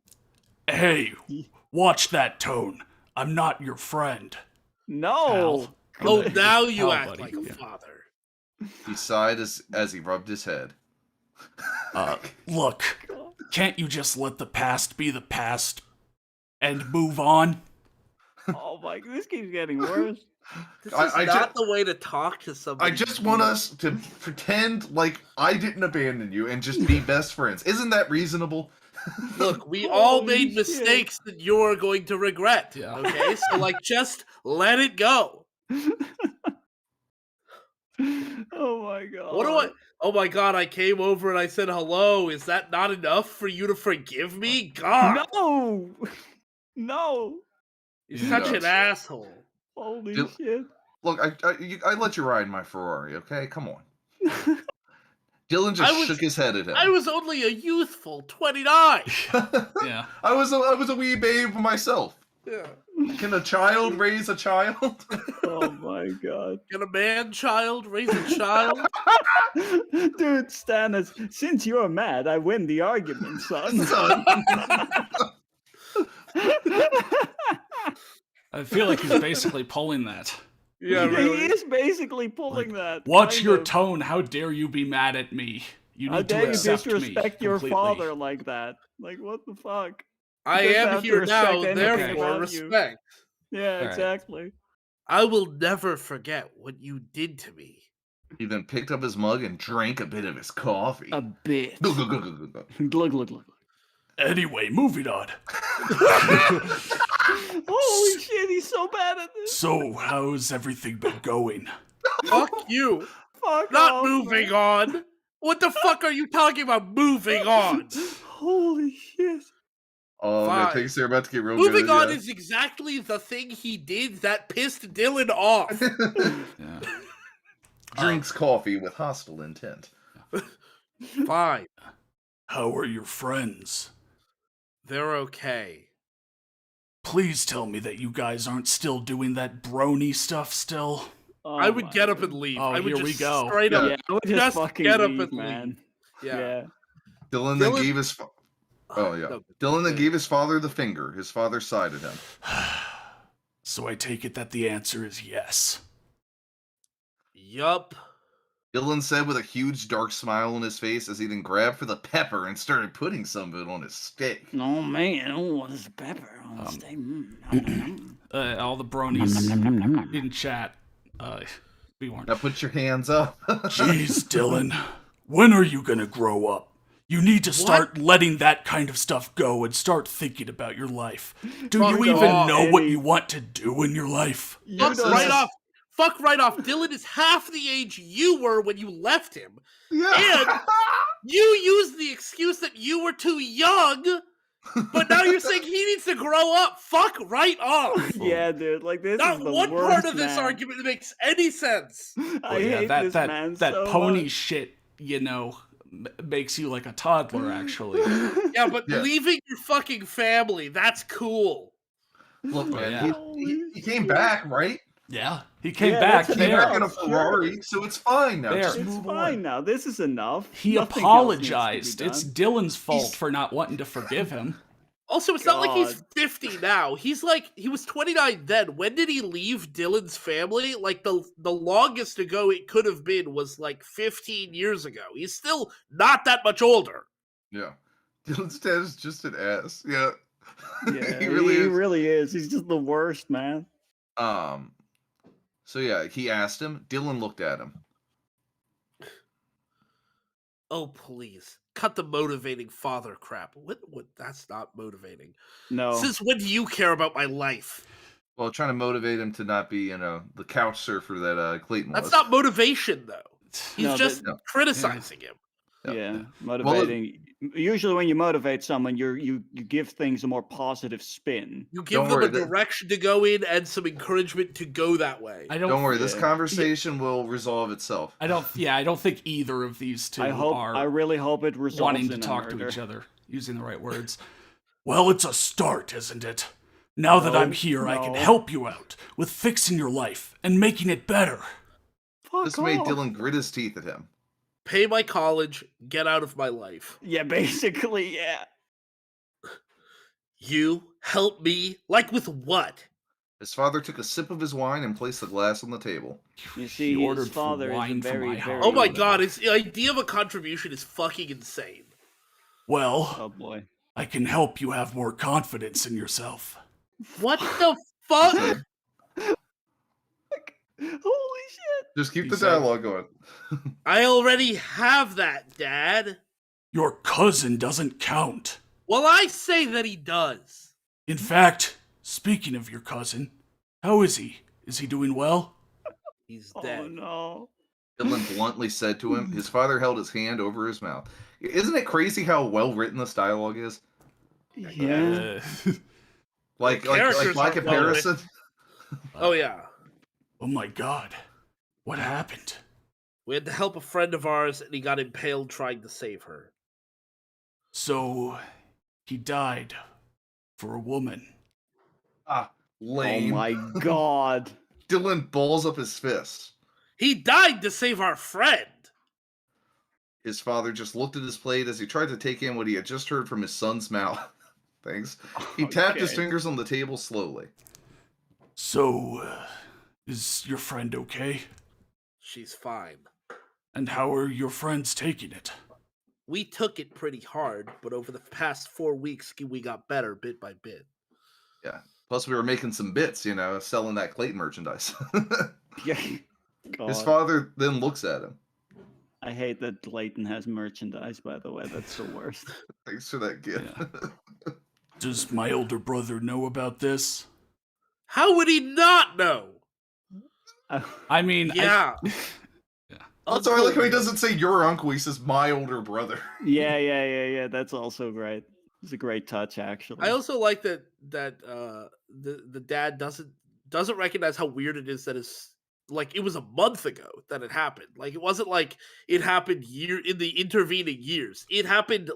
Hey, watch that tone. I'm not your friend. No. Pal. Oh, now you Hell, act buddy. like a Yeah. father. He sighed as he rubbed his head. Look, can't you just let the past be the past and move on? Oh my, this keeps getting worse. This I- is I not the way to talk to somebody. I just want us to pretend like I didn't abandon you and just be best friends. Isn't that reasonable? Look, we all Holy made shit. mistakes that you're going to regret. Yeah. Okay, so like, just let it go. Oh my god. What do I? Oh my god! I came over and I said hello. Is that not enough for you to forgive me? God, No. No. you're Yeah. such an asshole. Holy Do- shit. Look, I let you ride in my Ferrari, okay? Come on. Dylan just shook his head at him. I was only a youthful 29. Yeah. I was a wee babe myself. Yeah. Can a child raise a child? Oh my god. Can a man child raise a child? Dude, Stannis, since you're mad, I win the argument, son. I feel like he's basically pulling that. Yeah, really. He is basically pulling that. Watch kind your of. tone. How dare you be mad at me? You How need to dare you accept me disrespect your completely. father like that? Like, what the fuck? I doesn't am have to here now, respect anything therefore about you. respect. Yeah, Alright. exactly. I will never forget what you did to me. He then picked up his mug and drank a bit of his coffee. A bit. Glug, glug, glug, glug, glug. Glug, glug, glug. Anyway, moving on. Holy shit, he's so bad at this. So, how's everything been going? Fuck you. Fuck Not off, moving man. on. What the fuck are you talking about moving on? Holy shit. Oh, man, Fine. things are about to get real Moving good. on yeah. is exactly the thing he did that pissed Dylan off. Yeah. Drinks coffee with hostile intent. Fine. How are your friends? They're okay. Please tell me that you guys aren't still doing that brony stuff still. Oh I would my get up God. and leave. Oh, I would here we just go. straight Yeah. up. Yeah, I would just, Just fucking get up leave, and man. leave. Yeah. Yeah. Dylan then Dylan- gave his oh yeah. No, Dylan then yeah. gave his father the finger. His father sighed at him. So I take it that the answer is yes. Yup. Dylan said with a huge dark smile on his face as he then grabbed for the pepper and started putting some of it on his steak. Oh man, oh, there's pepper on the steak. Nom, All the nom, bronies nom, nom, nom, nom. in chat, we weren't. Now put your hands up. Jeez, Dylan, when are you gonna grow up? You need to start letting that kind of stuff go and start thinking about your life. Do Fuck you even off, know what Eddie. you want to do in your life? You Fuck don't right have- off. Fuck right off. Dylan is half the age you were when you left him. Yeah. You used the excuse that you were too young, but now you're saying he needs to grow up. Fuck right off. Yeah, dude, like this Not is the one worst, part of this man. argument makes any sense. I hate this man that so pony much. shit, you know, makes you like a toddler, actually. Yeah, but Yeah. leaving your fucking family, that's cool. Look, man, yeah. he came back, right? Yeah, he came Yeah, back that's He came there. back in a Sure. Ferrari, so it's fine now. There. Just It's move fine on. now. This is enough. He Nothing else needs to be apologized. It's done. Dylan's fault He's- for not wanting to forgive him. Also, it's not like he's God. 50 now. He's like, he was 29 then. When did he leave Dylan's family? Like, the longest ago it could have been was like 15 years ago. He's still not that much older. Yeah. Dylan's dad is just an ass. Yeah. Yeah, he really is. really is. He's just the worst, man. So yeah, he asked him. Dylan looked at him. Oh, please. Cut the motivating father crap. What? That's not motivating. No. Since when do you care about my life? Well, trying to motivate him to not be, the couch surfer that Clayton was. That's not motivation, though. He's No, just no. criticizing him. Yeah, Well, motivating. Usually, when you motivate someone, you give things a more positive spin. You give Don't them worry, a direction to go in and some encouragement to go that way. I Don't worry, this Yeah. conversation will resolve itself. I don't think either of these two I really hope it resolves wanting to in a talk to murder. each other using the right words. Well, it's a start, isn't it? Now that I'm here, I can no. help you out with fixing your life and making it better. Fuck This made off. Dylan grit his teeth at him. Pay my college, get out of my life. Yeah, basically, yeah. You help me? Like with what? His father took a sip of his wine and placed the glass on the table. You see, He ordered his father is a wine from my very, house. very. Oh my whatever. god, his idea of a contribution is fucking insane. Well, Oh boy. I can help you have more confidence in yourself. What the fuck? Holy shit! Just keep He the said- dialogue going. I already have that, Dad. Your cousin doesn't count. Well, I say that he does. In fact, speaking of your cousin, how is he? Is he doing well? He's Oh dead. no. Dylan bluntly said to him. His father held his hand over his mouth. Isn't it crazy how well written this dialogue is? Yeah. Like characters by are comparison. Oh yeah. Oh my god. What happened? We had to help a friend of ours and he got impaled trying to save her. So, he died for a woman. Ah, Oh lame. my god. Dylan balls up his fists. He died to save our friend. His father just looked at his plate as he tried to take in what he had just heard from his son's mouth. Thanks. He tapped his Okay. fingers on the table slowly. So, is your friend okay? She's fine. And how are your friends taking it? We took it pretty hard, but over the past 4 weeks, we got better bit by bit. Yeah. Plus, we were making some bits, selling that Clayton merchandise. Yeah. God. His father then looks at him. I hate that Clayton has merchandise, by the way. That's the worst. Thanks for that gift. Does my older brother know about this? How would he not know? I mean, Yeah. Also, I like how he doesn't say your uncle, he says my older brother. Yeah. That's also great. It's a great touch, actually. I also like that the dad doesn't recognize how weird it is that it was a month ago that it happened. Like, it wasn't like it happened in the intervening years. It happened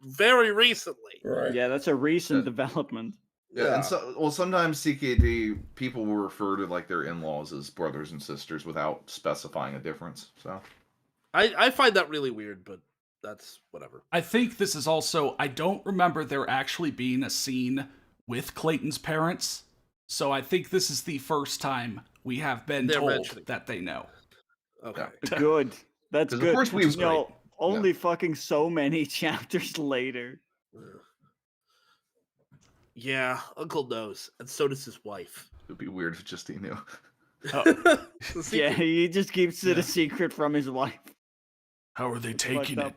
very recently. Right. Yeah, that's a recent development. Yeah, and sometimes CKD people will refer to like their in-laws as brothers and sisters without specifying a difference. So I find that really weird, but that's whatever. I think this is also, I don't remember there actually being a scene with Clayton's parents, so I think this is the first time we have been They're told mentioning. that they know. Okay. Good. That's 'Cause good. of course we was No, great. only fucking so many chapters later. Yeah, Uncle knows, and so does his wife. it'd be weird if just he knew. The secret- Yeah, he just keeps it a secret from his wife. How are they Fucked taking up. it?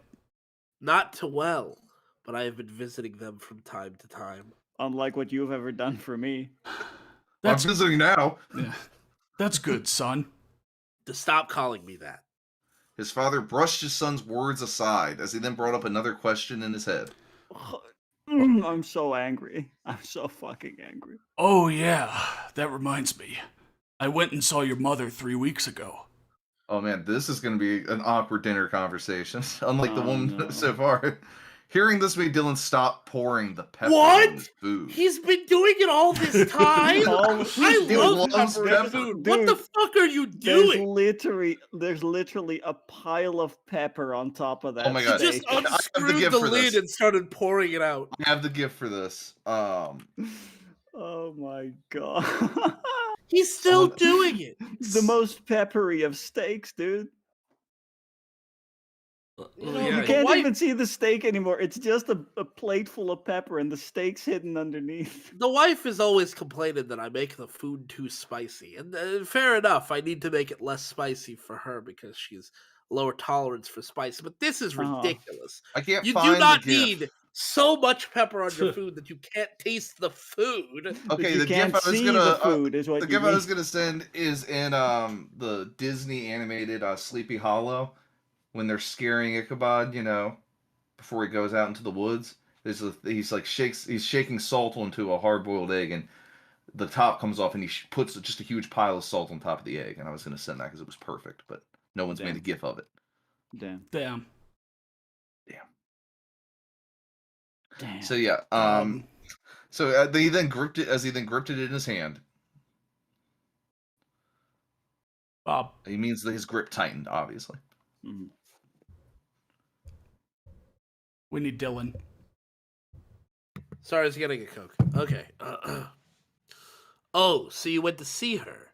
Not too well, but I have been visiting them from time to time. Unlike what you've ever done for me. That's I'm visiting now. yeah. That's good, son. To stop calling me that. His father brushed his son's words aside as he then brought up another question in his head. I'm so angry. I'm so fucking angry. Oh yeah, that reminds me. I went and saw your mother 3 weeks ago. Oh man, this is going to be an awkward dinner conversation, unlike the Oh, one no. so far. Hearing this made Dylan stop pouring the pepper What? on his food. He's been doing it all this time. Oh, I He love loves pepper in pepper. food. What the Dude, fuck are you there's doing? literally a pile of pepper on top of that Oh my He God. just steak. I have the unscrewed gift the for lid this. and started pouring it out. I have the gift for this. Oh my god. He's still Oh, doing it. The most peppery of steaks, dude. You know, Yeah, You the can't wife, even see the steak anymore. It's just a plate full of pepper and the steak's hidden underneath. the wife is always complaining that I make the food too spicy, and fair enough. I need to make it less spicy for her because she's lower tolerance for spice. But this is Uh-huh. ridiculous. I can't You find do not the gift. need so much pepper on your food that you can't taste the food. Okay, you the can't gift I was see gonna the food is what the you gift I was mean. gonna send is in the Disney animated Sleepy Hollow when they're scaring Ichabod, before he goes out into the woods. He's shaking salt onto a hard boiled egg, and the top comes off, and he puts just a huge pile of salt on top of the egg. And I was gonna send that because it was perfect, but no one's made Damn. a gif of it. Damn. damn. Damn. So yeah, so he then gripped it in his hand. Bob, He means that his grip tightened, obviously. Mhm. we need Dylan. Sorry, I was getting a Coke. Okay. Oh, so you went to see her?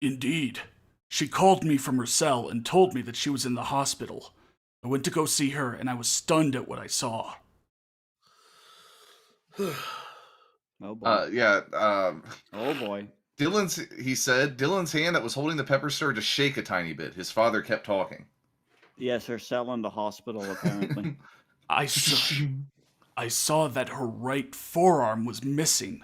Indeed. She called me from her cell and told me that she was in the hospital. I went to go see her, and I was stunned at what I saw. Oh boy. Yeah. Oh boy. He said Dylan's hand that was holding the pepper started to shake a tiny bit. His father kept talking. Yes, her cell in the hospital, apparently. I saw that her right forearm was missing.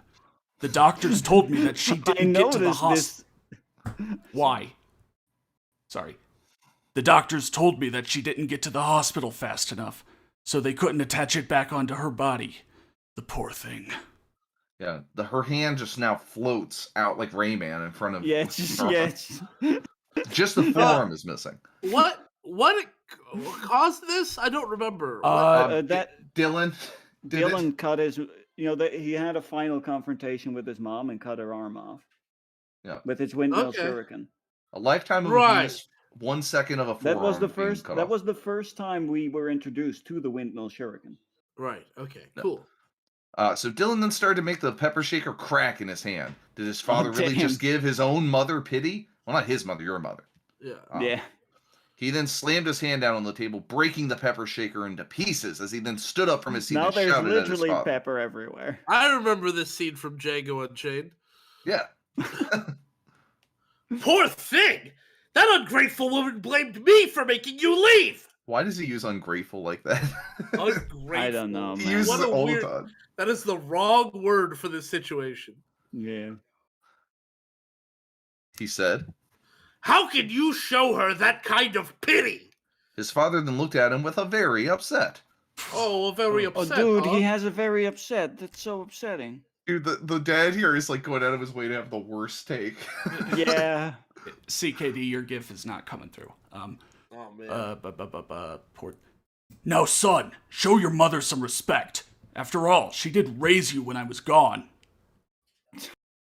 The doctors told me that she didn't get to the noticed hospital. Why? Sorry. The doctors told me that she didn't get to the hospital fast enough, so they couldn't attach it back onto her body. The poor thing. Yeah, her hand just now floats out like Rayman in front of. Yeah, it's just, her. yeah, it's, Just the forearm is missing. What caused this? I don't remember. that Dylan. did it. Dylan cut his, he had a final confrontation with his mom and cut her arm off. Yeah. With his windmill Okay. shuriken. A lifetime of Right. abuse. 1 second of a forearm. That was the being first. cut That off. was the first time we were introduced to the windmill shuriken. Right. Okay. No. Cool. So Dylan then started to make the pepper shaker crack in his hand. Did his father really damn. just give his own mother pity? Well, not his mother, your mother. Yeah. Yeah. He then slammed his hand down on the table, breaking the pepper shaker into pieces as he then stood up from his seat Now and there's shouted at his literally father. pepper everywhere. I remember this scene from Django Unchained. Yeah. Poor thing! That ungrateful woman blamed me for making you leave! Why does he use ungrateful like that? Ungrateful. I don't know, He man. uses What it a all weird- the time. That is the wrong word for this situation. Yeah. He said. How can you show her that kind of pity? His father then looked at him with a very upset. Oh, very Oh, upset. dude, huh? he has a very upset. That's so upsetting. Dude, the dad here is like going out of his way to have the worst take. Yeah. CKD, your gif is not coming through. Oh man. Poor. Now, son, show your mother some respect. After all, she did raise you when I was gone.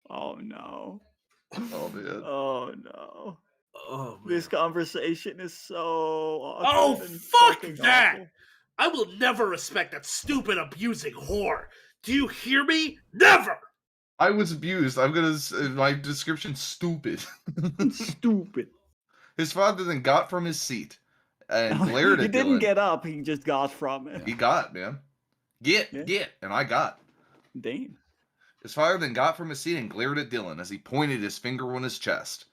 Oh no. Oh man. Oh no. Oh man. This conversation is so awkward. Oh, and fuck fucking that! awful. I will never respect that stupid abusing whore. Do you hear me? Never! I was abused. I'm gonna my description stupid. Stupid. His father then got from his seat and glared He at didn't Dylan. get up. He just got from it. He got, man. Get, and I got. Damn. His father then got from his seat and glared at Dylan as he pointed his finger on his chest.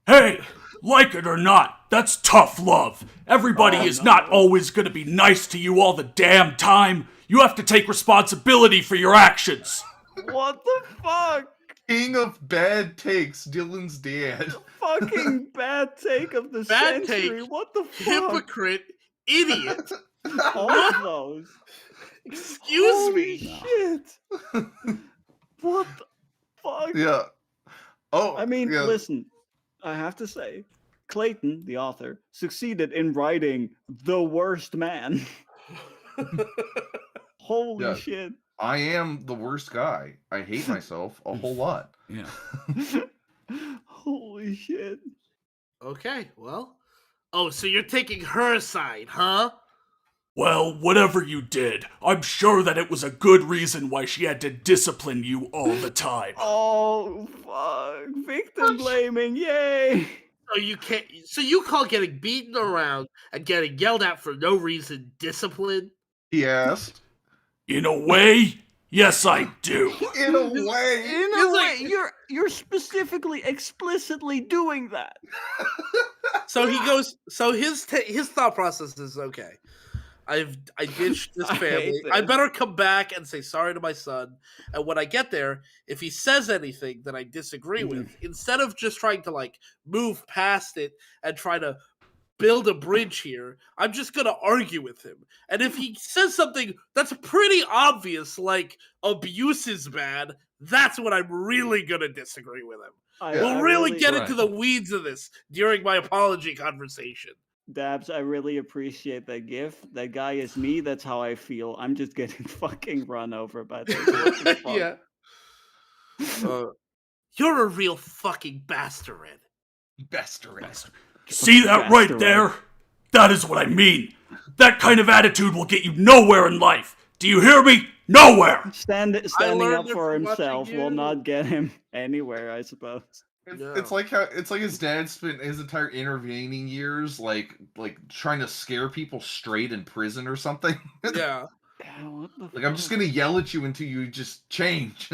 Hey, like it or not, that's tough love. Everybody is not always gonna be nice to you all the damn time. You have to take responsibility for your actions. What the fuck? King of bad takes, Dylan's dad. Fucking bad take of the Bad century. take. What the fuck? Hypocrite. Idiot. All of those. Excuse Holy me. shit. What the fuck? Yeah. Oh, I mean, yeah. listen. I have to say, Clayton, the author, succeeded in writing the worst man. Holy Yeah. shit. I am the worst guy. I hate myself a whole lot. Yeah. Holy shit. Okay, well. Oh, so you're taking her side, huh? Well, whatever you did, I'm sure that it was a good reason why she had to discipline you all the time. Oh, fuck. Victim blaming, yay. So you can't. So you call getting beaten around and getting yelled at for no reason discipline? He asked. In a way, yes, I do. In a way. In a way, you're specifically, explicitly doing that. So he goes. So his thought process is okay. I ditched this I hate family. I this. better come back and say sorry to my son. And when I get there, if he says anything that I disagree with, instead of just trying to like move past it and try to build a bridge here, I'm just gonna argue with him. And if he says something that's pretty obvious, like abuse is bad, that's when I'm really gonna disagree with him. We'll really get into the weeds of this during my apology conversation. Dabs, I really appreciate that gif. That guy is me. That's how I feel. I'm just getting fucking run over by this. What the fuck? Yeah. You're a real fucking bastard. Bastard. See that right there? That is what I mean. That kind of attitude will get you nowhere in life. Do you hear me? Nowhere! Standing learned up it for from watching himself will you. not get him anywhere, I suppose. It's like how his dad spent his entire intervening years like trying to scare people straight in prison or something. Yeah. What the Like, I'm just gonna yell at you until you just change.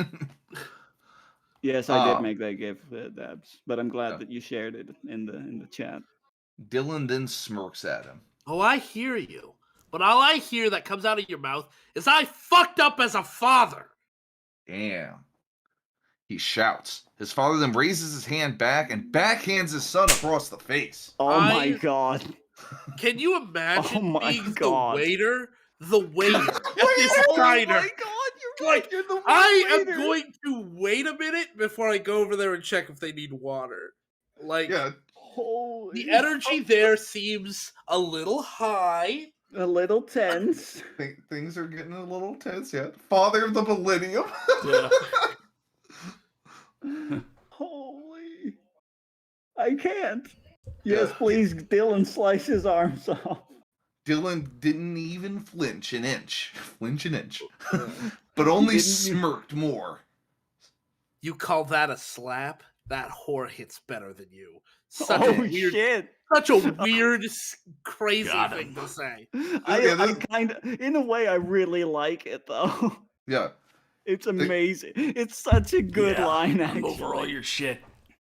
Yes, I did make that gif, Dabs, but I'm glad that you shared it in the chat. Dylan then smirks at him. Oh, I hear you. But all I hear that comes out of your mouth is I fucked up as a father. Damn. He shouts. His father then raises his hand back and backhands his son across the face. Oh my god. Can you imagine Oh my being God. the waiter at this Oh my diner? god, you're Like, right. You're the I waiter. am going to wait a minute before I go over there and check if they need water. Like, Yeah. Holy the energy there seems a little high. a little tense. Things are getting a little tense yet. Father of the millennium. Holy. I can't. Yes, Yeah. please, Dylan, slice his arms off. Dylan didn't even flinch an inch. But only Didn't smirked more. You call that a slap? That whore hits better than you. Such a Oh weird, shit. such a weird, crazy Got thing him. to say. I kind of, in a way, I really like it though. Yeah. It's amazing. It's such a good line, I'm actually. over all your shit.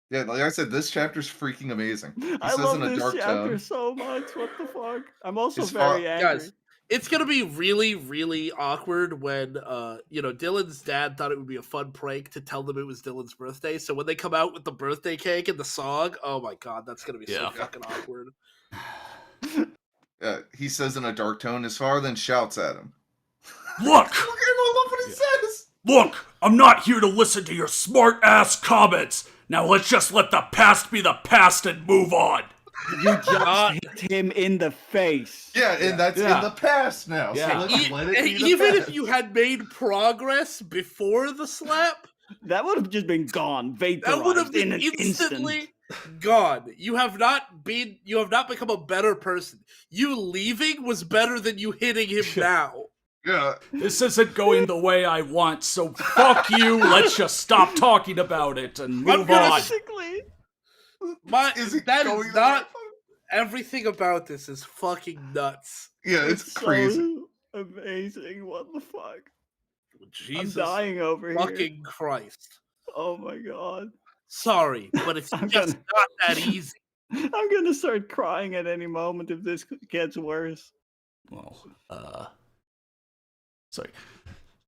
Yeah, like I said, this chapter's freaking amazing. He I says love in a this dark chapter tone. so much. What the fuck? I'm also His very angry. Guys, it's gonna be really, really awkward when Dylan's dad thought it would be a fun prank to tell them it was Dylan's birthday. So when they come out with the birthday cake and the song, oh my god, that's gonna be so Yeah. fucking awkward. He says in a dark tone. His father then shouts at him. Look! Look at him! I love what he says. Look! I'm not here to listen to your smart-ass comments. Now let's just let the past be the past and move on. You just hit him in the face. Yeah, and that's in the past now. Yeah. So let's let it be the Even past. if you had made progress before the slap, That would have just been gone, vaporized that would have been in an instantly instant. gone. You have not become a better person. You leaving was better than you hitting him now. Yeah. This isn't going the way I want, so fuck you. Let's just stop talking about it and move gonna on. Basically. Is it That going is the not. right Everything about this is fucking nuts. Yeah, it's crazy. So amazing. What the fuck? Jesus I'm dying over here. fucking Christ. Oh my god. Sorry, but it's I'm just gonna- not that easy. I'm gonna start crying at any moment if this gets worse. Well, sorry.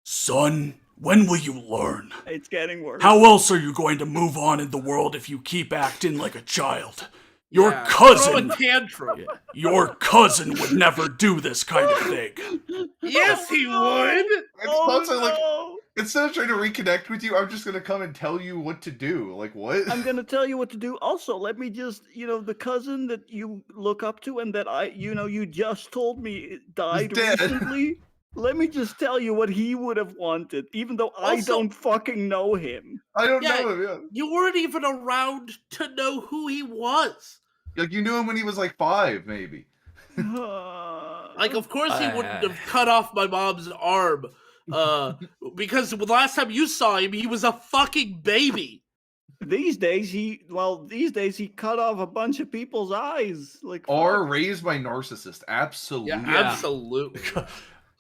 Son, when will you learn? It's getting worse. How else are you going to move on in the world if you keep acting like a child? Your Yeah, cousin, throw a tantrum. your cousin would never do this kind of thing. Yes, he would. It's also like Instead of trying to reconnect with you, I'm just gonna come and tell you what to do. Like what? I'm gonna tell you what to do. Also, let me just, the cousin that you look up to and that you just told me died dead. recently. Let me just tell you what he would have wanted, even though I Also- don't fucking know him. I don't Yeah. know him. Yeah. You weren't even around to know who he was. Like you knew him when he was like 5, maybe. Like, of course he wouldn't have cut off my mom's arm. Because the last time you saw him, he was a fucking baby. These days he cut off a bunch of people's eyes. Like Or fuck. raised by narcissist. Absolutely. Absolutely.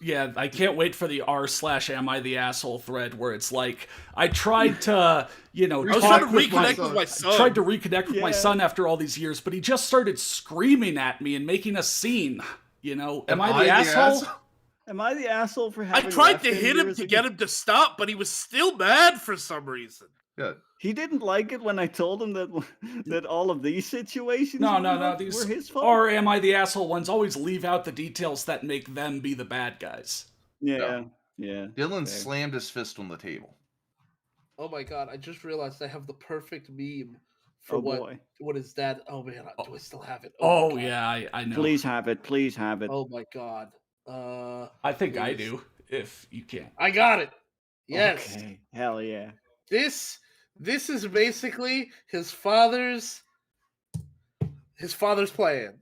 Yeah, I can't wait for the r/am I the asshole thread where it's like, I tried to, I was trying talk to with reconnect with my son. tried to reconnect with my Yeah. son after all these years, but he just started screaming at me and making a scene. Am I the asshole? Am I the asshole for having I tried left to hit him years to ago? get him to stop, but he was still mad for some reason. Yeah. He didn't like it when I told him that all of these situations No. were These his fault. or am I the asshole ones always leave out the details that make them be the bad guys. Yeah. Dylan Fair. slammed his fist on the table. Oh my god, I just realized I have the perfect meme for Oh boy. what is that? Oh man, do I still have it? Oh, my God. yeah, I know. Please have it. Please have it. Oh my god. I think I please. do, if you can't. I got it. Yes. Okay. Hell yeah. This is basically his father's plan.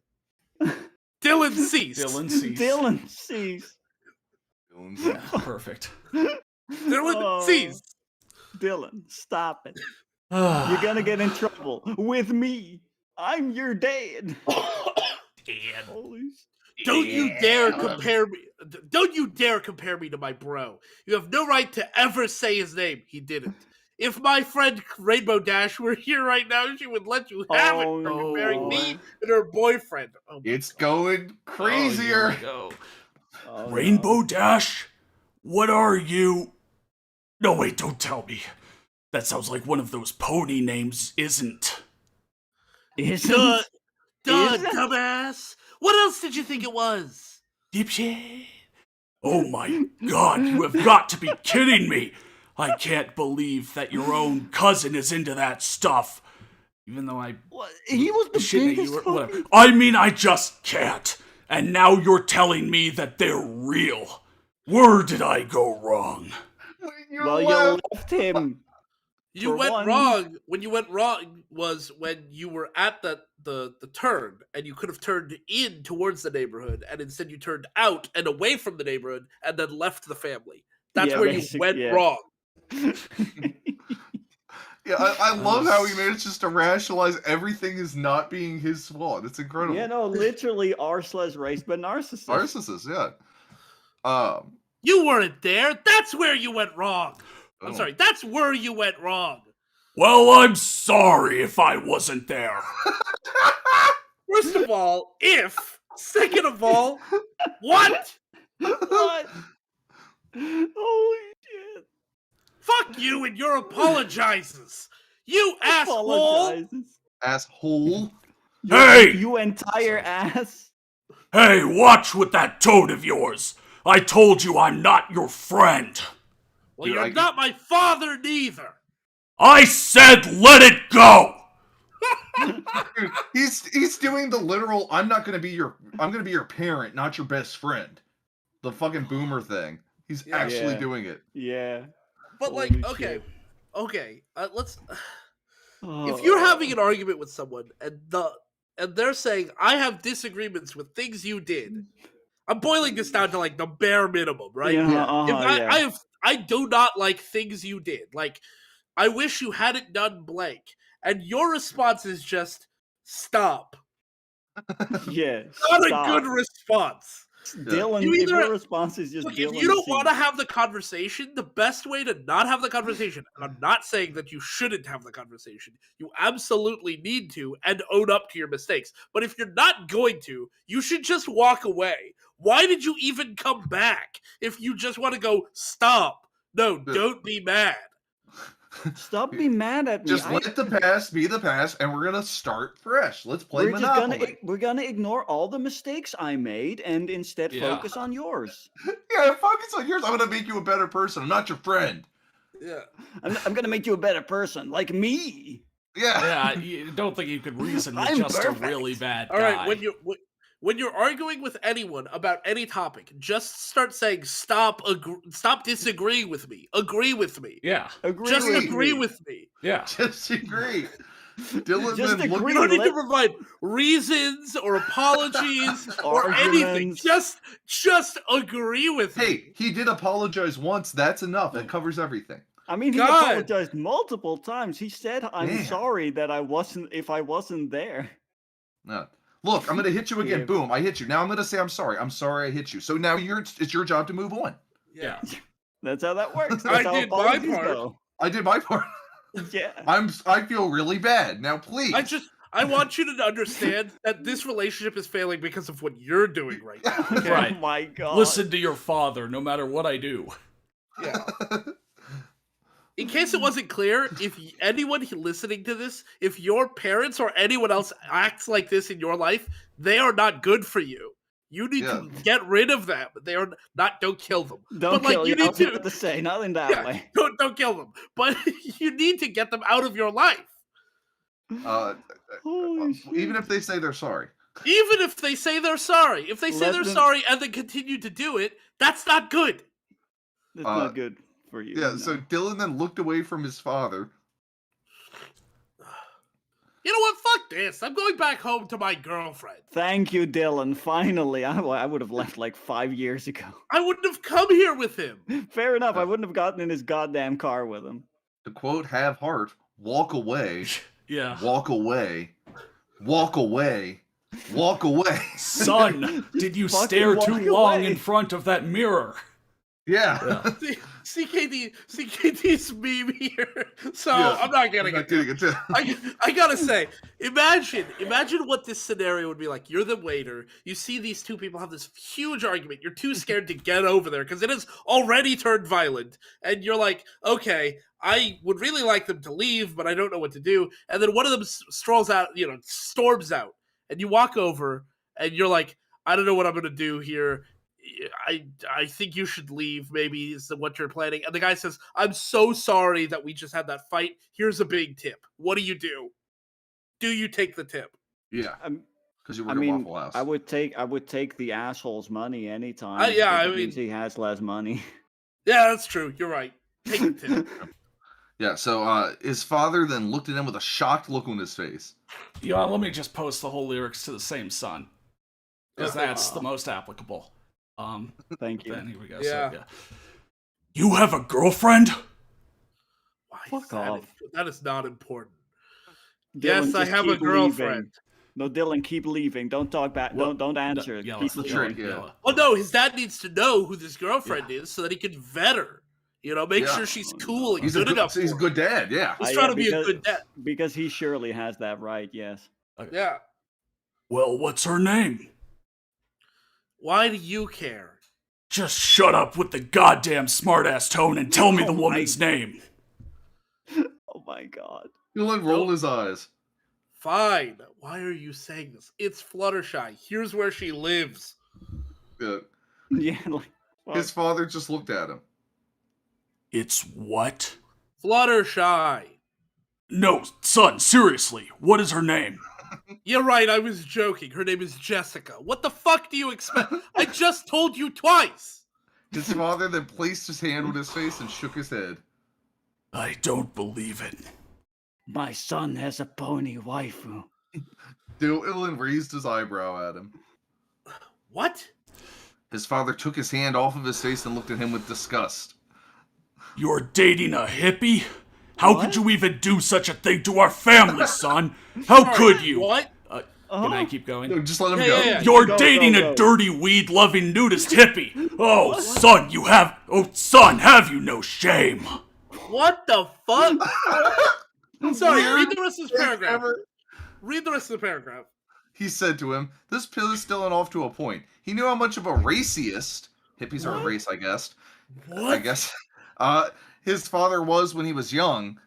Dylan ceased. Dylan sees. Dylan sees. Dylan's Yeah, perfect. Dylan Oh, ceased. Dylan, stop it. You're You're gonna get in trouble with me. I'm your dad. Holy Don't you dare compare me. Don't you dare compare me to my bro. You have no right to ever say his name. He didn't. If my friend Rainbow Dash were here right now, she would let you have it for Oh, comparing no. me and her boyfriend. Oh my It's God. going crazier. Oh, Rainbow Dash? What are you? No, wait, don't tell me. That sounds like one of those pony names, isn't? Isn't? Duh, Is it? dumbass. What else did you think it was? Dipshit. Oh my god, you have got to be kidding me! I can't believe that your own cousin is into that stuff. Even though I What? He was the shit at biggest you or fucking... whatever. I mean, I just can't. And now you're telling me that they're real. Where did I go wrong? Well, you left him. You For went one- wrong. When you went wrong was when you were at the turn and you could have turned in towards the neighborhood and instead you turned out and away from the neighborhood and then left the family. That's Yeah, where you basic- went yeah. wrong. Yeah, I love how he manages to rationalize everything is not being his fault. It's incredible. Yeah, no, literally r/raised by narcissist. Narcissist, yeah. You weren't there. That's where you went wrong. I'm Oh. sorry. That's where you went wrong. Well, I'm sorry if I wasn't there. First of all, if. Second of all, what? What? Holy shit. Fuck you and your apologizes. You asshole. Apologizes. Asshole. Hey! You entire ass. Hey, watch with that tone of yours. I told you I'm not your friend. Well, Dude, you're I- not my father neither. I said let it go! Dude, he's doing the literal I'm gonna be your parent, not your best friend. The fucking boomer thing. He's Yeah. actually Yeah. doing it. Yeah. But Holy like, shit. okay. Let's. Oh. If you're having an argument with someone and they're saying I have disagreements with things you did, I'm boiling this down to like the bare minimum, right? Yeah, Yeah. If I do not like things you did. Like, I wish you hadn't done blank, and your response is just stop. yeah. Not stop. a good response. Dylan, You if either- your response is just Look, Dylan. if you don't sees- want to have the conversation, the best way to not have the conversation, and I'm not saying that you shouldn't have the conversation, you absolutely need to and own up to your mistakes. But if you're not going to, you should just walk away. Why did you even come back if you just want to go, stop? No, don't be mad. Stop being mad at me. Just let the past be the past, and we're gonna start fresh. Let's play We're just Monopoly. we're gonna ignore all the mistakes I made and instead Yeah. focus on yours. Yeah, focus on yours. I'm gonna make you a better person. I'm not your friend. Yeah. I'm gonna make you a better person, like me. Yeah. Yeah, you don't think you could reason with I'm just perfect. a really bad guy. All right, when you're arguing with anyone about any topic, just start saying stop disagreeing with me. Agree with me. Yeah, Just with agree me. with me. yeah. Just agree. Dylan Just then agree. You don't need to Let- provide reasons or apologies or anything. Arguments. Just agree with me. Hey, he did apologize once. That's enough. That covers everything. I mean, he God. apologized multiple times. He said, "I'm Damn. sorry that I wasn't there." No. Look, I'm gonna hit you again. Yeah. Boom, I hit you. Now I'm gonna say I'm sorry. I'm sorry I hit you. So now it's your job to move on. Yeah. That's how that works. I That's how did my apologies part. go. I did my part. Yeah. I feel really bad. Now please. I want you to understand that this relationship is failing because of what you're doing right now. Okay? Right. Oh my god. Listen to your father, no matter what I do. Yeah. In case it wasn't clear, if anyone listening to this, if your parents or anyone else acts like this in your life, they are not good for you. You need to get rid of them. They are not. Don't kill them. Don't but kill like you. you I need was to. about to say, not in that way. Don't kill them. But you need to get them out of your life. Holy shit. Even if they say they're sorry. Even if they say they're sorry. If they say Let they're them- sorry and then continue to do it, that's not good. That's not good for you. Yeah, no. so Dylan then looked away from his father. You know what? Fuck this. I'm going back home to my girlfriend. Thank you, Dylan. Finally, I would have left like 5 years ago. I wouldn't have come here with him. Fair enough. I wouldn't have gotten in his goddamn car with him. To quote Have Heart, walk away, Yeah. walk away, walk away, walk away. Son, did you Fucking stare walk too long away. in front of that mirror? Yeah. CKD's meme here. So Yeah, I'm not getting I'm it. not getting it. I gotta say, imagine what this scenario would be like. You're the waiter. You see these two people have this huge argument. You're too scared to get over there because it has already turned violent. And you're like, okay, I would really like them to leave, but I don't know what to do. And then one of them strolls out, storms out. And you walk over, and you're like, I don't know what I'm gonna do here. I think you should leave, maybe is what you're planning. And the guy says, I'm so sorry that we just had that fight. Here's a big tip. What do you do? Do you take the tip? Yeah, I'm- because you I work at mean, Waffle House. I would take the asshole's money anytime. Yeah, if I it means mean- he has less money. Yeah, that's true. You're right. Take the tip. Yeah, so his father then looked at him with a shocked look on his face. Let me just post the whole lyrics to the same son, because that's the most applicable. Thank you. Then here we go. Yeah. So, yeah. You have a girlfriend? Why is Fuck that off. that is not important. Dylan, Yes, I just have a keep girlfriend. leaving. No, Dylan, keep leaving. Don't talk back. What? Don't answer. Yeah, keep let's leaving. trick, yeah. Well, no, his dad needs to know who this girlfriend is so that he can vet her. Make Yeah. sure she's cool and He's good a good, enough. he's a for good dad. Yeah. He's Ah, trying yeah, to be a because- good dad. Because he surely has that right. Yes. Yeah. Well, what's her name? Why do you care? Just shut up with the goddamn smartass tone and tell me the Oh my- woman's name. Oh my god. Dylan rolled his eyes. Fine. Why are you saying this? It's Fluttershy. Here's where she lives. Yeah. Yeah. Like, His father just looked at him. It's what? Fluttershy. No, son, seriously, what is her name? You're right, I was joking. Her name is Jessica. What the fuck do you expect? I just told you twice. His father then placed his hand on his face and shook his head. I don't believe it. my son has a pony waifu. Dylan raised his eyebrow at him. What? His father took his hand off of his face and looked at him with disgust. You're dating a hippie? How What? could you even do such a thing to our family, son? How could you? What? Can I keep going? No, just let him Yeah, go. yeah, yeah. You're Go, dating go, go. a dirty, weed-loving nudist hippie. Oh, son, have you no shame? What the fuck? Sorry, Weird read the rest of this thing paragraph. ever. Read the rest of the paragraph. He said to him, this pill is still off to a point. He knew how much of a racist, hippies are a race, I guess. What? I guess. his father was when he was young.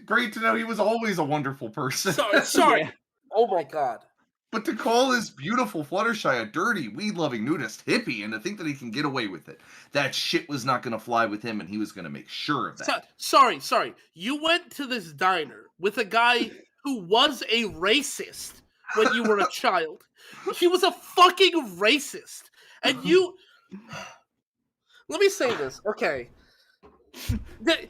Great to know he was always a wonderful person. Sorry. Yeah. Oh my god. But to call this beautiful Fluttershy a dirty, weed-loving nudist hippie and to think that he can get away with it, that shit was not going to fly with him, and he was going to make sure of that. Sorry. You went to this diner with a guy who was a racist when you were a child. He was a fucking racist. And you... Let me say this, okay. The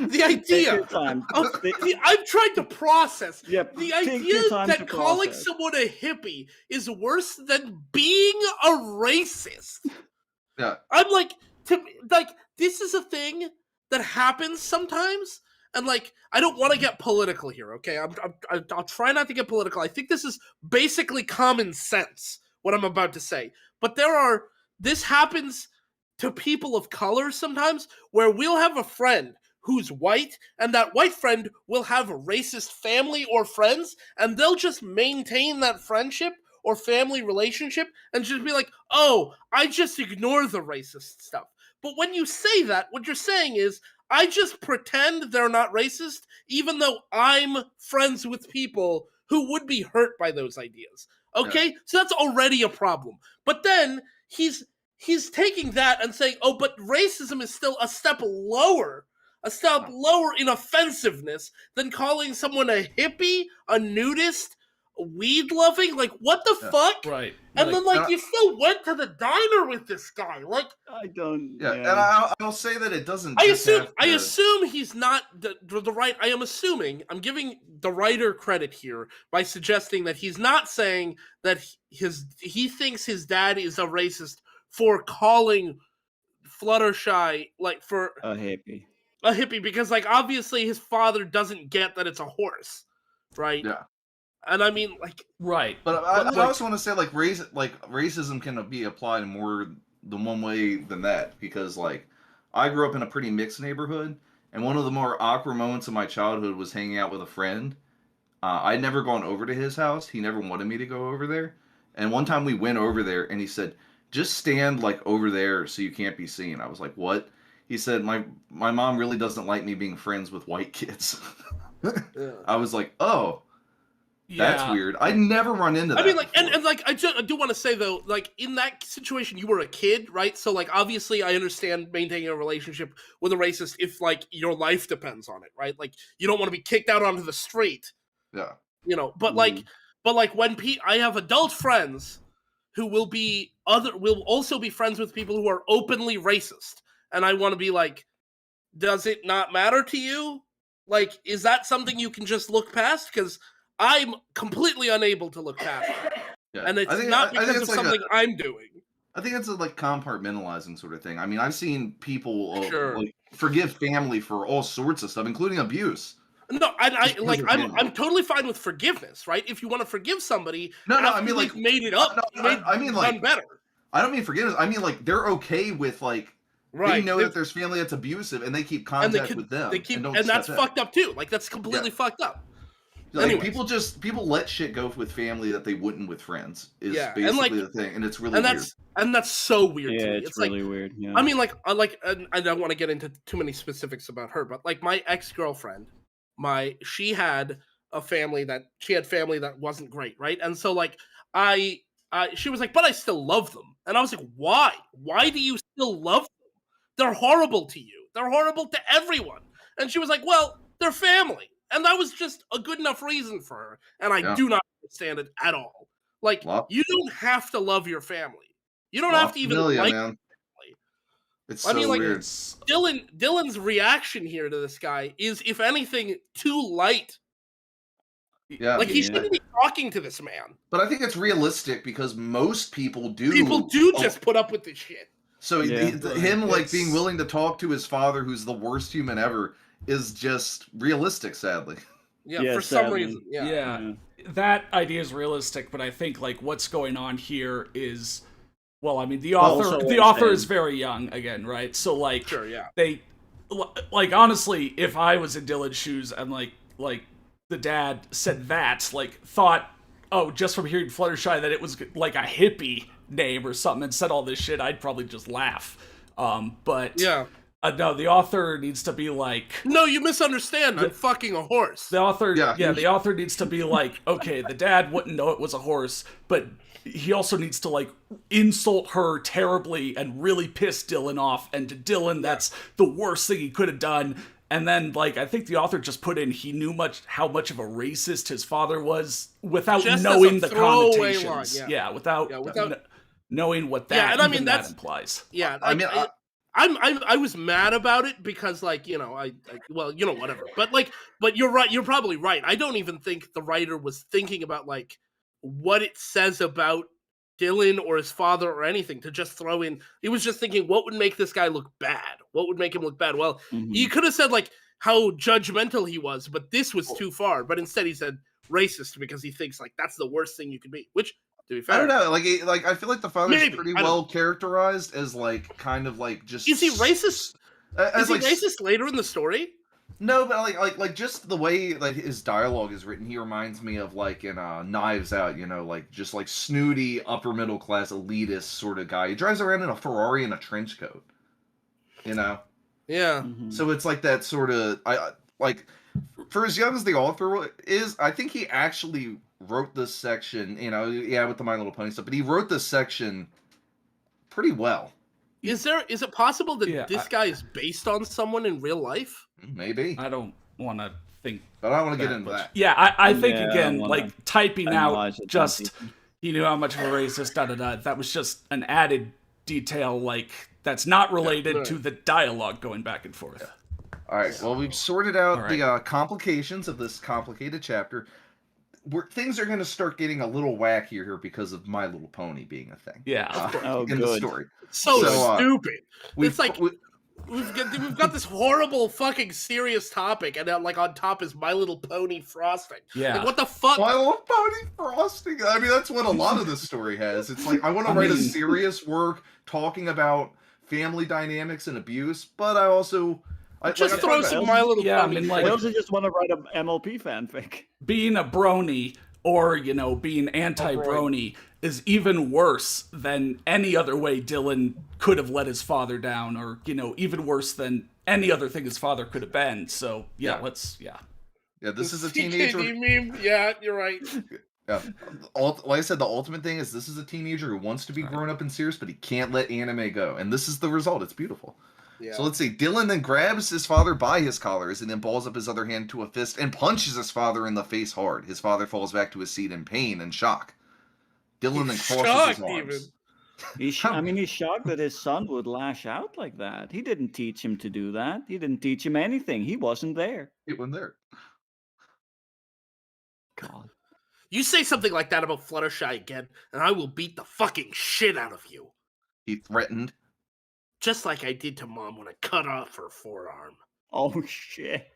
Take idea... your time. I'm trying to process. Yep, The take idea your time that to calling process. someone a hippie is worse than being a racist. Yeah. I'm like, this is a thing that happens sometimes, and like, I don't want to get political here, okay? I'll try not to get political. I think this is basically common sense, what I'm about to say. But this happens to people of color sometimes, where we'll have a friend who's white, and that white friend will have a racist family or friends, and they'll just maintain that friendship or family relationship and just be like, oh, I just ignore the racist stuff. But when you say that, what you're saying is, I just pretend they're not racist, even though I'm friends with people who would be hurt by those ideas. Okay? Yeah. So that's already a problem. But then he's taking that and saying, oh, but racism is still a step lower in offensiveness than calling someone a hippie, a nudist, weed loving. Like, what the fuck? Right. And then, like, you still went to the diner with this guy. Like, I don't. Yeah, Yeah. and I'll say that it doesn't. I assume he's not the right. I am assuming. I'm giving the writer credit here by suggesting that he's not saying that he thinks his dad is a racist for calling Fluttershy like for A hippie. A hippie, because like obviously his father doesn't get that it's a horse, right? Yeah. And I mean, like, right. But I also want to say, like, racism can be applied in more than one way than that, because, like, I grew up in a pretty mixed neighborhood, and one of the more awkward moments of my childhood was hanging out with a friend. I'd never gone over to his house. He never wanted me to go over there. And one time we went over there, and he said, just stand, like, over there so you can't be seen. I was like, what? He said, my mom really doesn't like me being friends with white kids. yeah. I was like, oh. That's weird. I never run into that. I mean, like, and like, I do want to say though, like, in that situation, you were a kid, right? So, like, obviously, I understand maintaining a relationship with a racist if, like, your life depends on it, right? Like, you don't want to be kicked out onto the street. Yeah. You know, but like when I have adult friends who will also be friends with people who are openly racist, and I want to be like, does it not matter to you? Like, is that something you can just look past? Because I'm completely unable to look past it. Yeah. And it's not because of something I'm doing. I think it's a, like, compartmentalizing sort of thing. I mean, I've seen people like, forgive family for all sorts of stuff, including abuse. No, I'm totally fine with forgiveness, right? If you want to forgive somebody, I mean, like, made it up. I mean, like, done better. I don't mean forgiveness. I mean, like, they're okay with, like, right. They know that there's family that's abusive, and they keep contact with them. And that's fucked up too. Like, that's completely fucked up. Like, people let shit go with family that they wouldn't with friends is basically the thing, and it's really weird. And that's so weird. Yeah, to me. it's really weird. Yeah. I mean, like, and I don't want to get into too many specifics about her, but like my ex-girlfriend, she had family that wasn't great, right? And so like she was like, but I still love them, and I was like, why? Why do you still love them? They're horrible to you. They're horrible to everyone. And she was like, well, they're family. And that was just a good enough reason for her. And I do not understand it at all. Like, you don't have to love your family. You don't have to even like your family. It's so weird. Dylan's reaction here to this guy is, if anything, too light. Yeah, like, he shouldn't be talking to this man. But I think it's realistic, because most people do. People do just put up with this shit. So him like being willing to talk to his father, who's the worst human ever, is just realistic, sadly. Yeah, for some reason. Yeah. That idea is realistic, but I think like what's going on here is, well, I mean, the author is very young again, right? So like, sure, yeah. They like, honestly, if I was in Dylan's shoes and like the dad said that, like, thought, oh, just from hearing Fluttershy that it was like a hippie name or something, and said all this shit, I'd probably just laugh. But yeah, No, the author needs to be like No, you misunderstand. I'm fucking a horse. the author. Yeah. The author needs to be like, okay, the dad wouldn't know it was a horse, but he also needs to like insult her terribly and really piss Dylan off. And to Dylan, that's the worst thing he could have done. And then, like, I think the author just put in he knew how much of a racist his father was without Just as knowing a the throwaway connotations. line, Without knowing what that, Yeah, and I mean, that that's- implies. Yeah, I mean, I was mad about it because, like, you know, well, you know, whatever. But you're right. You're probably right. I don't even think the writer was thinking about like what it says about Dylan or his father or anything to just throw in. He was just thinking, what would make this guy look bad? What would make him look bad? Well, you could have said like how judgmental he was, but this was too far. But instead, he said racist because he thinks like that's the worst thing you could be. Which, to be fair, I don't know. Like I feel like the father's Maybe, pretty I don't well know. characterized as like kind of like just. Is he racist? As Is he like racist later in the story? no, but like just the way like his dialogue is written, he reminds me of like in Knives Out. You know, like just like snooty upper middle class elitist sort of guy. He drives around in a Ferrari and a trench coat. You know. Yeah. So it's like that sort of like for as young as the author is, I think he actually wrote this section, you know, with the My Little Pony stuff, but he wrote this section pretty well. Is it possible that Yeah, this guy is based on someone in real life? Maybe. I don't want to think. But I don't want to get that into much. that. Yeah, I think Yeah, I again, wanna like typing out analyze it just deeply. he knew how much of a racist, that was just an added detail, like that's not related right. to the dialogue going back and forth. All right. Well, we've sorted out All the complications of this complicated chapter. Things are going to start getting a little wackier here because of My Little Pony being a thing. Yeah. Oh, in the good. story. So So, stupid. It's like we- we've got this horrible fucking serious topic, and then like on top is My Little Pony frosting. Yeah. Like what the fuck? My Little Pony frosting. I mean, that's what a lot of this story has. It's like I want to write a serious work talking about family dynamics and abuse, but I also Just like, throw I some My Little Yeah, I Pony. mean, I like- also just want to write an MLP fanfic. Being a brony or, you know, being anti-brony is even worse than any other way Dylan could have let his father down, or, you know, even worse than any other thing his father could have been. So, yeah. this is a CKD teenager. meme. Yeah, you're right. Yeah. Like I said, the ultimate thing is this is a teenager who wants to be grown up and serious, but he can't let anime go. And this is the result. It's beautiful. Yeah. So let's see. Dylan then grabs his father by his collars and then balls up his other hand to a fist and punches his father in the face hard. His father falls back to his seat in pain and shock. Dylan then crosses Shocked, his arms. even. He's shocked that his son would lash out like that. He didn't teach him to do that. He didn't teach him anything. He wasn't there. He wasn't there. God. You say something like that about Fluttershy again, and I will beat the fucking shit out of you. He threatened. Just like I did to Mom when I cut off her forearm. Oh shit!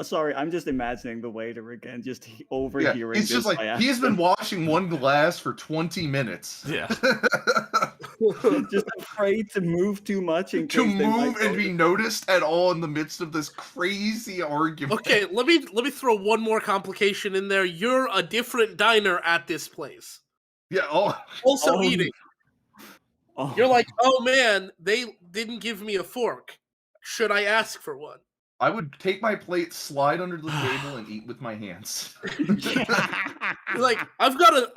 Sorry, I'm just imagining the waiter again, just Yeah, overhearing. he's just this like by he's been accident. washing one glass for 20 minutes. Yeah. just afraid to move too much in To case they might move and go be noticed at all in the midst of this crazy argument. Okay, let me throw one more complication in there. You're a different diner at this place. Yeah. Oh, Also Oh, eating. Oh. You're like, oh man, they didn't give me a fork. Should I ask for one? I would take my plate, slide under the table, and eat with my hands. You're like, I've got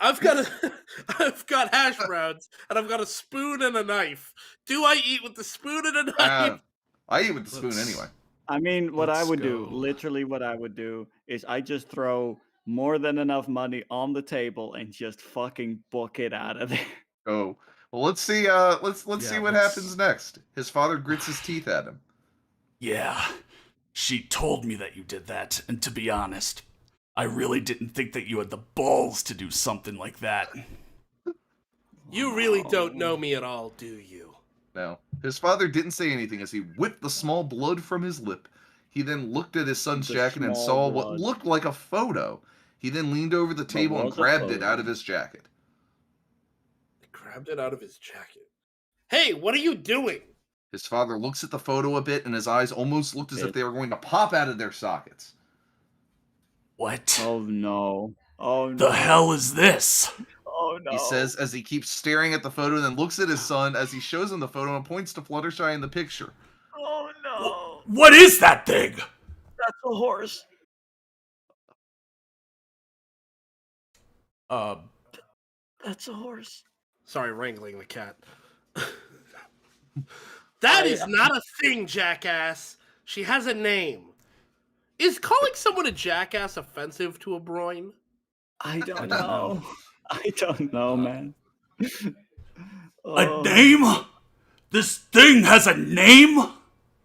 hash browns and I've got a spoon and a knife. Do I eat with the spoon and a knife? I eat with the spoon anyway. I mean, what I Let's would do, go. literally what I would do, is I just throw more than enough money on the table and just fucking book it out of there. Oh, well, let's see. Let's see what let's- happens next. His father grits his teeth at him. Yeah. She told me that you did that, and to be honest, I really didn't think that you had the balls to do something like that. You really don't know me at all, do you? No, his father didn't say anything as he whipped the small blood from his lip. He then looked at his son's The jacket and small saw what blood. looked like a photo. He then leaned over the table and was a grabbed it photo. out of his jacket. I grabbed it out of his jacket. Hey, what are you doing? His father looks at the photo a bit, and his eyes almost looked as if It- they were going to pop out of their sockets. What Oh no! Oh no! the hell is this? Oh no! He says as he keeps staring at the photo, and then looks at his son as he shows him the photo and points to Fluttershy in the picture. "Oh What is that thing? That's a horse. That's a horse. Sorry, wrangling the cat. That is not a thing, jackass. She has a name. Is calling someone a jackass offensive to a Broin? I don't know. I don't know, man. A name? This thing has a name?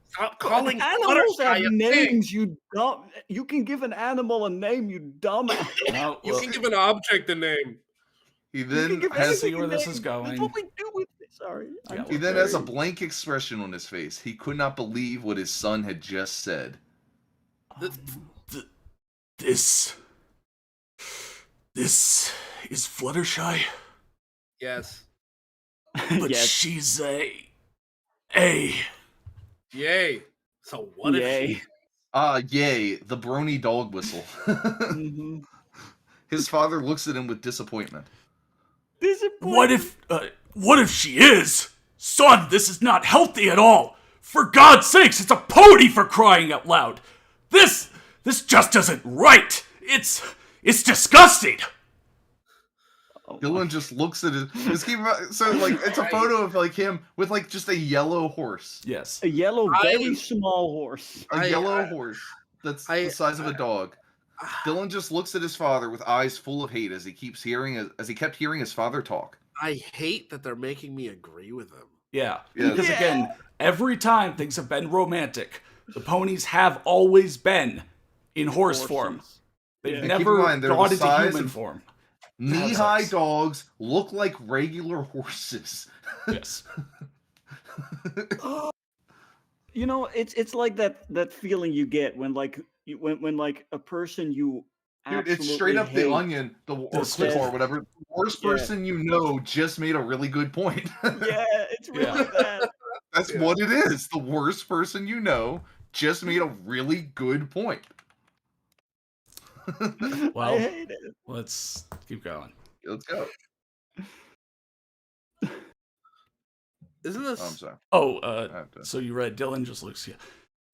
Stop calling Animals have Fluttershy a names, thing. you dumb. You can give an animal a name, you dumbass. No, You can give an object a name. He You can then give has see anything where a this name. is going. That's what we do with it. Sorry. Yeah, he then has a blank expression on his face. He could not believe what his son had just said. This is Fluttershy, Yes. but Yes. she's a. Yay. So what if Yay. she... Yay, the brony dog whistle. Mhm. His father looks at him with disappointment. What if she is? Son, this is not healthy at all. For God's sakes, it's a pony, for crying out loud. This just isn't right. It's disgusting. Dylan just looks at his so like it's a photo of like him with like just a yellow horse. Yes. A yellow, very small horse. A yellow horse that's the size of a dog. Dylan just looks at his father with eyes full of hate as he kept hearing his father talk. I hate that they're making me agree with him. Yeah. Yes. Because again, every time things have been romantic, the ponies have always been in horse form. They've And never keep in mind, they're gone the into size human of- form. Knee-high sex. dogs look like regular horses. Yes. You know, it's like that feeling you get when like when like a person you Dude, absolutely it's straight up hate. the Onion, or Clip or whatever. The worst person you know just made a really good point. Yeah, it's really that. That's what it is. The worst person you know just made a really good point. Well, I hate it. let's keep going. Let's go. Isn't this... Oh, I'm sorry. Oh, I have to- so you read Dylan just looks at you.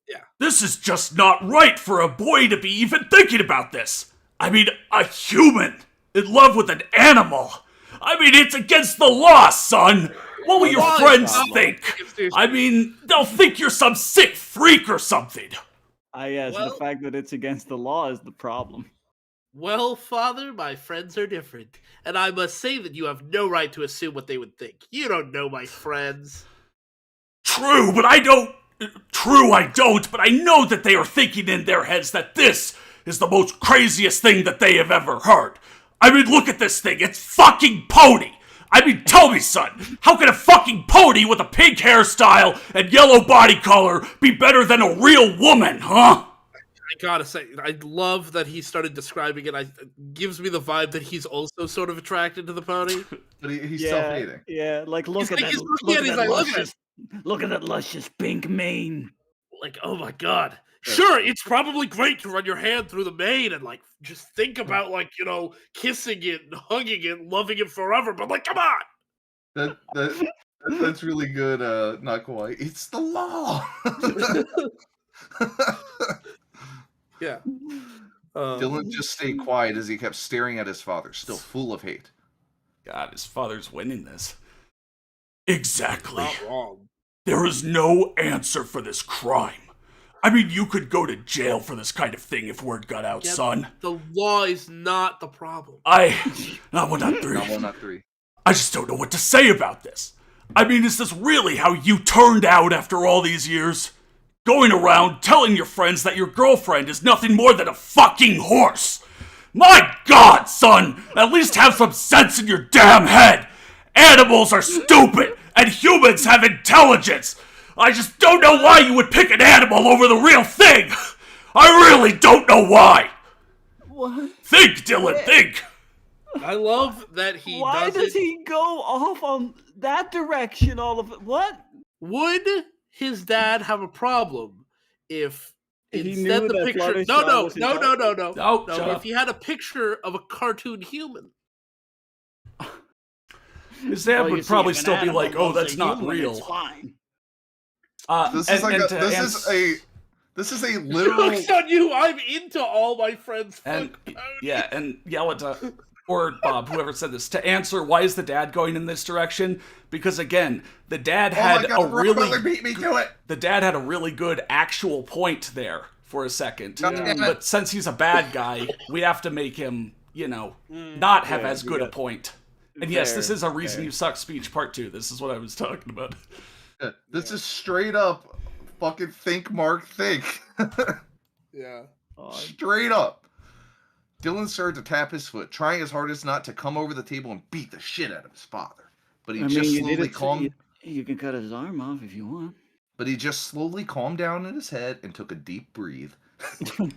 Yeah. This is just not right for a boy to be even thinking about this. I mean, a human in love with an animal. I mean, it's against the law, son. What will your Why friends not? think? I mean, they'll think you're some sick freak or something. Yes, Well- the fact that it's against the law is the problem. Well, father, my friends are different, and I must say that you have no right to assume what they would think. You don't know my friends. True, but I don't. True, I don't, but I know that they are thinking in their heads that this is the most craziest thing that they have ever heard. I mean, look at this thing. It's fucking pony. I mean, tell me, son, how can a fucking pony with a pink hairstyle and yellow body color be better than a real woman, huh? I gotta say, I love that he started describing it. It gives me the vibe that he's also sort of attracted to the pony. But he's Yeah, self-hating. yeah. Like look He's at like- that. he's looking Look at at his that eye, look at luscious. Look at that luscious pink mane. Like, oh my god. Sure, it's probably great to run your hand through the mane and, like, just think about, like, you know, kissing it and hugging it and loving it forever, but, like, come on! That's really good. Not quite. It's the law. Yeah. Dylan just stayed quiet as he kept staring at his father, still full of hate. God, his father's winning this. Exactly. Not wrong. There is no answer for this crime. I mean, you could go to jail for this kind of thing if word got out, Yeah, son. The law is not the problem. Not one, not three. Not one, not three. I just don't know what to say about this. I mean, is this really how you turned out after all these years? Going around telling your friends that your girlfriend is nothing more than a fucking horse. My God, son, at least have some sense in your damn head. Animals are stupid, and humans have intelligence. I just don't know why you would pick an animal over the real thing. I really don't know why. What? Think, Dylan, think. I love that he Why does does it. he go off on that direction all of it? What? Would his dad have a problem if He instead knew the that picture? Fluttershy No, was no, his no, no, no, no, No, no. shut If up. he had a picture of a cartoon human, His dad Well, you would see, probably if an still be animal like, "Oh, loves a that's not human, real." It's fine. This is like this is a This is a literal. Joke's on you! I'm into all my friends' And foot ponies. yeah, and yell at or Bob, whoever said this, to answer why is the dad going in this direction? Because again, the dad Oh my had God, a really Butler beat me to it. the dad had a really good actual point there for a second. God damn it. But since he's a bad guy, we have to make him, not have Yeah, as we good a got- point. And yes, this Fair, is a reason fair. you suck speech part 2. This is what I was talking about. This is straight up fucking think, Mark, think. Yeah. Straight up. Dylan started to tap his foot, trying his hardest not to come over the table and beat the shit out of his father. But he just slowly calmed. You can cut his arm off if you want. But he just slowly calmed down in his head and took a deep breathe.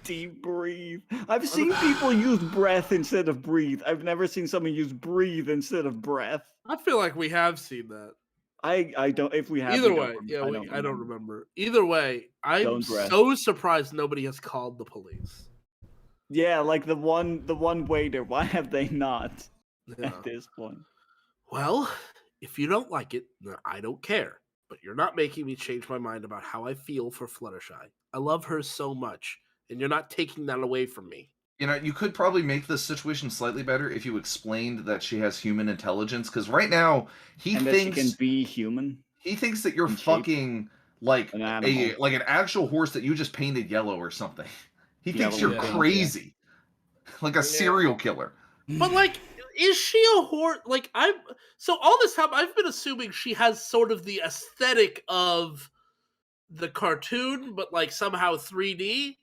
Deep breathe. I've seen people use breath instead of breathe. I've never seen someone use breathe instead of breath. I feel like we have seen that. I don't. If we have, Either we way, don't, yeah, I I don't remember. Either way, I'm Don't breath. so surprised nobody has called the police. Yeah, like the one waiter. Why have they not Yeah. at this point? Well, if you don't like it, then I don't care. But you're not making me change my mind about how I feel for Fluttershy. I love her so much, and you're not taking that away from me. You could probably make this situation slightly better if you explained that she has human intelligence. Because right now he And that thinks she can be human. he thinks that you're in shape. fucking like An animal. an actual horse that you just painted yellow or something. He Yeah, thinks well, you're yeah. crazy, like a serial killer. But like, is she a horse? Like so all this time I've been assuming she has sort of the aesthetic of the cartoon, but like somehow 3D,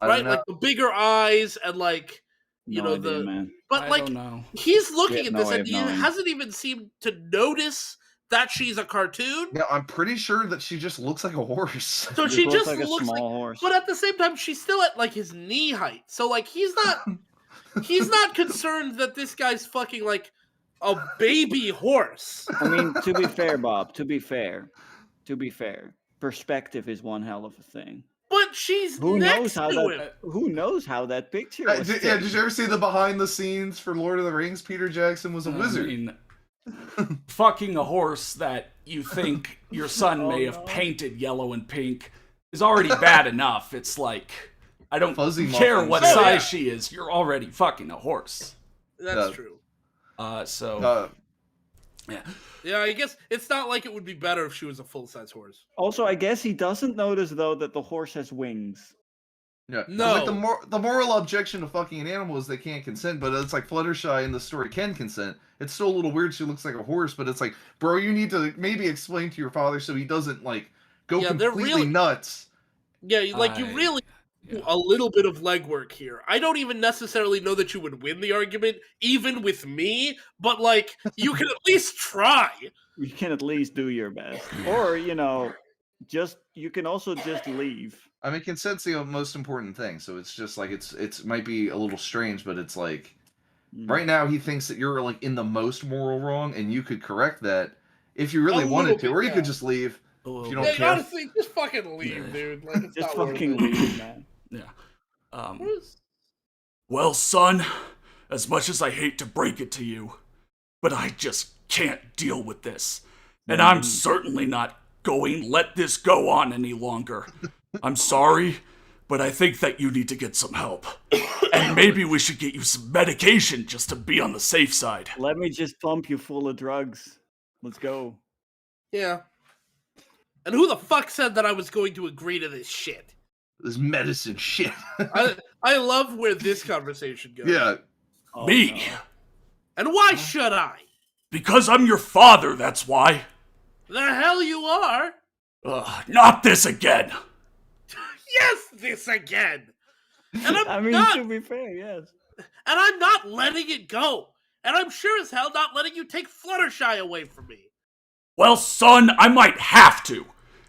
I right? don't know. Like the bigger eyes and like No idea, man. But I like don't know. he's looking Yeah, at no, this I and he have no idea. hasn't even seemed to notice that she's a cartoon. Yeah, I'm pretty sure that she just looks like a horse. So This she looks just like a looks small like, horse. but at the same time, she's still at like his knee height. So like he's not concerned that this guy's fucking like a baby horse. I mean, to be fair, Bob. To be fair, perspective is one hell of a thing. But she's Who next knows how to that? him. Who knows how that picture was? Did you ever see the behind the scenes for Lord of the Rings? Peter Jackson was a wizard. I mean, fucking a horse that you think your son may have painted yellow and pink is already bad enough. It's like, I don't Fuzzy care muffins. what Oh, size yeah. she is. You're already fucking a horse. That's Yeah. true. Yeah. Yeah, I guess it's not like it would be better if she was a full-size horse. Also, I guess he doesn't notice though that the horse has wings. Yeah. No. Like the moral objection to fucking an animal is they can't consent, but it's like Fluttershy in the story can consent. It's still a little weird she looks like a horse, but it's like, bro, you need to maybe explain to your father so he doesn't like go Yeah, they're completely really- nuts. Yeah, you really do a little bit of legwork here. I don't even necessarily know that you would win the argument, even with me, but like you can at least try. You can at least do your best, or you can also just leave. I mean, consent's the most important thing, so it's just like it's might be a little strange, but it's like right now he thinks that you're like in the most moral wrong, and you could correct that if you really A wanted little to, bit, or you yeah. could just leave if you don't Yeah, care. honestly, just fucking leave, dude. Like, it's Just not worth fucking it. leave, man. Yeah. What is- Well, son, as much as I hate to break it to you, but I just can't deal with this. And I'm certainly not going to let this go on any longer. I'm sorry, but I think that you need to get some help. And maybe we should get you some medication just to be on the safe side. Let me just pump you full of drugs. Let's go. Yeah. And who the fuck said that I was going to agree to this shit? This medicine shit. I love where this conversation goes. Yeah. Oh, Me? no. And why should I? Because I'm your father, that's why. The hell you are? Not this again. Yes, this again. And I mean, not, to be fair, yes. and I'm not letting it go. And I'm sure as hell not letting you take Fluttershy away from me. Well, son, I might have to.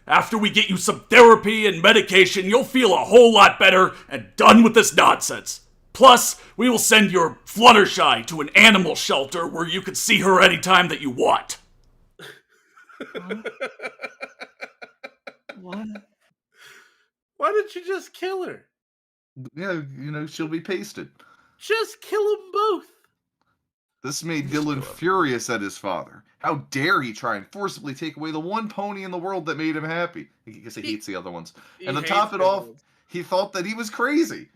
After we get you some therapy and medication, you'll feel a whole lot better and done with this nonsense. Plus, we will send your Fluttershy to an animal shelter where you can see her anytime that you want. What? Why didn't you just kill her? Yeah, she'll be pasted. Just kill them both. This made Dylan furious at his father. How dare he try and forcibly take away the one pony in the world that made him happy? I guess he hates the other ones. And to top it off, he thought that he was crazy.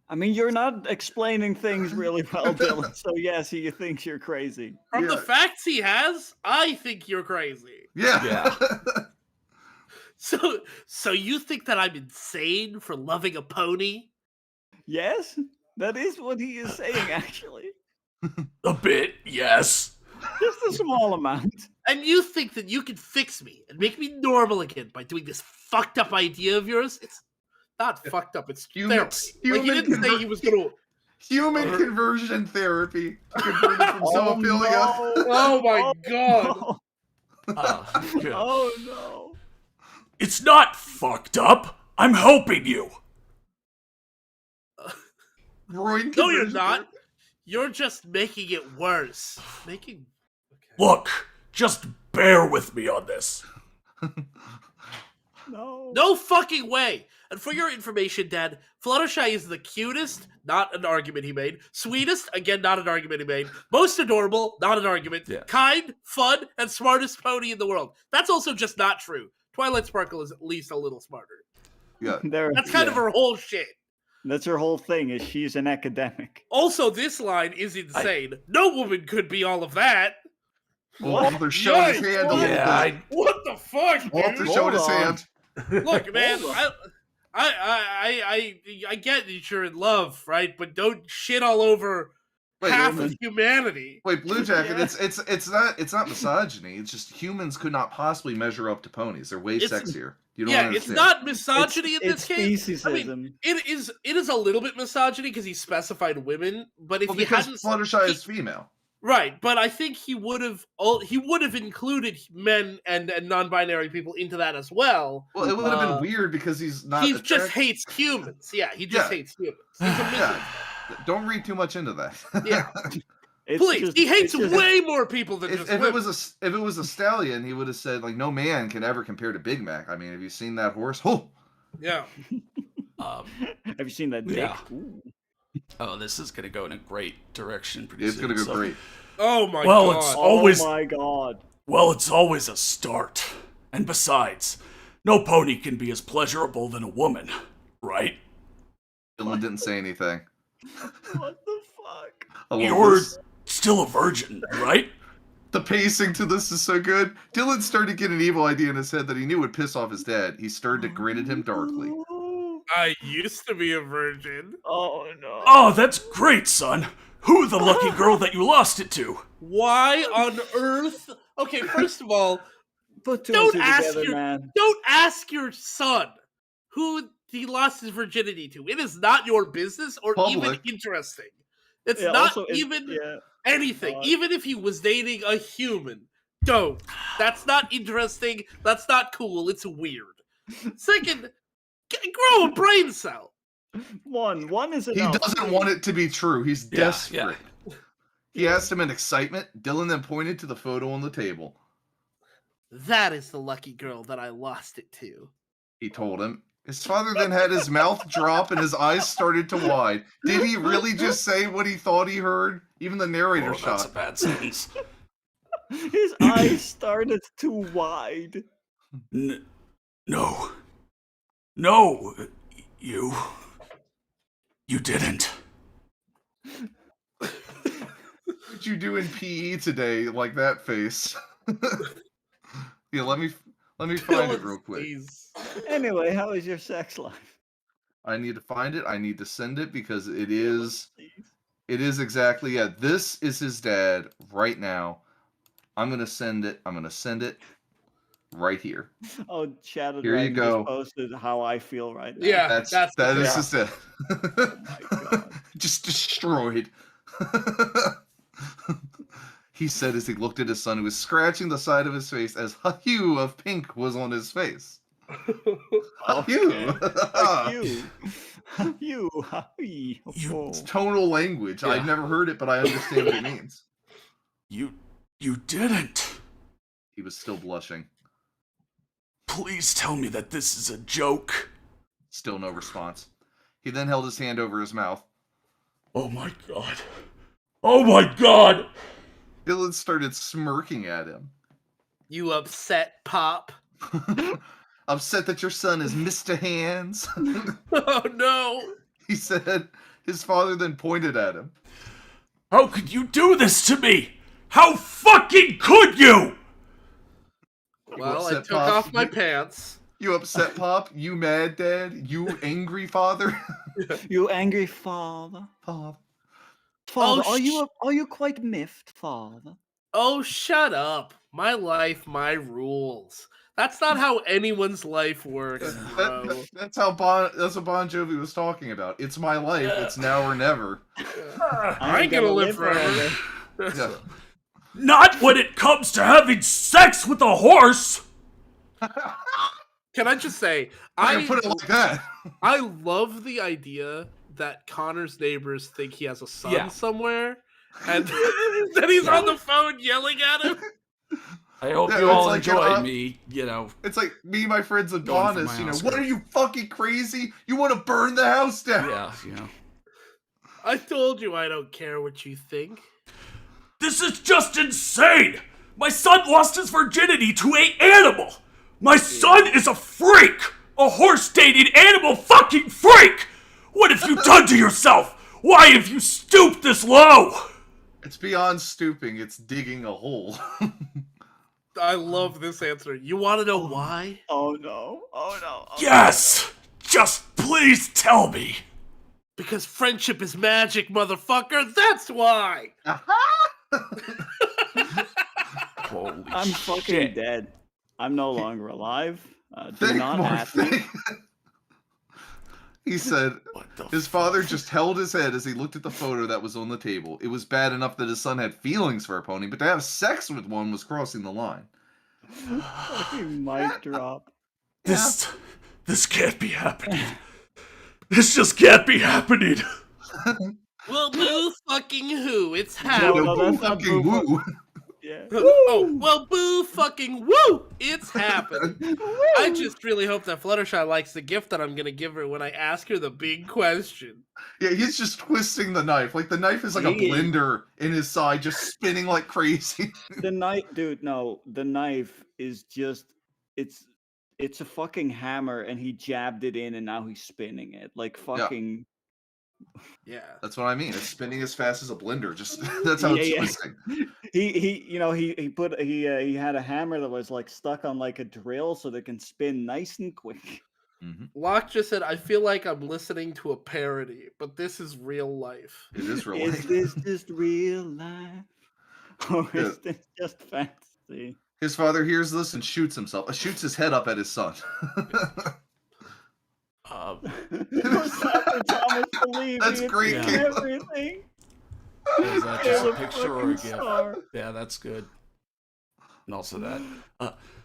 I mean, you're not explaining things really well, Dylan. So yes, he thinks you're crazy. From the facts he has, I think you're crazy. Yeah. So you think that I'm insane for loving a pony? Yes, that is what he is saying, actually. A bit, yes. Just a small amount. And you think that you can fix me and make me normal again by doing this fucked up idea of yours? It's not fucked up, it's therapy. Like, he didn't say he was gonna... Human conversion therapy to convert him from zoophilia. No. Oh my god. No. Oh no. It's not fucked up. I'm helping you. No, you're not. You're just making it worse. Look, just bear with me on this. No fucking way. And for your information, Dad, Fluttershy is the cutest, not an argument he made. Sweetest, again, not an argument he made. Most adorable, not an argument. Yeah. Kind, fun, and smartest pony in the world. That's also just not true. Twilight Sparkle is at least a little smarter. Yeah. That's kind of her whole shit. That's her whole thing, is she's an academic. Also, this line is insane. No woman could be all of that. Arthur showed his hand a little bit. What the fuck, dude? Arthur showed his hand. Look, man, I get that you're in love, right? But don't shit all over half of humanity. Wait, Blue Jacket, it's not misogyny. It's just humans could not possibly measure up to ponies. They're way sexier. You don't understand. It's not misogyny in this case. Speciesism. I mean, it is a little bit misogyny because he specified women, but if he hadn't, Fluttershy is female. Right, but I think he would have included men and non-binary people into that as well. Well, it would have been weird because he's not. He just hates humans. Yeah, he just hates humans. He's a yeah. Don't read too much into that. Yeah. Please, he hates way more people than just women. If it was a stallion, he would have said like, no man can ever compare to Big Mac. I mean, have you seen that horse? Oh, yeah. Have you seen that dick? Yeah. Oh, this is gonna go in a great direction pretty soon. It's gonna go great. Oh my god. It's always. Oh my god. Well, it's always a start. And besides, no pony can be as pleasurable than a woman, right? Dylan didn't say anything. What the fuck? You're still a virgin, right? The pacing to this is so good. Dylan started to get an evil idea in his head that he knew would piss off his dad. He started to grin at him darkly. I used to be a virgin. Oh no. Oh, that's great, son. Who the lucky girl that you lost it to? Why on earth? Okay, first of all, don't ask your son who he lost his virginity to. It is not your business or even interesting. It's not even anything. Even if he was dating a human, don't. That's not interesting. That's not cool. It's weird. Second, grow a brain cell. One is enough. He doesn't want it to be true. He's desperate. Yeah. He asked him in excitement. Dylan then pointed to the photo on the table. That is the lucky girl that I lost it to. He told him. His father then had his mouth drop and his eyes started to wide. Did he really just say what he thought he heard? Even the narrator shot. That's a bad sentence. His eyes started to wide. No, you didn't. What'd you do in PE today? Like that face. Yeah, let me find it real quick. Anyway, how is your sex life? I need to find it. I need to send it because it is exactly, this is his dad right now. I'm going to send it. Right here. Oh, Shadow Here you go. just posted how I feel right now. Yeah, that is just it. Oh my god. Just destroyed. He said as he looked at his son, who was scratching the side of his face as a hue of pink was on his face. It's tonal language. I've never heard it, but I understand what it means. You didn't. He was still blushing. Please tell me that this is a joke. Still no response. He then held his hand over his mouth. Oh my god. Oh my god! Dylan started smirking at him. You upset, Pop? Upset that your son is Mr. Hands? Oh no! He said. His father then pointed at him. How could you do this to me? How fucking could you? Well, I upset, took Pop? off my pants. You upset, Pop? You mad, Dad? You angry, Father? You angry father? Pop. Father, Oh, are you quite miffed, father? Oh, shut up. My life, my rules. That's not how anyone's life works, bro. That's what Bon Jovi was talking about. It's my life. It's now or never. I ain't gonna live forever. Yeah. Not when it comes to having sex with a horse! Can I just say, I can put it like that. I love the idea that Connor's neighbors think he has a son somewhere, and that he's on the phone yelling at him. I hope Yeah, you all it's like enjoy an, me, you know. It's like me, my friends, and Going for Adonis, my Oscar. what are you fucking crazy? You want to burn the house down? Yeah, you know. I told you I don't care what you think. This is just insane! My son lost his virginity to an animal! My son is a freak! A horse-dating animal fucking freak! What have you done to yourself? Why have you stooped this low? It's beyond stooping. It's digging a hole. I love this answer. You want to know why? Oh no! Oh no! Oh, Yes! Just please tell me! Because friendship is magic, motherfucker. That's why. Holy I'm fucking shit. dead. I'm no longer alive. Do Think not more, at me. think. He said his father just held his head as he looked at the photo that was on the table. It was bad enough that his son had feelings for a pony, but to have sex with one was crossing the line. Fucking mic drop. This can't be happening. This just can't be happening. Well, boo fucking who? It's No, happening. no, that's not fucking boo. woo. Yeah. Oh, well, boo fucking woo! It's happening. I just really hope that Fluttershy likes the gift that I'm gonna give her when I ask her the big question. Yeah, he's just twisting the knife. Like the knife is like a He is. blender in his side, just spinning like crazy. The knife, dude. No, the knife is just—it's a fucking hammer, and he jabbed it in, and now he's spinning it like fucking. Yeah. That's what I mean. It's spinning as fast as a blender. Just that's how it's twisting. He had a hammer that was like stuck on like a drill, so that can spin nice and quick. Mm-hmm. Locke just said, I feel like I'm listening to a parody, but this is real life. It is real Is life. this just real life, or is this just fantasy? His father hears this and shoots himself. Shoots his head up at his son. It was time for Thomas to leave. That's He had great, seen Caleb. everything. Is that just a Caleb picture or a fucking gift? star. Yeah, that's good. And also that.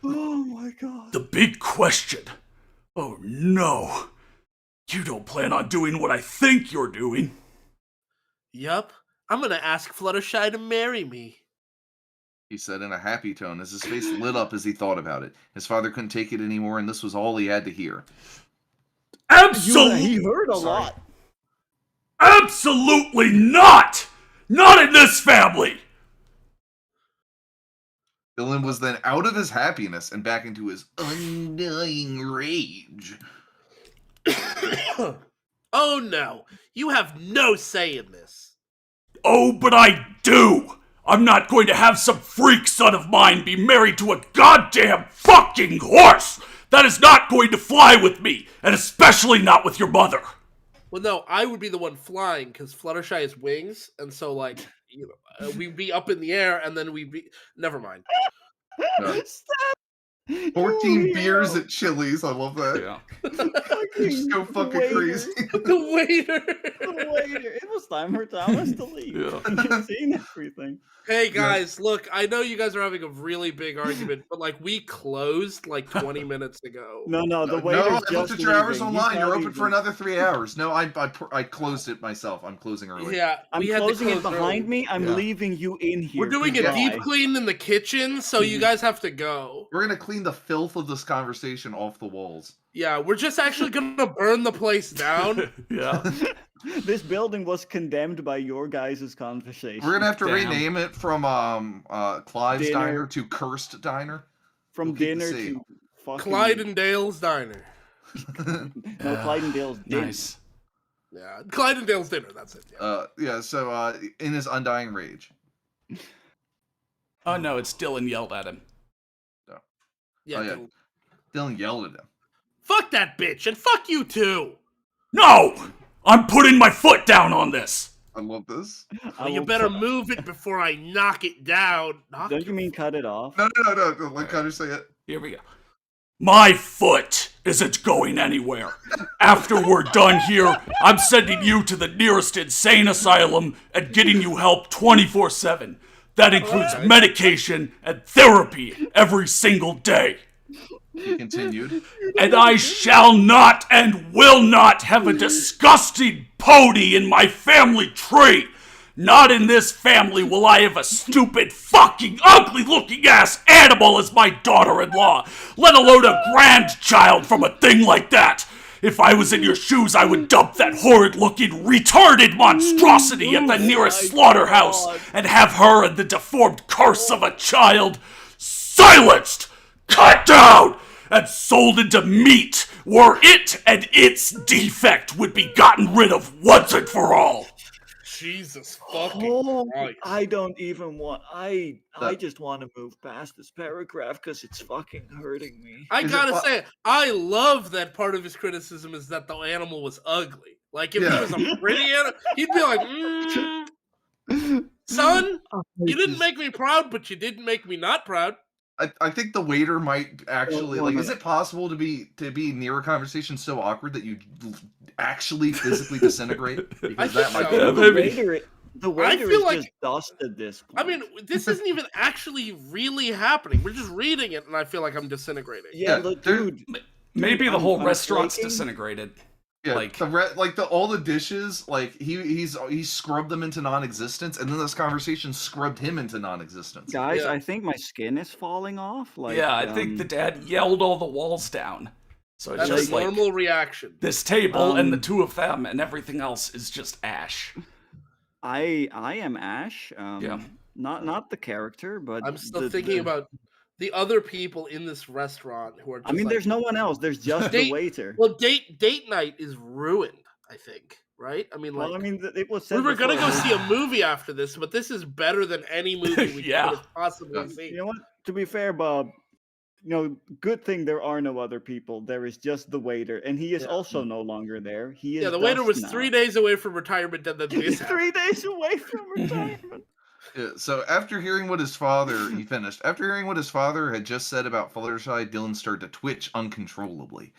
Oh my god. The big question. Oh no. You don't plan on doing what I think you're doing. Yup. I'm gonna ask Fluttershy to marry me. He said in a happy tone as his face lit up as he thought about it. His father couldn't take it anymore, and this was all he had to hear. Absolutely. He heard a lot. Absolutely not! Not in this family! Dylan was then out of his happiness and back into his undying rage. Oh no. You have no say in this. Oh, but I do! I'm not going to have some freak son of mine be married to a goddamn fucking horse! That is not going to fly with me, and especially not with your mother. Well, no, I would be the one flying because Fluttershy has wings, and so like we'd be up in the air, and then we'd be. Never mind. No. Stop. 14 beers at Chili's. I love that. Yeah. Just go fucking waiter. crazy. The waiter. The waiter. It was time for Thomas to leave. Yeah. He had seen everything. Hey guys, look, I know you guys are having a really big argument, but like we closed like 20 minutes ago. No, the No, waiter's I just looked at your hours leaving. He's online. You're not open for leaving. another 3 hours. No, I closed it myself. I'm closing early. Yeah, I'm we had to closing it close behind early. me. I'm Yeah. leaving you in here. We're doing a Goodbye. deep clean in the kitchen, so you guys have to go. We're gonna clean the filth of this conversation off the walls. Yeah, we're just actually gonna burn the place down. Yeah. This building was condemned by your guys' conversation. We're gonna have to Damn. rename it from Clyde's Dinner. Diner to Cursed Diner. From We'll keep the dinner C. to fucking... Clyde and Dale's Diner. No, Clyde and Dale's dinner. Nice. Yeah, Clyde and Dale's dinner. That's it. Yeah. So in his undying rage. Oh no, it's Dylan yelled at him. Yeah. Oh, yeah. Dylan. Dylan yelled at him. Fuck that bitch and fuck you too. No! I'm putting my foot down on this! I love this. Well, you better move it before I knock it down. Don't you mean cut it off? No. Let Connor say it. Here we go. My foot isn't going anywhere. After we're done here, I'm sending you to the nearest insane asylum and getting you help 24/7. That includes medication and therapy every single day. He continued. And I shall not and will not have a disgusting pony in my family tree. Not in this family will I have a stupid, fucking, ugly-looking ass animal as my daughter-in-law, let alone a grandchild from a thing like that. If I was in your shoes, I would dump that horrid-looking, retarded monstrosity at the nearest slaughterhouse and have her and the deformed curse of a child silenced, cut down, and sold into meat, where it and its defect would be gotten rid of once and for all. Jesus fucking Oh, Christ. I don't even want. I just want to move past this paragraph because it's fucking hurting me. I Is it gotta fu- say, I love that part of his criticism is that the animal was ugly. Like, if he Yeah. was a pretty animal, he'd be like, son, you didn't make me proud, but you didn't make me not proud. I think the waiter might actually Well, like. Is it possible to be near a conversation so awkward that you actually physically disintegrate? Because that think might so. be. Yeah, The maybe. waiter feel is like- just dust at this point. I mean, this isn't even actually really happening. We're just reading it, and I feel like I'm disintegrating. yeah, yeah, look, there- dude. Maybe the I'm- whole I'm restaurant's flaking. disintegrated. Yeah, Like- all the dishes, like he scrubbed them into non-existence, and then this conversation scrubbed him into non-existence. Guys, Yeah. I think my skin is falling off. Like, Yeah, I think the dad yelled all the walls down. So it's That's just a like normal reaction. this table and the Um, two of them, and everything else is just ash. I am Ash. Yeah. Not the character, but I'm still the- thinking the- about the other people in this restaurant who are just I mean, like, there's no one else. There's just Date- the waiter. well, date night is ruined, I think, right? I mean, like, Well, I mean, it was. we said were gonna before. go see a movie after this, but this is better than any movie we Yeah. could have possibly Yeah. seen. You know what? To be fair, Bob, good thing there are no other people. There is just the waiter, and he is Yeah. also no longer there. He is. Yeah, the waiter dust was now. 3 days away from retirement, and then this He's happened. 3 days away from retirement. Yeah, so after hearing what his father, he finished. After hearing what his father had just said about Fluttershy, Dylan started to twitch uncontrollably.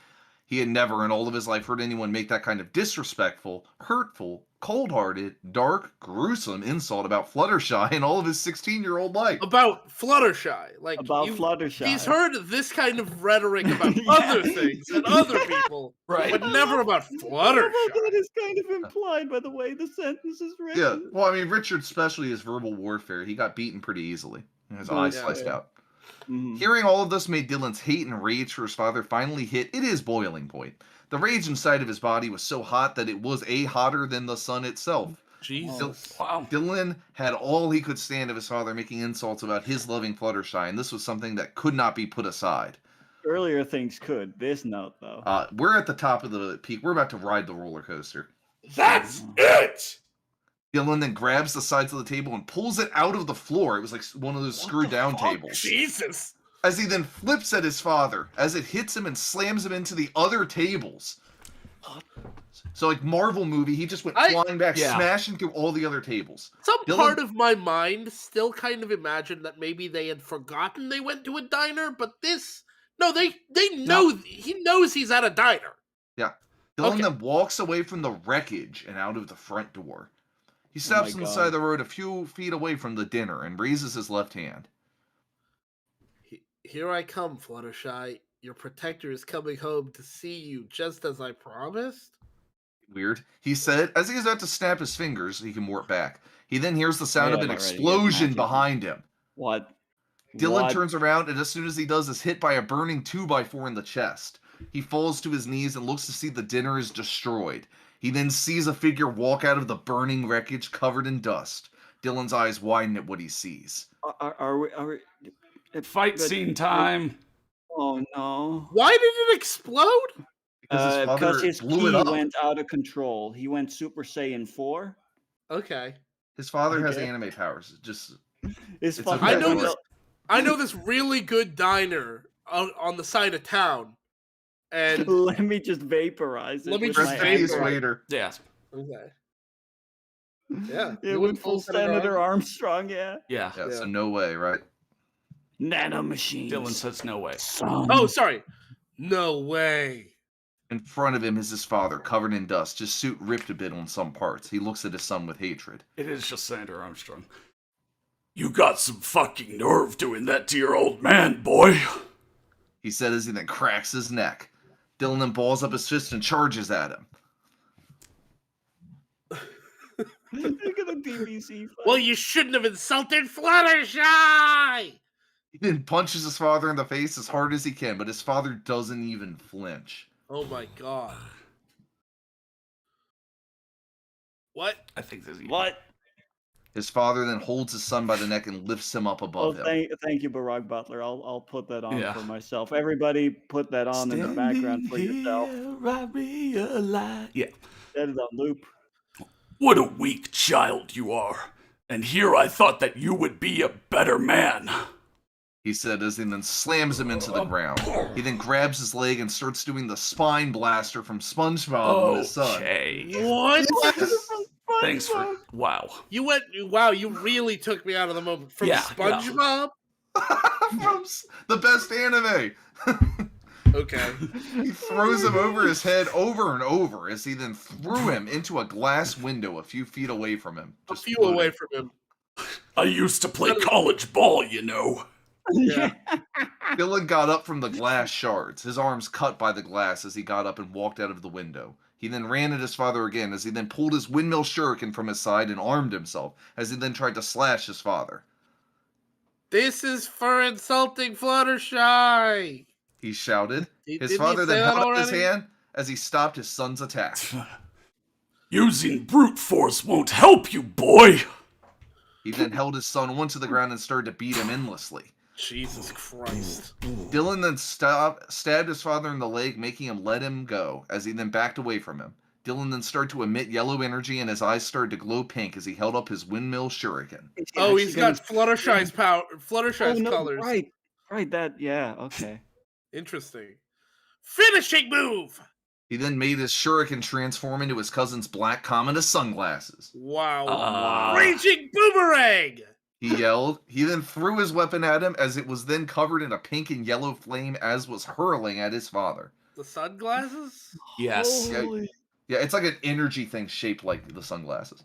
He had never in all of his life heard anyone make that kind of disrespectful, hurtful, cold-hearted, dark, gruesome insult about Fluttershy in all of his 16-year-old life. About Fluttershy, like About you- Fluttershy. He's heard this kind of rhetoric about Yeah. other things and other people, Right. but never about Well, Fluttershy. that is kind of implied by the way the sentence is written. Yeah, well, I mean, Richard's specialty is verbal warfare. He got beaten pretty easily. His eyes Yeah. sliced out. Mhm. Hearing all of this made Dylan's hate and rage for his father finally hit his boiling point. The rage inside of his body was so hot that it was hotter than the sun itself. Jesus. Wow. Dylan had all he could stand of his father making insults about his loving Fluttershy, and this was something that could not be put aside. Earlier things could. This note, though. We're at the top of the peak. We're about to ride the roller coaster. That's it. Dylan then grabs the sides of the table and pulls it out of the floor. It was like one of those screwed down tables. Jesus. As he then flips at his father, as it hits him and slams him into the other tables. So like Marvel movie, he just went flying back, Yeah. smashing through all the other tables. Some Dylan- part of my mind still kind of imagined that maybe they had forgotten they went to a diner, but this no, they know he knows he's at a diner. Dylan Okay. then walks away from the wreckage and out of the front door. He steps my on the God. side of the road a few feet away from the dinner and raises his left hand. Here I come, Fluttershy. Your protector is coming home to see you, just as I promised. Weird. He said, as he's about to snap his fingers, he can warp back. He then hears the sound of Yeah, an not ready to get explosion magic. behind him. What? Dylan What? turns around, and as soon as he does, is hit by a burning 2x4 in the chest. He falls to his knees and looks to see the dinner is destroyed. He then sees a figure walk out of the burning wreckage covered in dust. Dylan's eyes widen at what he sees. Are we? Fight scene time. Oh no! Why did it explode? Because his father Because his blew it ki up. went out of control. He went Super Saiyan 4. Okay. His father has Okay. anime powers. Just His It's father a I know went this. out- I know this really good diner on the side of town, and Let me just vaporize it. Let me with just rest my in peace, vaporize. anger. Waiter. Yes. okay. Yeah, Yeah, you with wouldn't full pull Senator Armstrong. Yeah. Yeah. Yeah, so Yeah. no way, right? Nanomachines. Dylan says no way. Son. Oh, sorry. No way. In front of him is his father, covered in dust, his suit ripped a bit on some parts. He looks at his son with hatred. It is just Senator Armstrong. You got some fucking nerve doing that to your old man, boy. He said as he then cracks his neck. Dylan then balls up his fist and charges at him. Look at the BBC fight. Well, you shouldn't have insulted Fluttershy. He then punches his father in the face as hard as he can, but his father doesn't even flinch. Oh my god. What? I think this is What? His father then holds his son by the neck and lifts him up Oh, above him. thank you, Barack Butler. I'll put that on Yeah. for myself. Everybody, put that on in the background for yourself. I realize. Yeah. Set it on loop. What a weak child you are. And here I thought that you would be a better man. He said as he then slams him into the ground. He then grabs his leg and starts doing the spine blaster from SpongeBob on his son. Okay. What? Thanks for. Wow. You went. Wow, you really took me out of the moment. From Yeah, SpongeBob? From the best anime. Okay. He throws him over his head over and over as he then threw him into a glass window a few feet away from him. A Just few floating. away from him. I used to play college ball, you know. Yeah. Dylan got up from the glass shards, his arms cut by the glass as he got up and walked out of the window. He then ran at his father again as he then pulled his windmill shuriken from his side and armed himself as he then tried to slash his father. This is for insulting Fluttershy. He shouted. His Didn't he father say then that held up his already? hand as he stopped his son's attack. Using brute force won't help you, boy. He then held his son onto the ground and started to beat him endlessly. Jesus Christ. Dylan then stabbed his father in the leg, making him let him go as he then backed away from him. Dylan then started to emit yellow energy and his eyes started to glow pink as he held up his windmill shuriken. Oh, he's got Fluttershy's power. Fluttershy's colors. Right. That. Yeah. Okay. Interesting. Finishing move. He then made his shuriken transform into his cousin's black comet sunglasses. Wow. Raging boomerang. He yelled. He then threw his weapon at him as it was then covered in a pink and yellow flame as was hurling at his father. The sunglasses? Yes. Holy- Yeah, it's like an energy thing shaped like the sunglasses.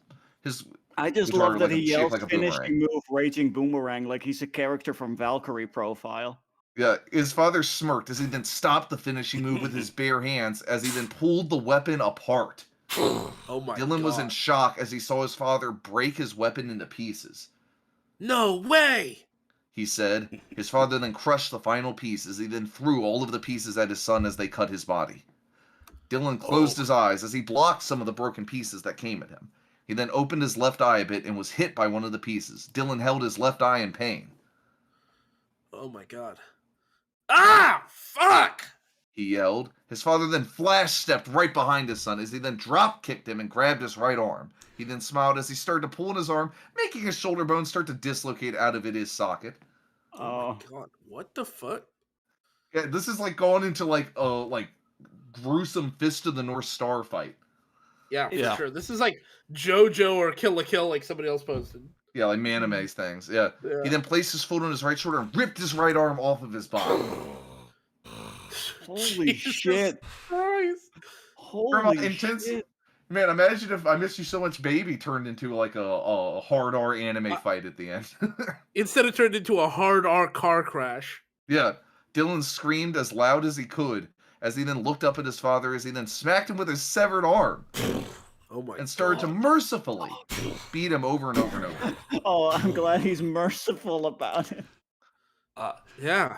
I just Which love are that like he shaped yells like a finishing boomerang. move, raging boomerang, like he's a character from Valkyrie Profile. Yeah, his father smirked as he then stopped the finishing move with his bare hands as he then pulled the weapon apart. Oh my Dylan god. was in shock as he saw his father break his weapon into pieces. No way. He said. His father then crushed the final piece as he then threw all of the pieces at his son as they cut his body. Dylan closed his eyes as he blocked some of the broken pieces that came at him. He then opened his left eye a bit and was hit by one of the pieces. Dylan held his left eye in pain. Oh my god. Ah! Fuck! He yelled. His father then flash-stepped right behind his son as he then drop-kicked him and grabbed his right arm. He then smiled as he started to pull in his arm, making his shoulder bone start to dislocate out of his socket. Oh my god. What the fuck? Yeah, this is like going into like a gruesome Fist of the North Star fight. Yeah, for Yeah. sure. This is like JoJo or Kill la Kill like somebody else posted. Yeah, like Manime's things. Yeah. He then placed his foot on his right shoulder and ripped his right arm off of his body. Holy Jesus shit! Christ. Holy intense. shit! Man, imagine if I Miss You So Much Baby turned into like a hard R anime fight at the end. Instead it turned into a hard R car crash. Yeah. Dylan screamed as loud as he could as he then looked up at his father as he then smacked him with his severed arm Oh my and started to mercifully beat him over and over and over. Oh, I'm glad he's merciful about it. Yeah.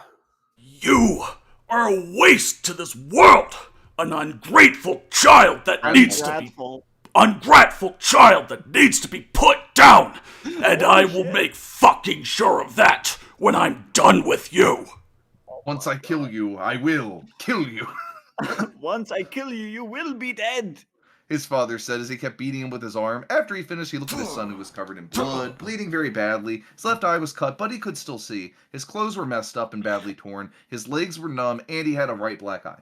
You are a waste to this world. an ungrateful child that needs to be ungrateful child that needs to be put down, and I will make fucking sure of that when I'm done with you. Once I kill you, I will kill you. Once I kill you, you will be dead. His father said as he kept beating him with his arm. After he finished, he looked at his son, who was covered in blood, bleeding very badly. His left eye was cut, but he could still see. His clothes were messed up and badly torn. His legs were numb, and he had a right black eye.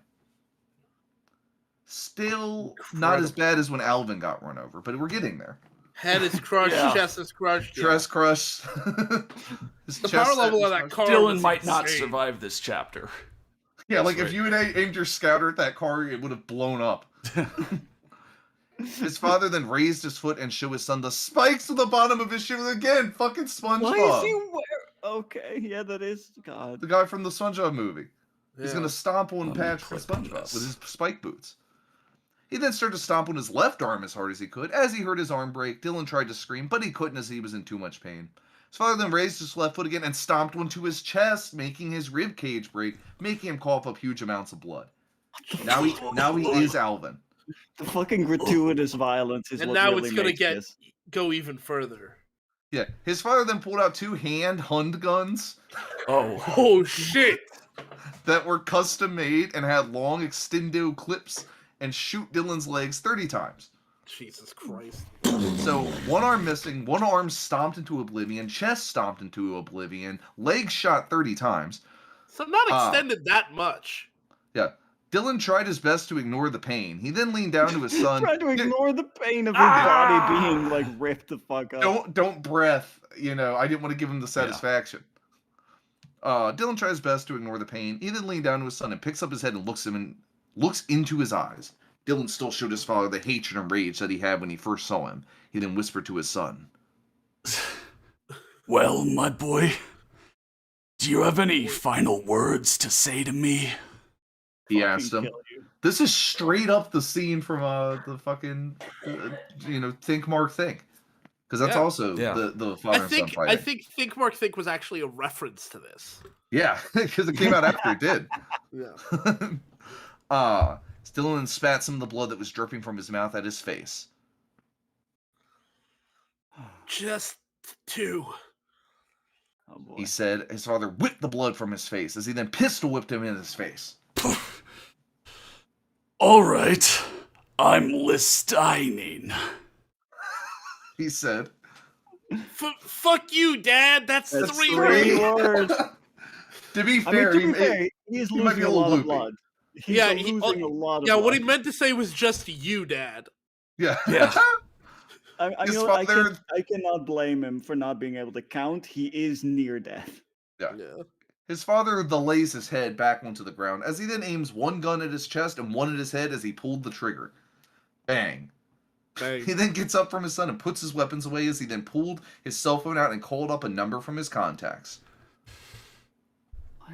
Still not as bad as when Alvin got run over, but we're getting there. Head is crushed, chest is crushed. Chest crushed. The power level of that car. Dylan might not survive this chapter. Yeah, like if you had aimed your scouter at that car, it would have blown up. His father then raised his foot and showed his son the spikes at the bottom of his shoe again. Fucking SpongeBob. Why is he Okay, yeah, that is God. The guy from the SpongeBob movie. Yeah. He's gonna stomp on Patch for SpongeBob with his spike boots. He then started to stomp on his left arm as hard as he could. As he heard his arm break, Dylan tried to scream, but he couldn't as he was in too much pain. His father then raised his left foot again and stomped onto his chest, making his rib cage break, making him cough up huge amounts of blood. Now he is Alvin. The fucking gratuitous violence is and what now really it's gonna makes this. go even further. Yeah, his father then pulled out 2 Hund guns Oh shit! that were custom made and had long extendo clips and shoot Dylan's legs 30 times. Jesus Christ. So, one arm missing, one arm stomped into oblivion, chest stomped into oblivion, legs shot 30 times. So not extended that much. Yeah. Dylan tried his best to ignore the pain. He then leaned down to his son. Tried to ignore the pain of his body being like ripped the fuck up. Don't breath. You know, I didn't want to give him the satisfaction. Dylan tried his best to ignore the pain. He then leaned down to his son and picks up his head and looks into his eyes. Dylan still showed his father the hatred and rage that he had when he first saw him. He then whispered to his son, "Well, my boy, do you have any final words to say to me?" He asked him. This is straight up the scene from the fucking, Think Mark Think. Because that's also the father and son fighting. I think Think Mark Think was actually a reference to this. Yeah, because it came out after it did. Yeah. Dylan spat some of the blood that was dripping from his mouth at his face. Just 2. Oh, boy. He said his father whipped the blood from his face as he then pistol whipped him in his face. All right, I'm listening. He said. Fuck you, Dad. That's 3 words. To be fair, he's losing a lot of blood. He's losing a lot of blood. What he meant to say was just you, Dad. Yeah. I cannot blame him for not being able to count. He is near death. Yeah. His father lays his head back onto the ground as he then aims one gun at his chest and one at his head as he pulled the trigger. Bang. Bang. He then gets up from his son and puts his weapons away as he then pulled his cell phone out and called up a number from his contacts. What?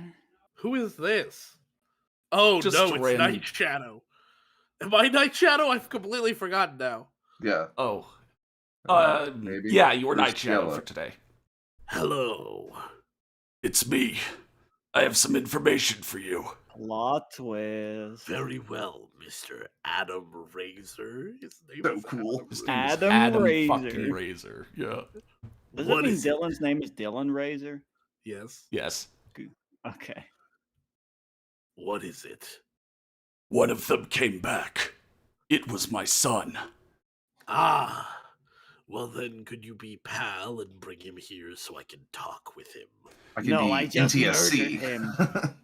Who is this? Oh, Just no, it's random. Night Shadow. Am I Night Shadow? I've completely forgotten now. Yeah. Oh. Maybe. Yeah, you were Who's Night Shadow Yellow? for today. Hello. It's me. I have some information for you. Plot twist. Very well, Mr. Adam Razor. His name So is cool. Adam Razor. fucking Razor. Yeah. Does What that mean is it? Dylan's name is Dylan Razor? Yes. Yes. Okay. What is it? One of them came back. It was my son. Ah. Well, then, could you be pal and bring him here so I can talk with him? I can be I just NTSC. murdered him.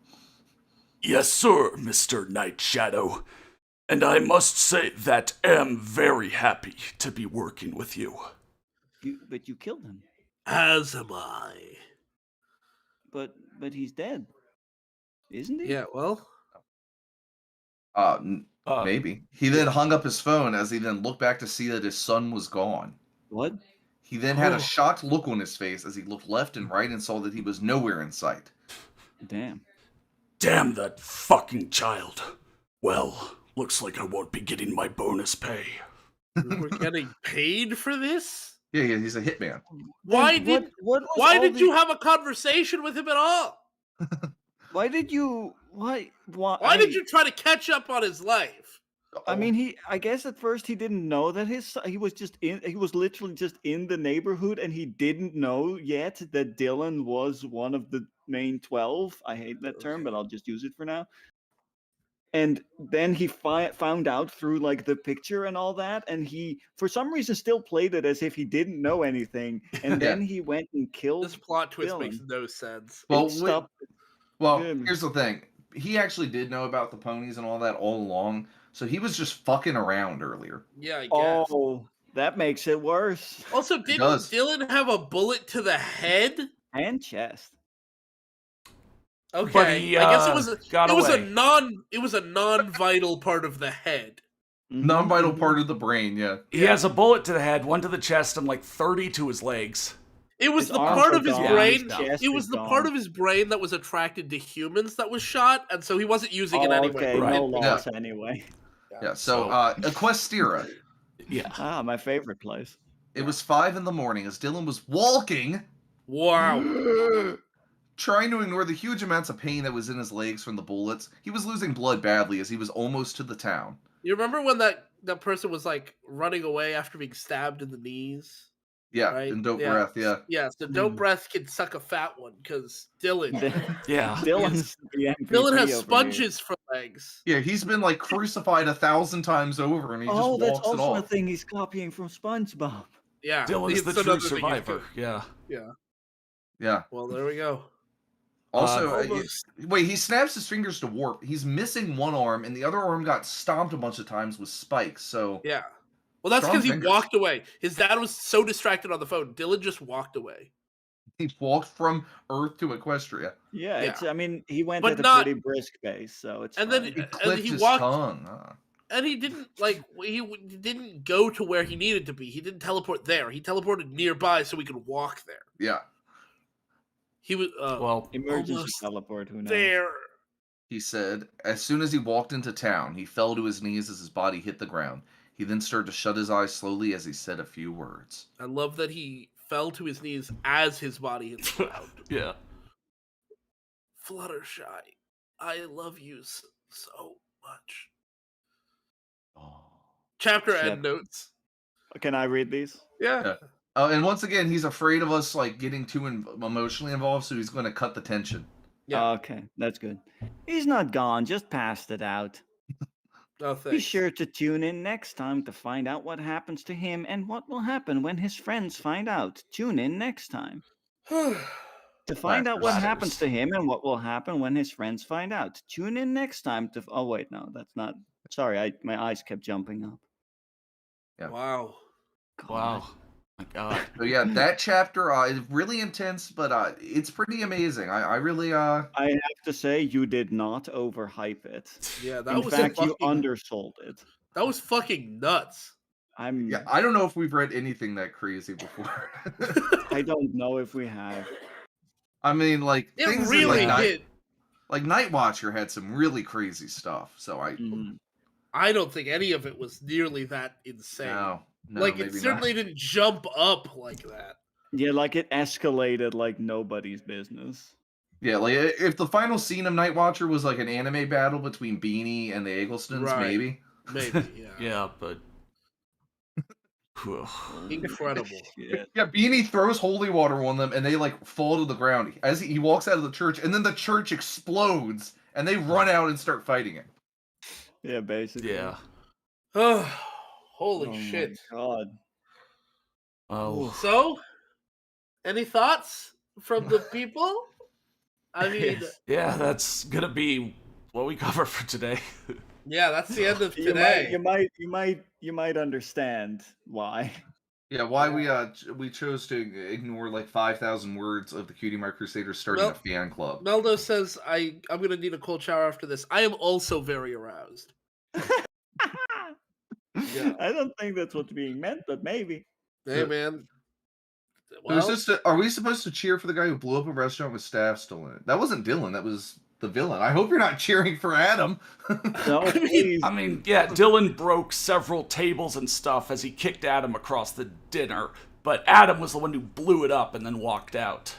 Yes, sir, Mr. Night Shadow. And I must say that am very happy to be working with you. But you killed him. As am I. But he's dead, isn't he? Yeah, well. Maybe. He then hung up his phone as he then looked back to see that his son was gone. What? He then had a shocked look on his face as he looked left and right and saw that he was nowhere in sight. Damn. Damn that fucking child. Well, looks like I won't be getting my bonus pay. We're getting paid for this? Yeah, he's a hitman. Why What was why all did the- you have a conversation with him at all? Why did you Why? Why did you try to catch up on his life? I mean, I guess at first he didn't know that he was literally just in the neighborhood, and he didn't know yet that Dylan was one of the main 12. I hate that term, but I'll just use it for now. And then he found out through like the picture and all that, and he for some reason still played it as if he didn't know anything. And then he went and killed This plot twist Dylan. makes no sense. Well, Good. here's the thing. He actually did know about the ponies and all that all along, so he was just fucking around earlier. Yeah, I guess. Oh, that makes it worse. Also, didn't does. Dylan have a bullet to the head? And chest. Okay, But he, I guess it was got away. it was a non-vital part of the head. Non-vital part of the brain, yeah. He has a bullet to the head, one to the chest, and like 30 to his legs. It was His the arms part are of his gone, brain. his chest It was is the gone. part of his brain that was attracted to humans that was shot, and so he wasn't using it anyway. Okay, Right. no loss anyway. Yeah, so, So- Equestira. Yeah. Ah, my favorite place. It was 5 in the morning as Dylan was walking, Wow. trying to ignore the huge amounts of pain that was in his legs from the bullets. He was losing blood badly as he was almost to the town. You remember when that person was like running away after being stabbed in the knees? Yeah, Right? and dope Yeah. breath, yeah. Yeah, so dope breath can suck a fat one because Dylan Yeah. Dylan's the MVP Dylan has over sponges for legs. Yeah, he's been like crucified 1,000 times over and he Here. Oh, just that's walks it also a off. thing he's copying from SpongeBob. Yeah, Dylan's the it's true another thing he's survivor. Yeah. Yeah. Yeah. Well, there we go. Also, Almost. wait, he snaps his fingers to warp. He's missing one arm, and the other arm got stomped a bunch of times with spikes. So Yeah. Well, that's Strong because he fingers. walked away. His dad was so distracted on the phone. Dylan just walked away. he walked from Earth to Equestria. Yeah, Yeah. it's. I mean, he went But at a not- pretty brisk pace, so it's. And fine. then- He And clipped he his walked- tongue. And he didn't didn't go to where he needed to be. He didn't teleport there. He teleported nearby so he could walk there. Yeah. He was Well, emergency almost teleport. Who knows? there. He said, as soon as he walked into town, he fell to his knees as his body hit the ground. He then started to shut his eyes slowly as he said a few words. I love that he fell to his knees as his body hit the ground. yeah. Fluttershy, I love you so much. Oh. Chapter Shit. end notes. Can I read these? Yeah. And once again, he's afraid of us like getting too emotionally involved, so he's going to cut the tension. Yeah. Okay, that's good. He's not gone, just passed it out. Oh, Be thanks. sure to tune in next time to find out what happens to him and what will happen when his friends find out. Tune in next time to find out what Ladders. happens to him and what will happen when his friends find out. Tune in next time to. Oh wait, no, that's not. Sorry, my eyes kept jumping up. Yeah. Wow. God. Wow. My God. So yeah, that chapter is really intense, but it's pretty amazing. I really I have to say, you did not overhype it. Yeah, that In was fact, you fucking, undersold it. that was fucking nuts. I'm. yeah, I don't know if we've read anything that crazy before. I don't know if we have. I mean, like It things really in, like, did. like Night Watcher had some really crazy stuff. So Mhm. I don't think any of it was nearly that insane. no, like it maybe certainly didn't jump up like that. Yeah, like it escalated like nobody's business. Yeah, like if the final scene of Night Watcher was like an anime battle between Beanie and the Egglestons, Right. maybe. Maybe, yeah. Yeah, but. Whew. Incredible. Shit. Yeah, Beanie throws holy water on them, and they like fall to the ground as he walks out of the church, and then the church explodes, and they run out and start fighting him. Yeah, basically. Yeah. Oh, holy Oh my shit. God. Oh. So, any thoughts from the people? I mean, Yeah, that's gonna be what we cover for today. yeah, that's the end of You today. might understand why. Yeah, why we chose to ignore like 5,000 words of the Cutie Mark Crusaders starting Well- a fan club. Meldo says, I'm going to need a cold shower after this. I am also very aroused. Yeah. I don't think that's what's being meant, but maybe. Hey, Yeah. man. There's Well, just are we supposed to cheer for the guy who blew up a restaurant with staff still in it? That wasn't Dylan. That was the villain. I hope you're not cheering for Adam. No, please. I mean, yeah, Dylan broke several tables and stuff as he kicked Adam across the dinner, but Adam was the one who blew it up and then walked out.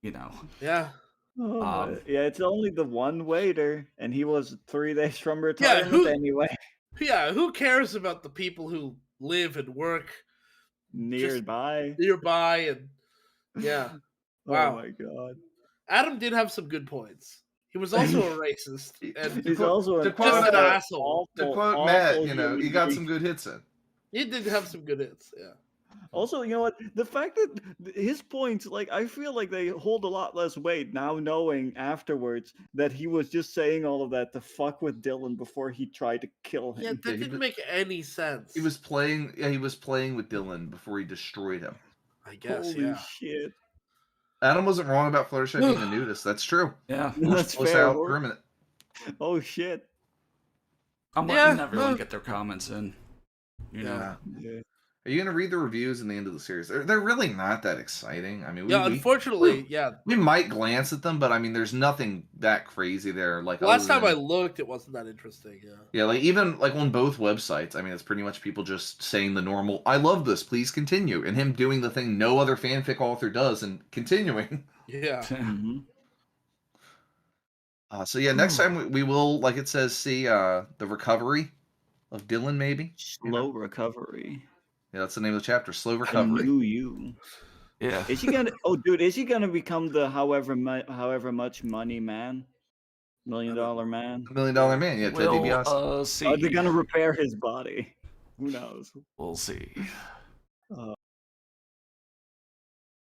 You know. yeah. Oh Um, my. Yeah, it's only the one waiter, and he was 3 days from Yeah, retirement anyway. who cares about the people who live and work just Nearby. nearby? And yeah, Oh wow. my god. Adam did have some good points. He was also a racist and To He's quote, also to an quote, just an uh, asshole. to awful, quote Matt, awful you know, he human got being. some good hits in. He did have some good hits. Yeah. Also, you know what? The fact that his points, like, I feel like they hold a lot less weight now, knowing afterwards that he was just saying all of that to fuck with Dylan before he tried to kill Yeah, him. that he didn't was- make any sense. He was playing. Yeah, he was playing with Dylan before he destroyed him. I guess. Holy Yeah. shit. Adam wasn't wrong about Fluttershy being a nudist. That's true. yeah. That's Horse fair. out per minute. Oh shit. I'm Yeah, letting everyone well- get their comments in. You know. Yeah. Yeah. Are you gonna read the reviews in the end of the series? They're really not that exciting. I mean, Unfortunately, yeah. we might glance at them, but I mean, there's nothing that crazy there. Like Last other time I than- looked, it wasn't that interesting. Yeah. yeah, like even like on both websites, I mean, it's pretty much people just saying the normal, "I love this, please continue," and him doing the thing no other fanfic author does and continuing. Yeah. Mhm. So yeah, next time we will, like it says, see the recovery of Dylan, maybe. Slow recovery. Yeah, that's the name of the chapter. Slow The recovery. new you. Yeah. Is he gonna? Oh, dude, is he gonna become the however much money man, $1 million man? $1 Million Man. Yeah, Ted DiBiase. We'll see. Are they gonna repair his body? Who knows? We'll see.